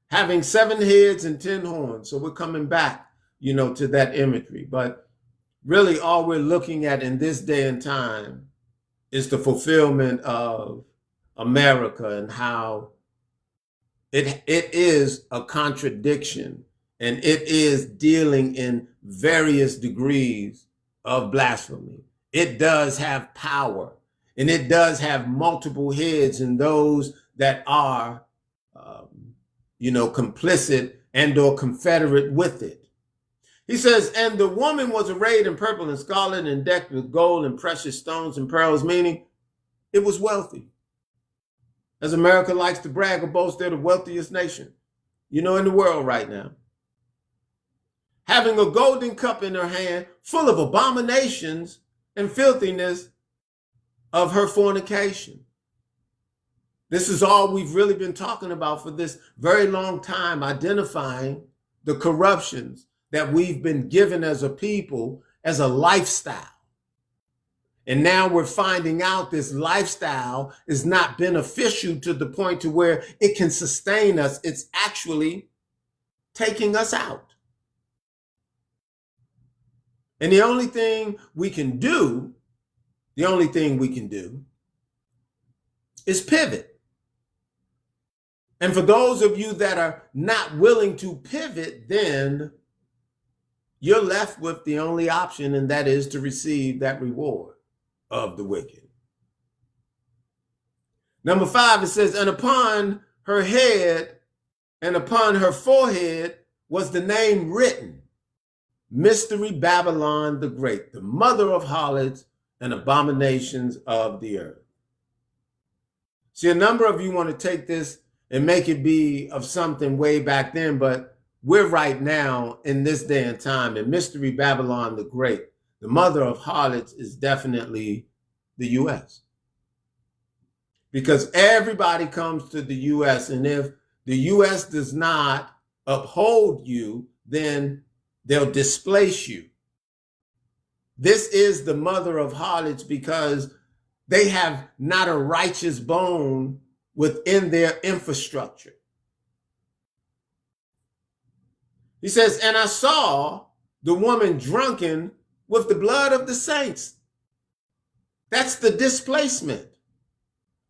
having 7 heads and 10 horns. So we're coming back, to that imagery. But really all we're looking at in this day and time is the fulfillment of America and how it is a contradiction, and it is dealing in various degrees of blasphemy. It does have power, and it does have multiple heads, and those that are, complicit and or confederate with it. He says, and the woman was arrayed in purple and scarlet and decked with gold and precious stones and pearls, meaning it was wealthy. As America likes to brag or boast, they're the wealthiest nation, in the world right now. Having a golden cup in her hand, full of abominations and filthiness of her fornication. This is all we've really been talking about for this very long time, identifying the corruptions that we've been given as a people, as a lifestyle. And now we're finding out this lifestyle is not beneficial to the point to where it can sustain us. It's actually taking us out. And the only thing we can do is pivot. And for those of you that are not willing to pivot, then you're left with the only option, and that is to receive that reward of the wicked. Number 5, it says, and upon her head and upon her forehead was the name written, Mystery Babylon the Great, the mother of harlots and abominations of the earth. See, a number of you want to take this and make it be of something way back then, but we're right now in this day and time, and Mystery Babylon the Great, the mother of harlots, is definitely the U.S. Because everybody comes to the U.S., and if the U.S. does not uphold you, then they'll displace you. This is the mother of harlots because they have not a righteous bone within their infrastructure. He says, and I saw the woman drunken with the blood of the saints. That's the displacement.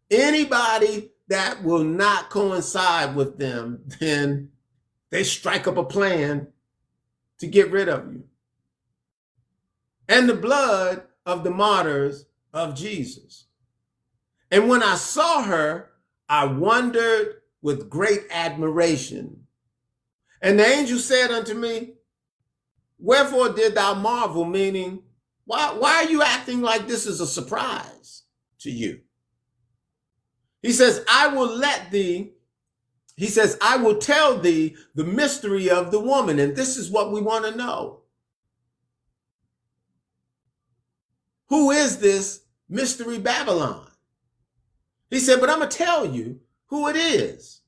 Anybody that will not coincide with them, then they strike up a plan to get rid of you. And the blood of the martyrs of Jesus. And when I saw her, I wondered with great admiration. And the angel said unto me, wherefore did thou marvel? Meaning, why are you acting like this is a surprise to you? He says, I will tell thee the mystery of the woman. And this is what we want to know. Who is this Mystery Babylon? He said, but I'm going to tell you who it is.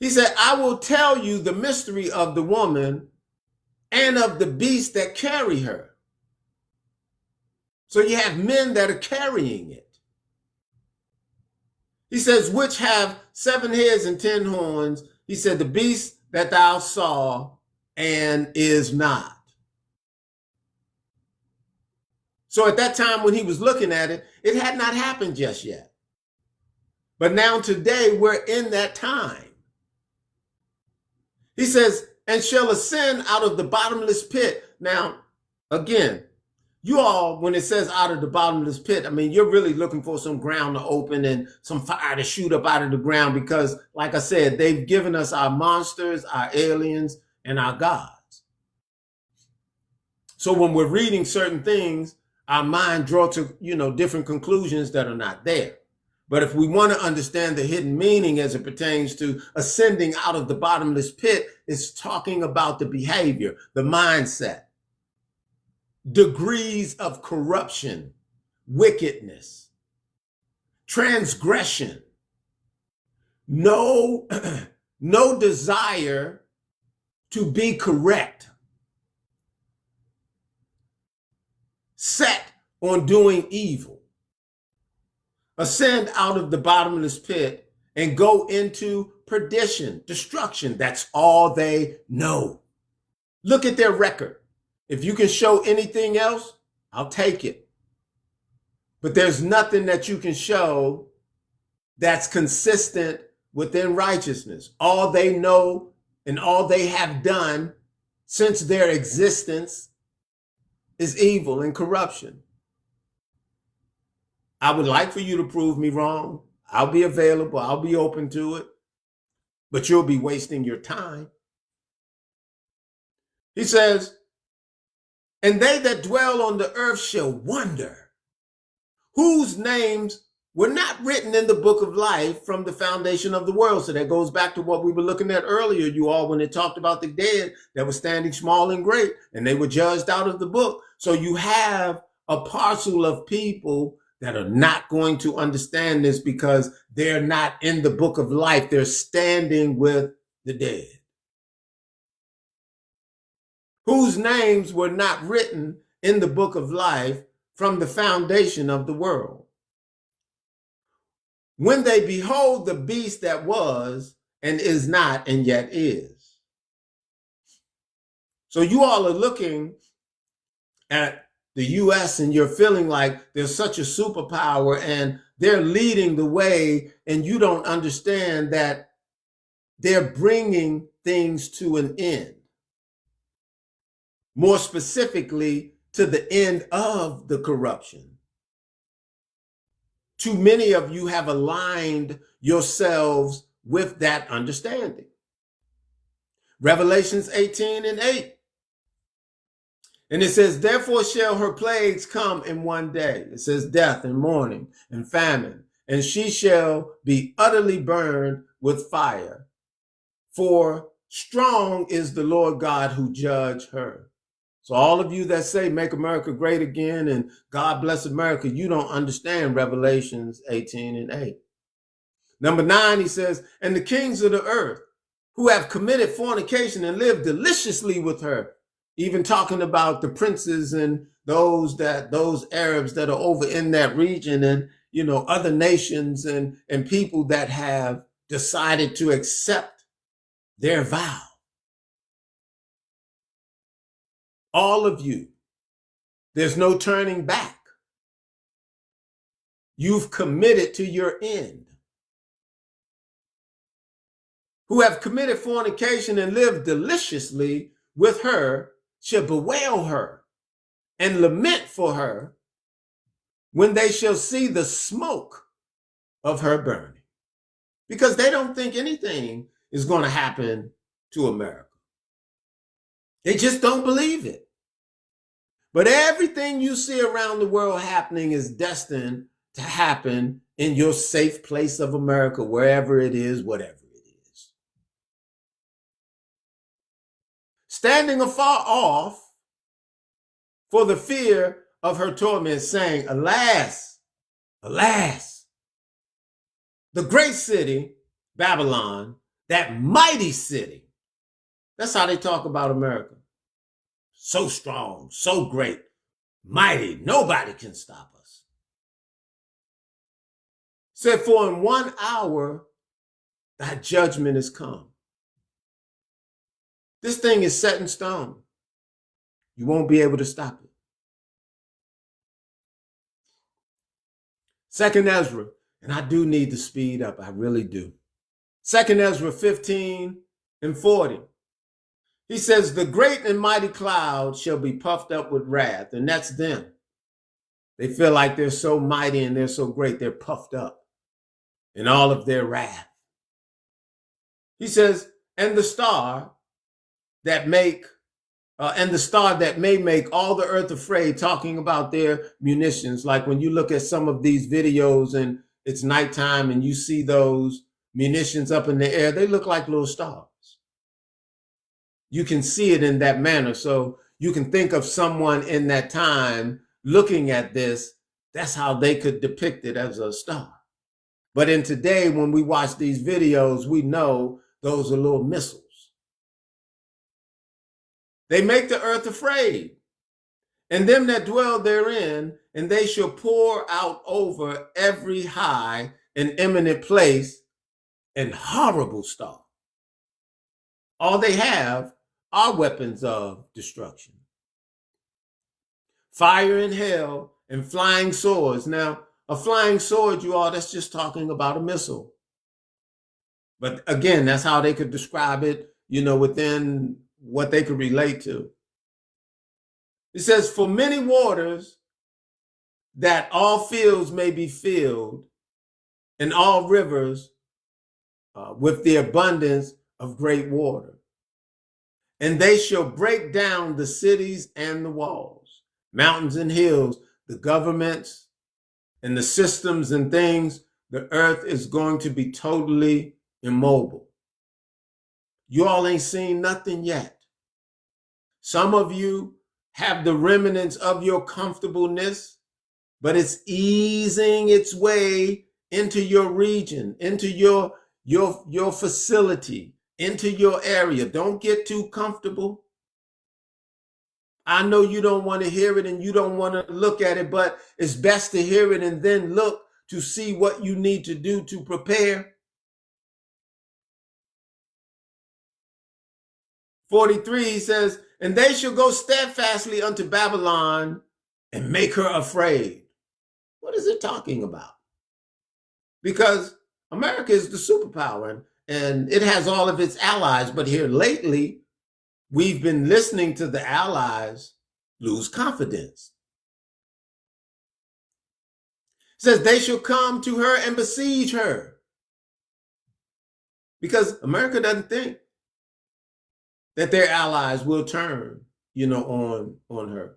He said, I will tell you the mystery of the woman and of the beast that carry her. So you have men that are carrying it. He says, which have 7 heads and 10 horns. He said, the beast that thou saw and is not. So at that time when he was looking at it, it had not happened just yet. But now today we're in that time. He says, and shall ascend out of the bottomless pit. Now, Again, you all, when it says out of the bottomless pit, I mean, you're really looking for some ground to open and some fire to shoot up out of the ground because, like I said, they've given us our monsters, our aliens, and our gods. So when we're reading certain things, our mind draws to, different conclusions that are not there. But if we want to understand the hidden meaning as it pertains to ascending out of the bottomless pit, it's talking about the behavior, the mindset, degrees of corruption, wickedness, transgression, no desire to be correct, set on doing evil, ascend out of the bottomless pit and go into perdition, destruction. That's all they know. Look at their record. If you can show anything else, I'll take it. But there's nothing that you can show that's consistent within righteousness. All they know and all they have done since their existence is evil and corruption. I would like for you to prove me wrong. I'll be available. I'll be open to it. But you'll be wasting your time. He says, and they that dwell on the earth shall wonder, whose names were not written in the book of life from the foundation of the world. So that goes back to what we were looking at earlier, you all, when it talked about the dead that were standing small and great, and they were judged out of the book. So you have a parcel of people that are not going to understand this because they're not in the book of life. They're standing with the dead, whose names were not written in the book of life from the foundation of the world, when they behold the beast that was and is not and yet is. So you all are looking at the U.S. and you're feeling like there's such a superpower and they're leading the way, and you don't understand that they're bringing things to an end. More specifically, to the end of the corruption. Too many of you have aligned yourselves with that understanding. Revelations 18:8. And it says, therefore shall her plagues come in one day. It says death and mourning and famine, and she shall be utterly burned with fire. For strong is the Lord God who judged her. So all of you that say, make America great again and God bless America, you don't understand Revelations 18:8. Number 9, he says, and the kings of the earth who have committed fornication and lived deliciously with her, even talking about the princes and those Arabs that are over in that region and, other nations and people that have decided to accept their vow. All of you, there's no turning back. You've committed to your end. Who have committed fornication and lived deliciously with her shall bewail her and lament for her when they shall see the smoke of her burning. Because they don't think anything is going to happen to America. They just don't believe it. But everything you see around the world happening is destined to happen in your safe place of America, wherever it is, whatever it is. Standing afar off for the fear of her torment, saying, alas, alas, the great city, Babylon, that mighty city. That's how they talk about America. So strong, so great, mighty, nobody can stop us. Said, for in 1 hour, thy judgment is come. This thing is set in stone. You won't be able to stop it. 2nd Ezra, and I do need to speed up, I really do. 2nd Ezra 15:40. He says, the great and mighty cloud shall be puffed up with wrath. And that's them. They feel like they're so mighty and they're so great. They're puffed up in all of their wrath. He says, and the star that may make all the earth afraid, talking about their munitions. Like when you look at some of these videos and it's nighttime and you see those munitions up in the air, they look like little stars. You can see it in that manner. So you can think of someone in that time looking at this. That's how they could depict it, as a star. But in today, when we watch these videos, we know those are little missiles. They make the earth afraid, and them that dwell therein, and they shall pour out over every high and eminent place an horrible star. All they have are weapons of destruction. Fire and hell and flying swords. Now, a flying sword, you all, that's just talking about a missile. But again, that's how they could describe it, within what they could relate to. It says, for many waters, that all fields may be filled, and all rivers with the abundance of great water. And they shall break down the cities and the walls, mountains and hills, the governments and the systems and things. The earth is going to be totally immobile. You all ain't seen nothing yet. Some of you have the remnants of your comfortableness, but it's easing its way into your region, into your facility, into your area. Don't get too comfortable. I know you don't want to hear it and you don't want to look at it, but it's best to hear it and then look to see what you need to do to prepare. 43, he says, and they shall go steadfastly unto Babylon and make her afraid. What is it talking about? Because America is the superpower and it has all of its allies. But here lately, we've been listening to the allies lose confidence. It says they shall come to her and besiege her. Because America doesn't think that their allies will turn, on her.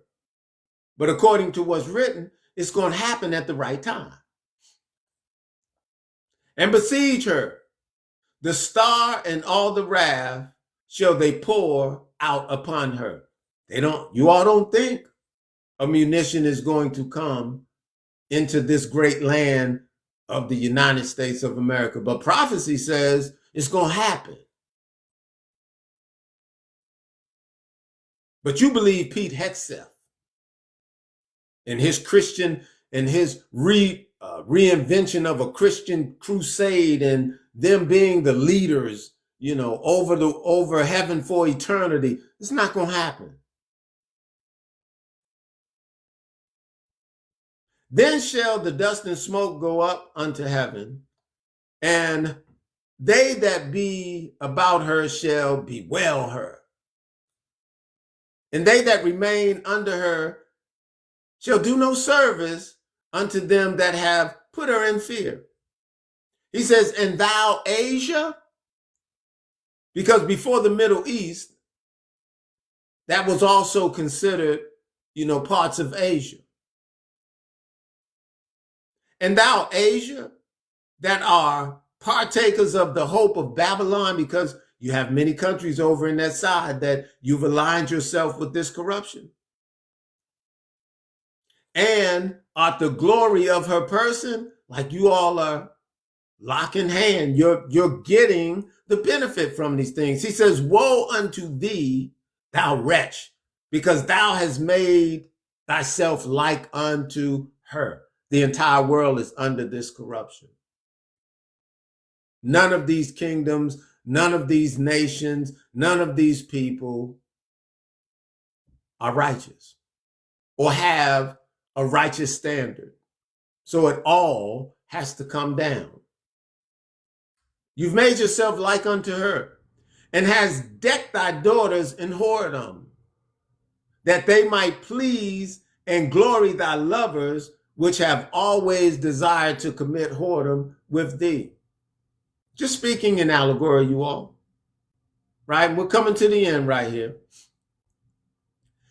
But according to what's written, it's going to happen at the right time. And besiege her. The star and all the wrath shall they pour out upon her. You all don't think a munition is going to come into this great land of the United States of America. But prophecy says it's going to happen. But you believe Pete Hegseth and his Christian and his reinvention of a Christian crusade and them being the leaders, over heaven for eternity. It's not going to happen. Then shall the dust and smoke go up unto heaven, and they that be about her shall bewail her. And they that remain under her shall do no service unto them that have put her in fear. He says, and thou, Asia, because before the Middle East, that was also considered, parts of Asia. And thou, Asia, that are partakers of the hope of Babylon, because you have many countries over in that side that you've aligned yourself with this corruption. And art the glory of her person, like you all are lock in hand. You're getting the benefit from these things. He says, woe unto thee, thou wretch, because thou hast made thyself like unto her. The entire world is under this corruption. None of these kingdoms, none of these nations, none of these people are righteous or have a righteous standard. So it all has to come down. You've made yourself like unto her. and has decked thy daughters in whoredom, that they might please and glory thy lovers, which have always desired to commit whoredom with thee. Just speaking in allegory, you all, right? We're coming to the end right here.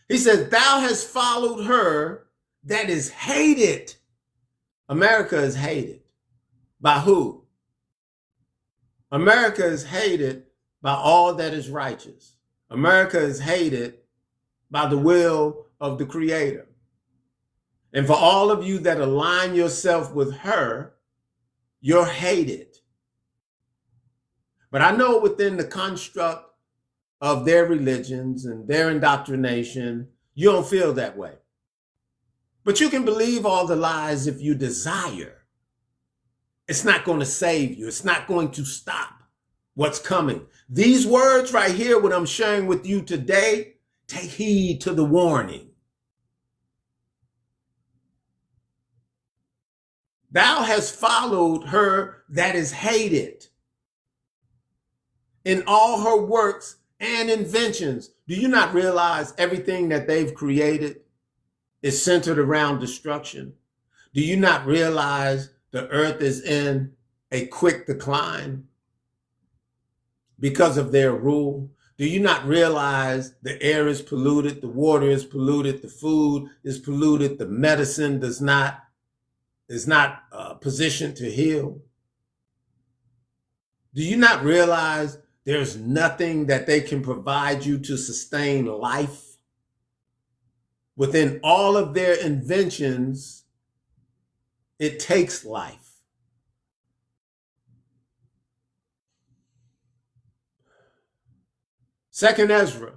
He says, thou hast followed her that is hated. America is hated. By who? America is hated by all that is righteous. America is hated by the will of the Creator. And for all of you that align yourself with her, you're hated. But I know within the construct of their religions and their indoctrination, you don't feel that way. But you can believe all the lies if you desire. It's not going to save you. It's not going to stop what's coming. These words right here, what I'm sharing with you today, take heed to the warning. Thou hast followed her that is hated in all her works and inventions. Do you not realize everything that they've created is centered around destruction? Do you not realize the earth is in a quick decline because of their rule? Do you not realize the air is polluted, the water is polluted, the food is polluted, the medicine is not positioned to heal? Do you not realize there's nothing that they can provide you to sustain life? Within all of their inventions, it takes life. Second Ezra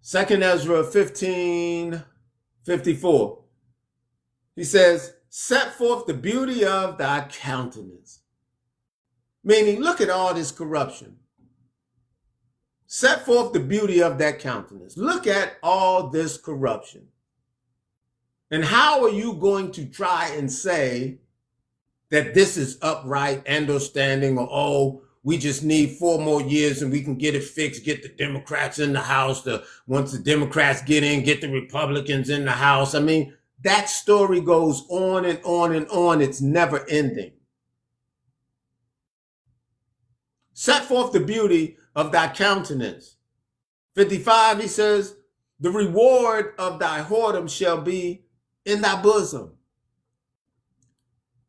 15:54. He says, set forth the beauty of thy countenance. Meaning, look at all this corruption. Set forth the beauty of that countenance. Look at all this corruption. And how are you going to try and say that this is upright and or standing, or, oh, we just need 4 more years and we can get it fixed, get the Democrats in the House. Once the Democrats get in, get the Republicans in the House. I mean, that story goes on and on and on. It's never ending. Set forth the beauty of thy countenance. 55, he says, the reward of thy whoredom shall be in thy bosom.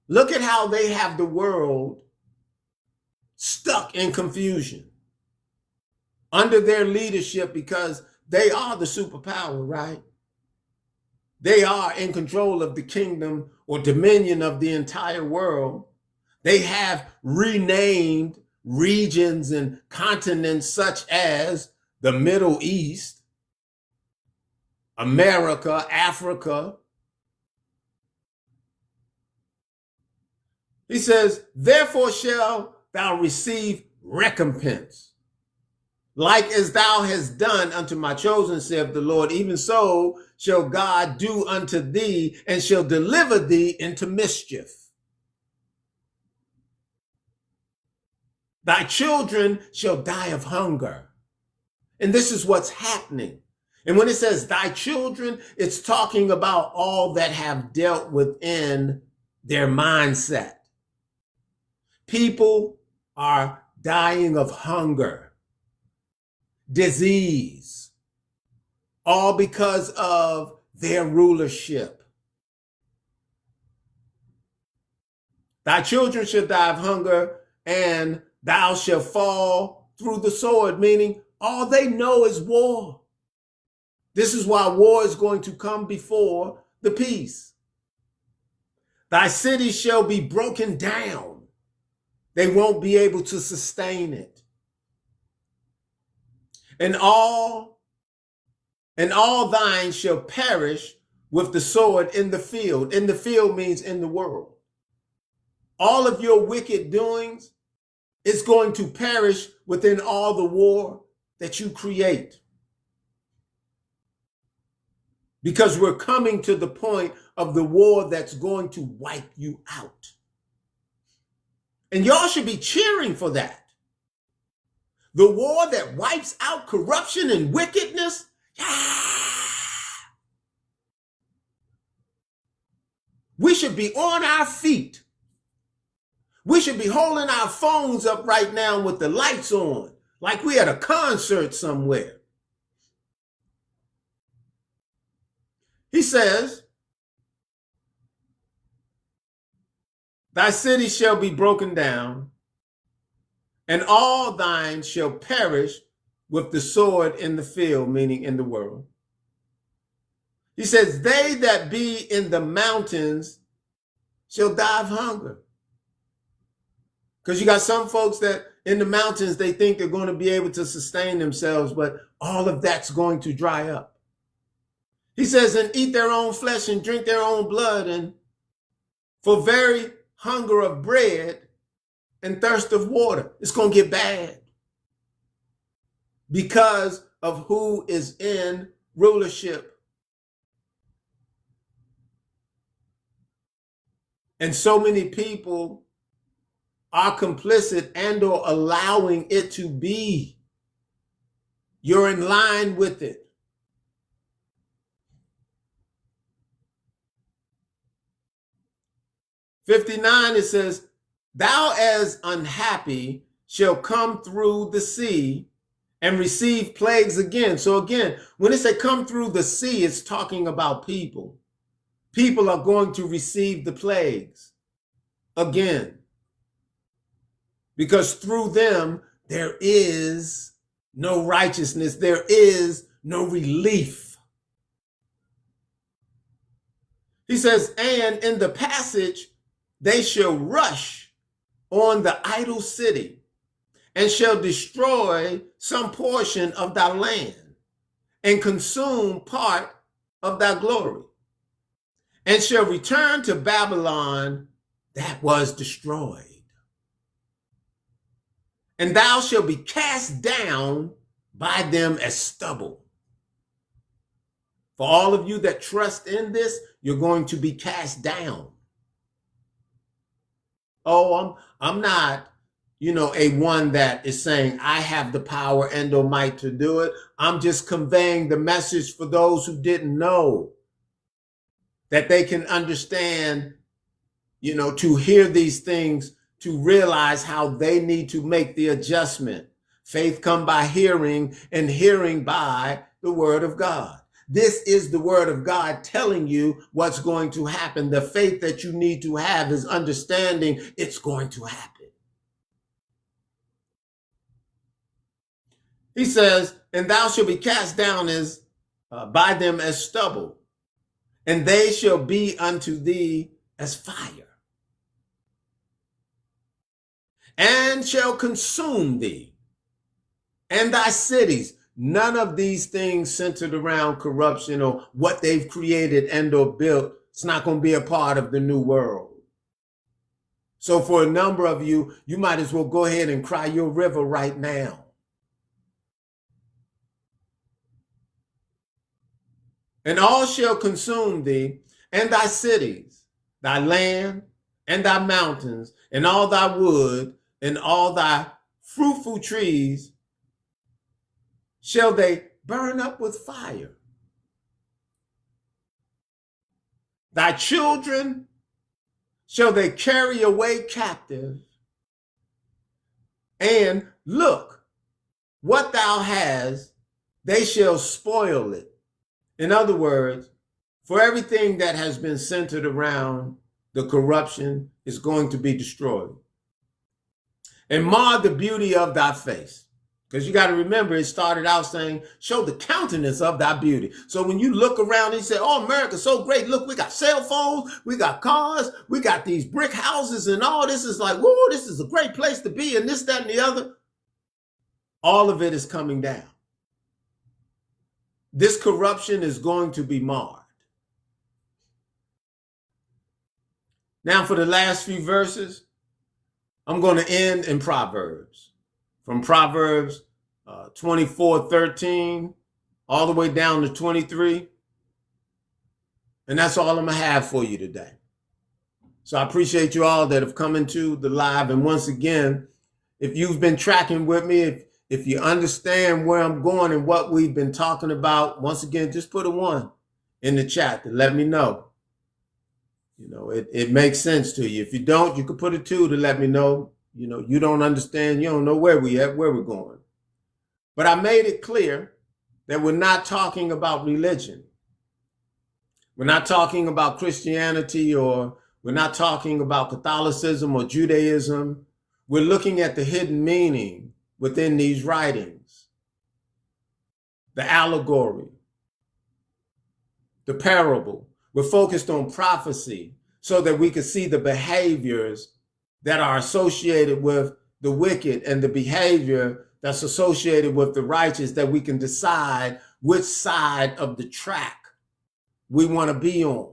Look at how they have the world stuck in confusion under their leadership, because they are the superpower, right? They are in control of the kingdom or dominion of the entire world. They have renamed regions and continents such as the Middle East, America, Africa. He says, therefore shall thou receive recompense, like as thou hast done unto my chosen, saith the Lord, even so shall God do unto thee, and shall deliver thee into mischief. Thy children shall die of hunger. And this is what's happening. And when it says thy children, it's talking about all that have dealt within their mindset. People are dying of hunger, disease, all because of their rulership. Thy children shall die of hunger, and thou shalt fall through the sword, meaning all they know is war. This is why war is going to come before the peace. Thy city shall be broken down. They won't be able to sustain it. And all thine shall perish with the sword in the field. In the field means in the world. All of your wicked doings is going to perish within all the war that you create. Because we're coming to the point of the war that's going to wipe you out. And y'all should be cheering for that. The war that wipes out corruption and wickedness. Yeah. We should be on our feet. We should be holding our phones up right now with the lights on, like we at a concert somewhere. He says, thy city shall be broken down, and all thine shall perish with the sword in the field, meaning in the world. He says, they that be in the mountains shall die of hunger. Because you got some folks that in the mountains, they think they're going to be able to sustain themselves, but all of that's going to dry up. He says, and eat their own flesh and drink their own blood, and for very hunger of bread and thirst of water. It's going to get bad because of who is in rulership. And so many people are complicit and or allowing it to be. You're in line with it. '59, it says, thou as unhappy shall come through the sea and receive plagues again. So again, when it says come through the sea, it's talking about people. People are going to receive the plagues again. Because through them, there is no righteousness. There is no relief. He says, and in the passage, they shall rush on the idle city and shall destroy some portion of thy land and consume part of thy glory and shall return to Babylon that was destroyed. And thou shalt be cast down by them as stubble. For all of you that trust in this, you're going to be cast down. Oh, I'm not, a one that is saying I have the power and or might to do it. I'm just conveying the message for those who didn't know, that they can understand, to hear these things, to realize how they need to make the adjustment. Faith come by hearing, and hearing by the word of God. This is the word of God telling you what's going to happen. The faith that you need to have is understanding it's going to happen. He says, and thou shalt be cast down as by them as stubble, and they shall be unto thee as fire, and shall consume thee and thy cities. None of these things centered around corruption or what they've created and or built. It's not going to be a part of the new world. So for a number of you, you might as well go ahead and cry your river right now. And all shall consume thee and thy cities, thy land and thy mountains, and all thy wood and all thy fruitful trees shall they burn up with fire. Thy children shall they carry away captive. And look, what thou hast, they shall spoil it. In other words, for everything that has been centered around the corruption is going to be destroyed. And mar the beauty of thy face. Because you got to remember, it started out saying, show the countenance of thy beauty. So when you look around and you say, oh, America's so great. Look, we got cell phones, we got cars, we got these brick houses and all this is like, whoa, this is a great place to be and this, that, and the other. All of it is coming down. This corruption is going to be marred. Now for the last few verses, I'm going to end in Proverbs. From Proverbs 24:13 all the way down to 23. And that's all I'm going to have for you today. So I appreciate you all that have come into the live. And once again, if you've been tracking with me, if you understand where I'm going and what we've been talking about, once again, just put a 1 in the chat to let me know. You know, it makes sense to you. If you don't, you could put a 2 to let me know, you know, you don't understand, you don't know where we're going. But I made it clear that we're not talking about religion. We're not talking about Christianity, or we're not talking about Catholicism or Judaism. We're looking at the hidden meaning within these writings, the allegory, the parable. We're focused on prophecy so that we can see the behaviors that are associated with the wicked and the behavior that's associated with the righteous, that we can decide which side of the track we want to be on.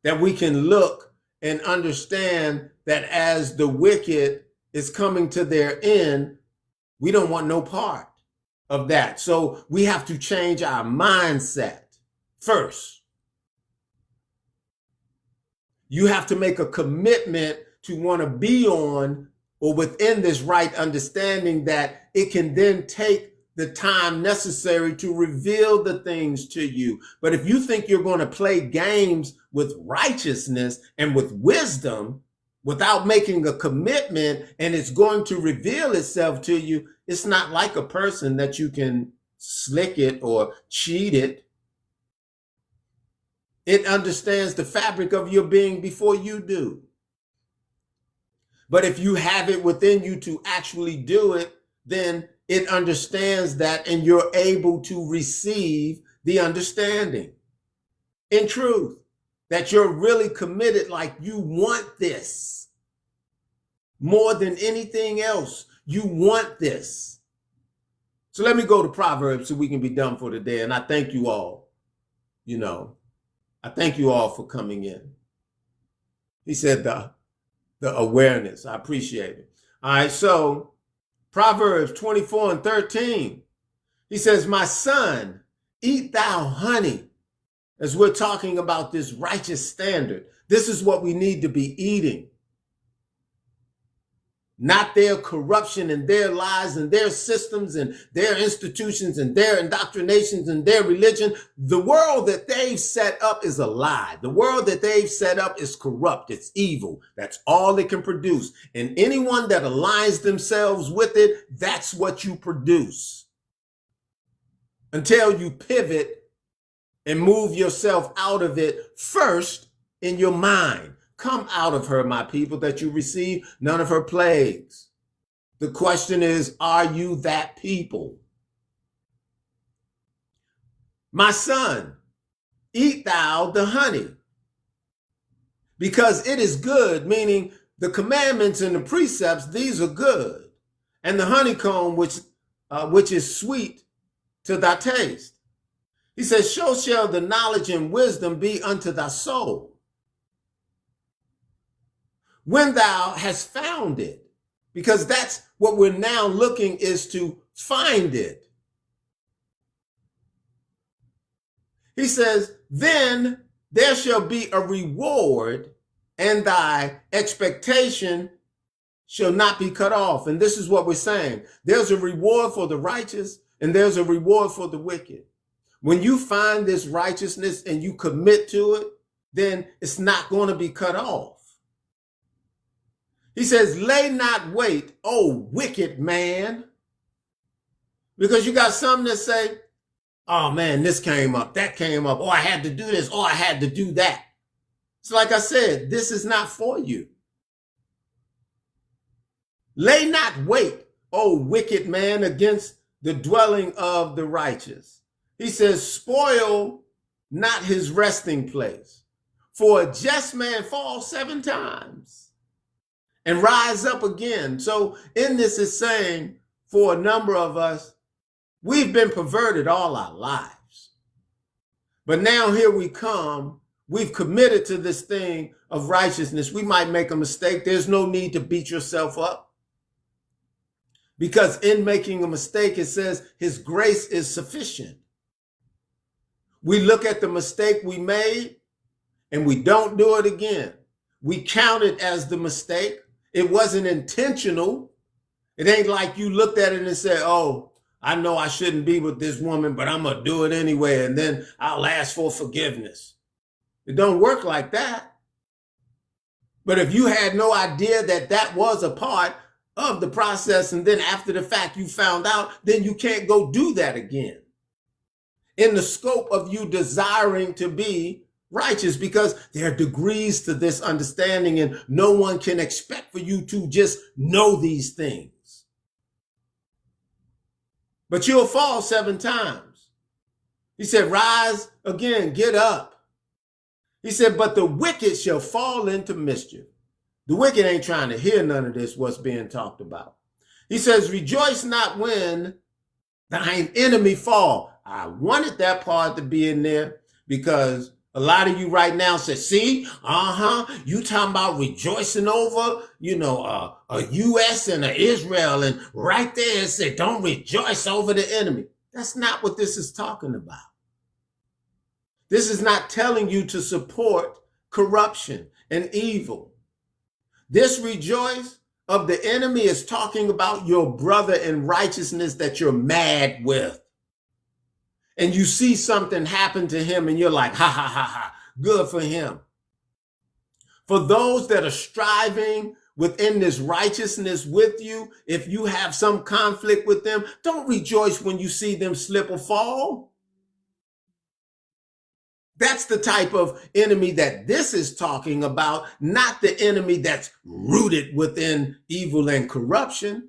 That we can look and understand that as the wicked is coming to their end, we don't want no part of that. So we have to change our mindset first. You have to make a commitment to want to be on or within this right understanding that it can then take the time necessary to reveal the things to you. But if you think you're going to play games with righteousness and with wisdom without making a commitment, and it's going to reveal itself to you, it's not like a person that you can slick it or cheat it. It understands the fabric of your being before you do. But if you have it within you to actually do it, then it understands that, and you're able to receive the understanding in truth that you're really committed, like you want this more than anything else. You want this. So let me go to Proverbs so we can be done for today. And I thank you all, I thank you all for coming in. He said the awareness. I appreciate it. All right, so Proverbs 24:13. He says, my son, eat thou honey. As we're talking about this righteous standard, this is what we need to be eating. Not their corruption and their lies and their systems and their institutions and their indoctrinations and their religion. The world that they've set up is a lie. The world that they've set up is corrupt. It's evil. That's all it can produce. And anyone that aligns themselves with it, that's what you produce. Until you pivot and move yourself out of it first in your mind. Come out of her, my people, that you receive none of her plagues. The question is, are you that people? My son, eat thou the honey, because it is good, meaning the commandments and the precepts, these are good. And the honeycomb, which is sweet to thy taste. He says, so shall the knowledge and wisdom be unto thy soul, when thou hast found it, because that's what we're now looking, is to find it. He says, then there shall be a reward, and thy expectation shall not be cut off. And this is what we're saying. There's a reward for the righteous, and there's a reward for the wicked. When you find this righteousness and you commit to it, then it's not going to be cut off. He says, lay not wait, oh wicked man. Because you got some that say, oh man, this came up, that came up. Oh, I had to do this. Oh, I had to do that. So like I said, this is not for you. Lay not wait, oh wicked man, against the dwelling of the righteous. He says, spoil not his resting place. For a just man falls 7 times. And rise up again. So in this is saying, for a number of us, we've been perverted all our lives. But now here we come. We've committed to this thing of righteousness. We might make a mistake. There's no need to beat yourself up. Because in making a mistake, it says his grace is sufficient. We look at the mistake we made and we don't do it again. we count it as the mistake. It wasn't intentional. It ain't like you looked at it and said, oh, I know I shouldn't be with this woman, but I'm going to do it anyway, and then I'll ask for forgiveness. It don't work like that. But if you had no idea that that was a part of the process, and then after the fact you found out, then you can't go do that again. In the scope of you desiring to be righteous, because there are degrees to this understanding, and no one can expect for you to just know these things. But you'll fall 7 times. He said, rise again, get up. He said, but the wicked shall fall into mischief. The wicked ain't trying to hear none of this, what's being talked about. He says, rejoice not when thine enemy fall. I wanted that part to be in there because a lot of you right now say, see, you talking about rejoicing over, a U.S. and a Israel. And right there it said, don't rejoice over the enemy. That's not what this is talking about. This is not telling you to support corruption and evil. This rejoice of the enemy is talking about your brother in righteousness that you're mad with. And you see something happen to him and you're like, ha, ha, ha, ha, good for him. For those that are striving within this righteousness with you, if you have some conflict with them, don't rejoice when you see them slip or fall. That's the type of enemy that this is talking about, not the enemy that's rooted within evil and corruption.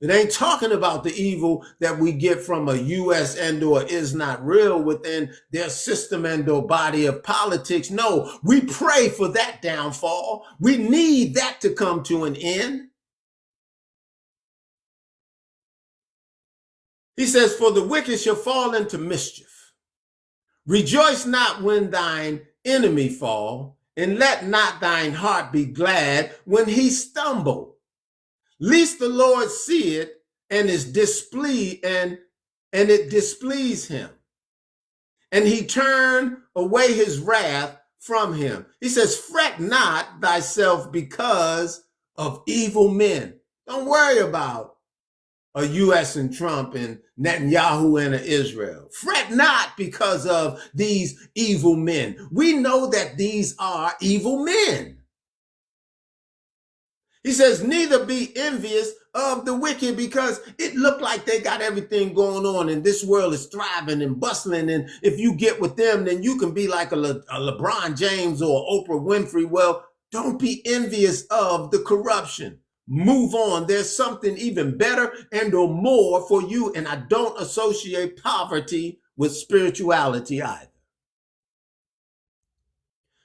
It ain't talking about the evil that we get from a U.S. and or is not real within their system and or body of politics. No, we pray for that downfall. We need that to come to an end. He says, for the wicked shall fall into mischief. Rejoice not when thine enemy fall, and let not thine heart be glad when he stumble. Lest the Lord see it and is displeased, and it displease him, and he turn away his wrath from him. He says, fret not thyself because of evil men. Don't worry about a U.S. and Trump and Netanyahu and Israel. Fret not because of these evil men. We know that these are evil men. He says, neither be envious of the wicked, because it looked like they got everything going on and this world is thriving and bustling. And if you get with them, then you can be like a LeBron James or Oprah Winfrey. Well, don't be envious of the corruption. Move on. There's something even better and or more for you. And I don't associate poverty with spirituality either.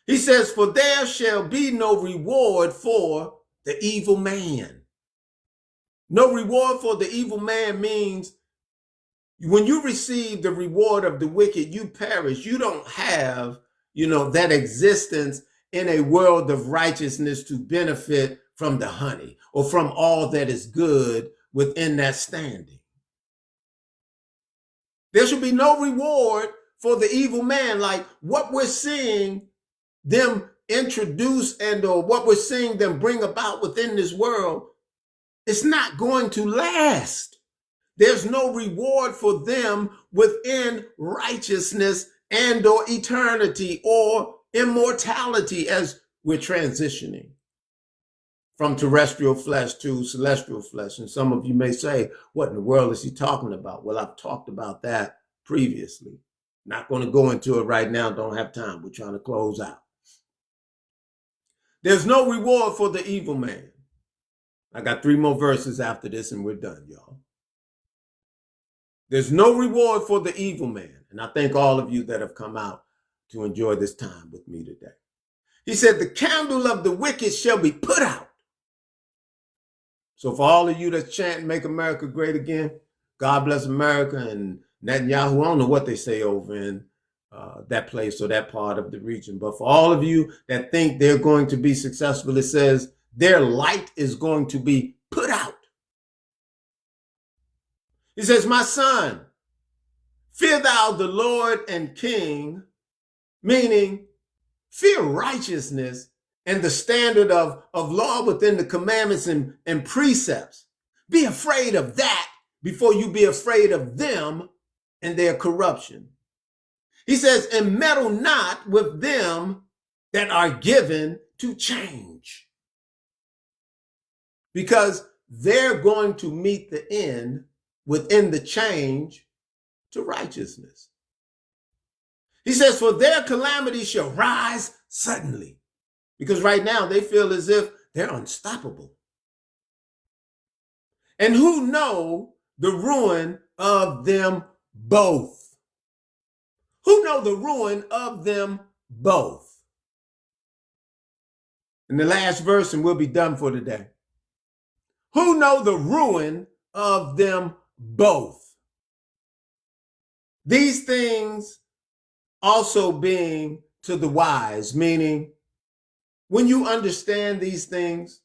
He says, for there shall be no reward for the evil man. No reward for the evil man means when you receive the reward of the wicked, you perish. You don't have, that existence in a world of righteousness to benefit from the honey or from all that is good within that standing. There should be no reward for the evil man. Like what we're seeing them introduce and or what we're seeing them bring about within this world, it's not going to last. There's no reward for them within righteousness and or eternity or immortality as we're transitioning from terrestrial flesh to celestial flesh. And some of you may say, what in the world is he talking about? Well, I've talked about that previously. Not going to go into it right now. Don't have time. We're trying to close out. There's no reward for the evil man. I got 3 more verses after this and we're done, y'all. There's no reward for the evil man. And I thank all of you that have come out to enjoy this time with me today. He said, the candle of the wicked shall be put out. So for all of you that's chanting, make America great again, God bless America, and Netanyahu, I don't know what they say over in that place or that part of the region. But for all of you that think they're going to be successful, it says their light is going to be put out. He says, my son, fear thou the Lord and King, meaning fear righteousness and the standard of law within the commandments and precepts. Be afraid of that before you be afraid of them and their corruption. He says, and meddle not with them that are given to change, because they're going to meet the end within the change to righteousness. He says, for their calamity shall rise suddenly, because right now they feel as if they're unstoppable. And who know the ruin of them both? Who know the ruin of them both? In the last verse, and we'll be done for today. Who know the ruin of them both? These things also being to the wise, meaning when you understand these things,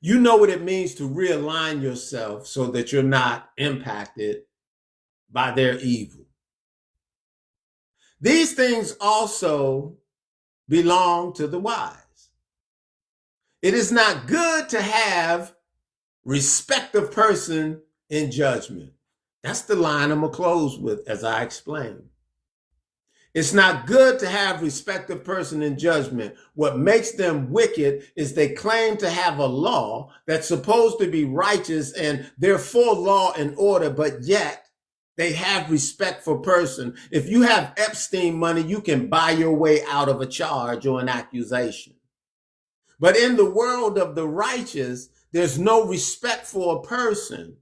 you know what it means to realign yourself so that you're not impacted by their evil. These things also belong to the wise. It is not good to have respect of person in judgment. That's the line I'm going to close with, as I explained. It's not good to have respect of person in judgment. What makes them wicked is they claim to have a law that's supposed to be righteous and therefore law and order, but yet they have respect for person. If you have Epstein money, you can buy your way out of a charge or an accusation. But in the world of the righteous, there's no respect for a person.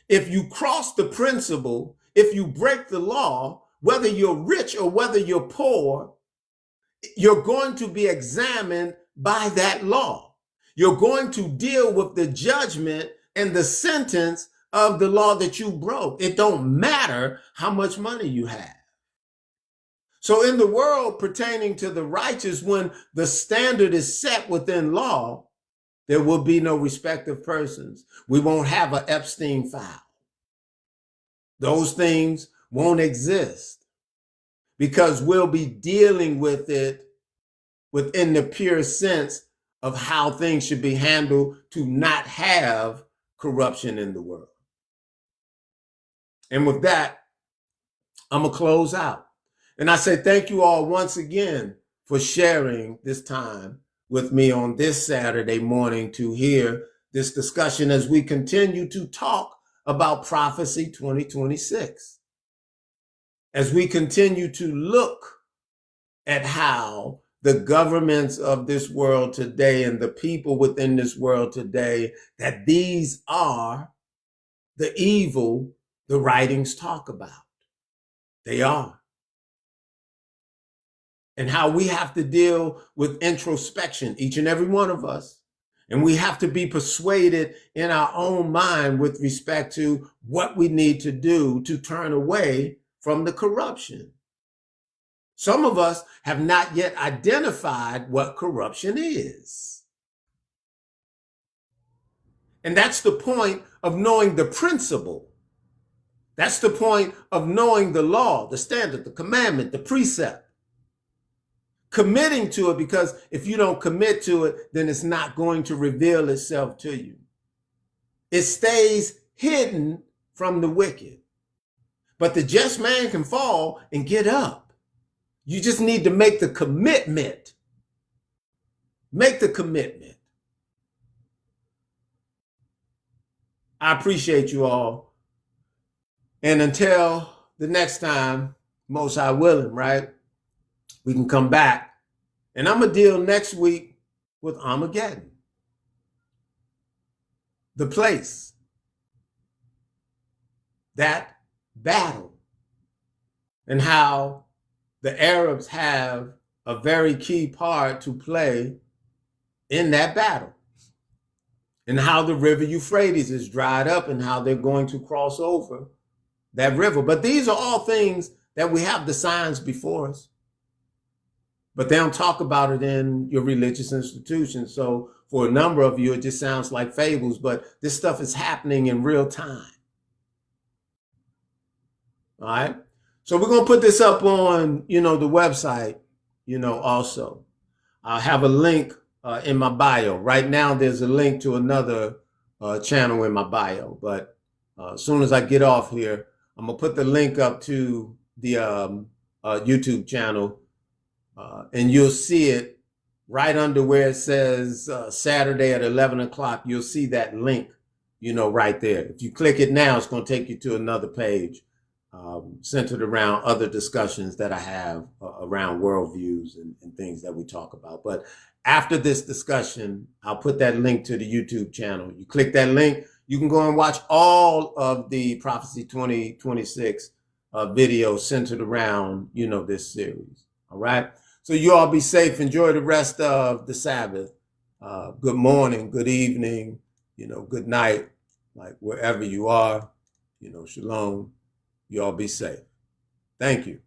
If you cross the principle, if you break the law, whether you're rich or whether you're poor, you're going to be examined by that law. You're going to deal with the judgment and the sentence of the law that you broke. It don't matter how much money you have. So in the world pertaining to the righteous, when the standard is set within law, there will be no respect of persons. We won't have an Epstein file. Those things won't exist because we'll be dealing with it within the pure sense of how things should be handled to not have corruption in the world. And with that, I'm going to close out. And I say thank you all once again for sharing this time with me on this Saturday morning to hear this discussion as we continue to talk about Prophecy 2026. As we continue to look at how the governments of this world today and the people within this world today, that these are the evil the writings talk about. They are. And how we have to deal with introspection, each and every one of us. And we have to be persuaded in our own mind with respect to what we need to do to turn away from the corruption. Some of us have not yet identified what corruption is. And that's the point of knowing the principle. That's the point of knowing the law, the standard, the commandment, the precept. Committing to it, because if you don't commit to it, then it's not going to reveal itself to you. It stays hidden from the wicked. But the just man can fall and get up. You just need to make the commitment. Make the commitment. I appreciate you all. And until the next time, Most High willing, right? We can come back. And I'm going to deal next week with Armageddon. The place. That battle. And how the Arabs have a very key part to play in that battle. And how the river Euphrates is dried up and how they're going to cross over that river. But these are all things that we have the signs before us. But they don't talk about it in your religious institutions. So for a number of you, it just sounds like fables, but this stuff is happening in real time. All right. So we're going to put this up on, the website, also. I'll have a link in my bio. Right now, there's a link to another channel in my bio. But as soon as I get off here, I'm going to put the link up to the YouTube channel. And you'll see it right under where it says Saturday at 11 o'clock. You'll see that link, right there. If you click it now, it's going to take you to another page centered around other discussions that I have around worldviews and things that we talk about. But after this discussion, I'll put that link to the YouTube channel. You click that link, you can go and watch all of the Prophecy 2026 videos centered around, this series. All right. So you all be safe. Enjoy the rest of the Sabbath. Good morning, good evening, good night, like wherever you are, shalom. You all be safe. Thank you.